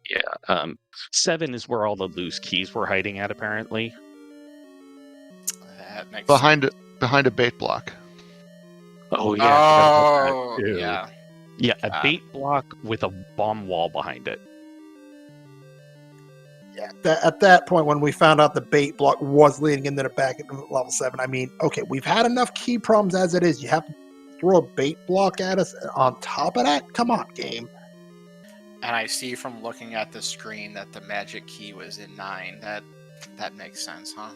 S3: Yeah, 7 is where all the loose keys were hiding at, apparently.
S4: That makes
S2: Behind a bait block.
S3: Oh yeah, I forgot about
S4: Oh
S3: that, too.
S4: yeah.
S3: Yeah, a
S4: God.
S3: bait block with a bomb wall behind it.
S1: Yeah, at that point when we found out the bait block was leading into the back at level 7, I mean, okay, we've had enough key problems as it is. You have to throw a bait block at us on top of that? Come on, game.
S4: And I see from looking at the screen that the magic key was in 9. That makes sense, huh?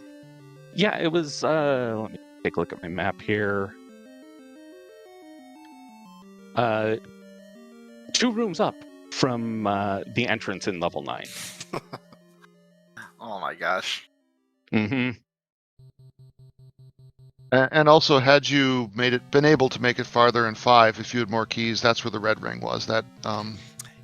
S3: Yeah, it was. Let me take a look at my map here. 2 rooms up from the entrance in level 9.
S4: Oh my gosh.
S3: Mm-hmm.
S2: And also, had you been able to make it farther in 5, if you had more keys, that's where the red ring was. That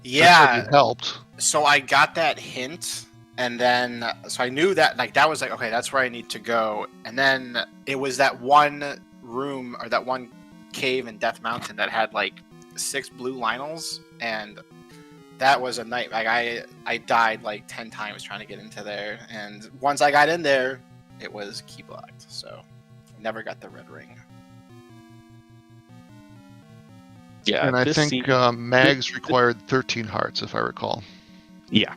S4: Yeah.
S2: certainly helped.
S4: So I got that hint, and then so I knew that that was like, okay, that's where I need to go. And then it was that one room or that one cave in Death Mountain that had like 6 blue Lionels, and that was a night. Like I died like 10 times trying to get into there, and once I got in there, it was key blocked. So I never got the red ring.
S3: Yeah,
S2: And I
S3: this
S2: think
S3: seemed-
S2: mags required 13 hearts, if I recall.
S3: Yeah.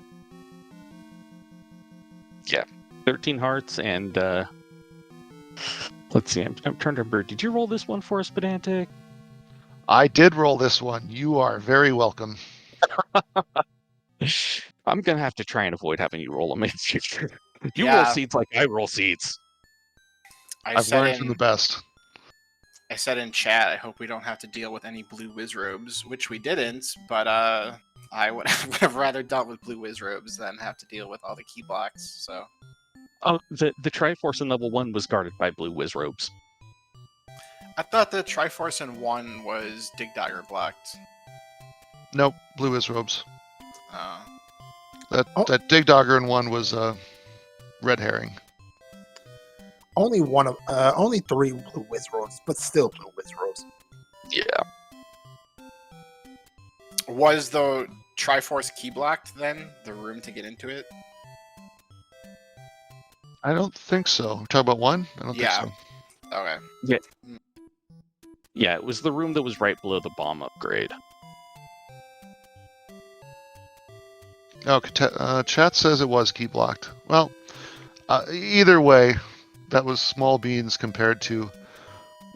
S3: Yeah. 13 hearts and let's see, I'm trying to remember. Did you roll this one for us, Pedantic?
S2: I did roll this one. You are very welcome.
S3: I'm gonna have to try and avoid having you roll them in the future. You roll
S4: Yeah.
S3: seeds like I roll seeds.
S2: I've learned from the best.
S4: I said in chat, I hope we don't have to deal with any blue Wizrobes, which we didn't, but I would have rather dealt with blue Wizrobes than have to deal with all the key blocks, so.
S3: Oh, the Triforce in level 1 was guarded by blue Wizrobes.
S4: I thought the Triforce in 1 was Dig Dagger blocked.
S2: Nope, blue is robes.
S4: Oh.
S2: That Dig Dogger in 1 was red herring.
S1: Only 3 blue Wizrobes, but still blue Wizrobes.
S3: Yeah.
S4: Was the Triforce key blocked then? The room to get into it?
S2: I don't think so. We're talking about 1? I don't
S4: Yeah.
S2: think so.
S4: Okay.
S3: Yeah, it was the room that was right below the bomb upgrade.
S2: Okay, chat says it was key blocked. Well, either way, that was small beans compared to,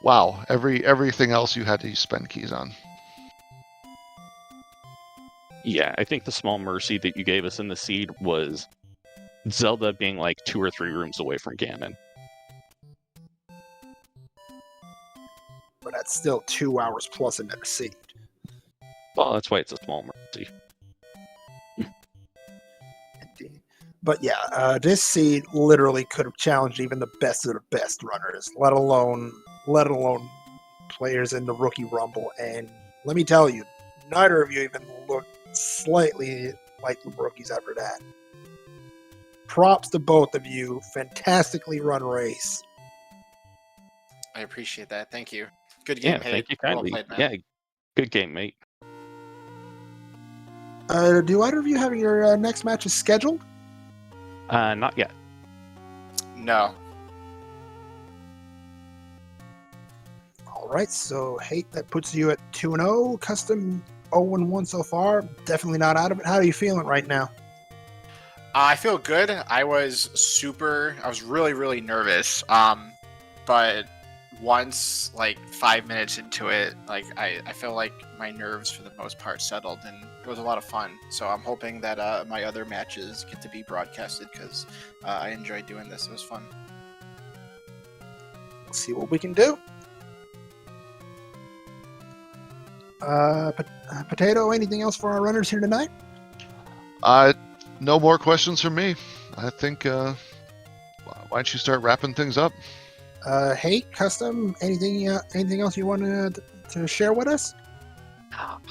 S2: wow, everything else you had to spend keys on.
S3: Yeah, I think the small mercy that you gave us in the seed was Zelda being like 2 or 3 rooms away from Ganon.
S1: But that's still 2 hours plus into the seed.
S3: Well, that's why it's a small mercy.
S1: Indeed. But yeah, this seed literally could have challenged even the best of the best runners, let alone players in the Rookie Rumble. And let me tell you, neither of you even looked slightly like the rookies after that. Props to both of you. Fantastically run race.
S4: I appreciate that. Thank you. Good game,
S3: Yeah,
S4: hey.
S3: thank you
S4: Well
S3: kindly.
S4: played, man.
S3: Yeah, good game, mate.
S1: Do either of you have your next matches scheduled?
S3: Not yet.
S4: No.
S1: All right, so Hate, that puts you at 2-0, Custom 0-1 so far. Definitely not out of it. How are you feeling right now?
S4: I feel good. I was really, really nervous. But once, like 5 minutes into it, like I feel like my nerves for the most part settled, and it was a lot of fun. So I'm hoping that my other matches get to be broadcasted, because I enjoyed doing this. It was fun.
S1: We'll see what we can do. Potato, anything else for our runners here tonight?
S2: No more questions from me. I think, why don't you start wrapping things up?
S1: Hey, Custom, anything else you wanted to share with us?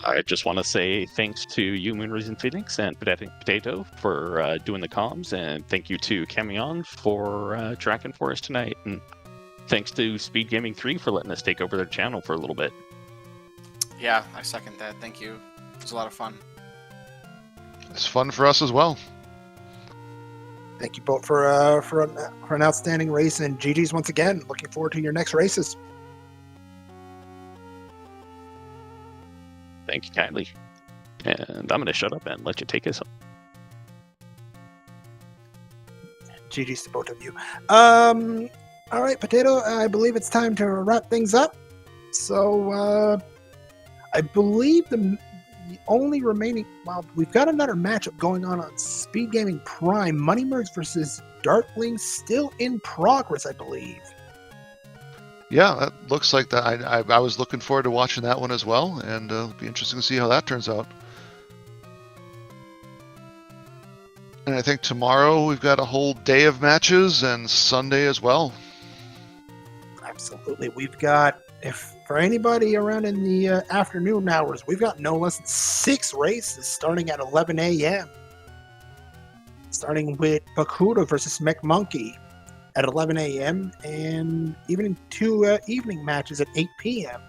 S3: I just want to say thanks to you, Moonrise and Phoenix, and Potato for doing the comms, and thank you to Camion for tracking for us tonight, and thanks to SpeedGaming 3 for letting us take over their channel for a little bit.
S4: Yeah, I second that. Thank you. It was a lot of fun.
S2: It's fun for us as well.
S1: Thank you both for an outstanding race, and GG's once again. Looking forward to your next races.
S3: Thank you kindly. And I'm going to shut up and let you take us home.
S1: GG's to both of you. All right, Potato, I believe it's time to wrap things up. So, I believe the only remaining... Well, we've got another matchup going on SpeedGaming Prime. Money Mercs versus Darkling still in progress, I believe.
S2: Yeah, that looks like that. I was looking forward to watching that one as well, and it'll be interesting to see how that turns out. And I think tomorrow we've got a whole day of matches, and Sunday as well.
S1: Absolutely. We've got, if for anybody around in the afternoon hours, we've got no less than 6 races starting at 11 a.m. Starting with Bakuda versus McMonkey at 11 a.m. and even 2 evening matches at 8 p.m.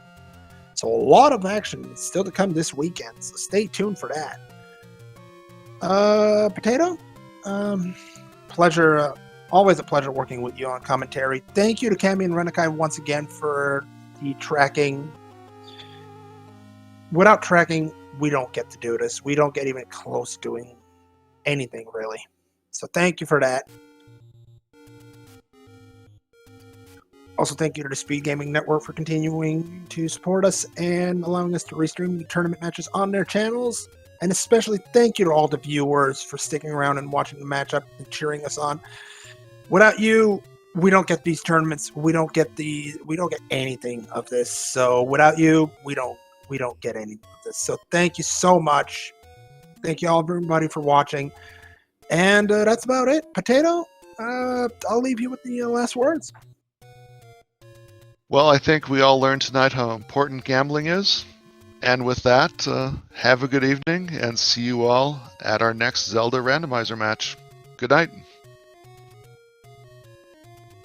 S1: So a lot of action still to come this weekend, so stay tuned for that. Potato, pleasure, always a pleasure working with you on commentary. Thank you to Cami and Renekai once again for the tracking. Without tracking, we don't get to do this. We don't get even close to doing anything, really. So thank you for that. Also, thank you to the SpeedGaming Network for continuing to support us and allowing us to restream the tournament matches on their channels. And especially thank you to all the viewers for sticking around and watching the matchup and cheering us on. Without you, we don't get these tournaments. We don't get anything of this. So without you, we don't get any of this. So thank you so much. Thank you all, everybody, for watching. And that's about it. Potato, I'll leave you with the last words.
S2: Well, I think we all learned tonight how important gambling is. And with that, have a good evening, and see you all at our next Zelda Randomizer match. Good night.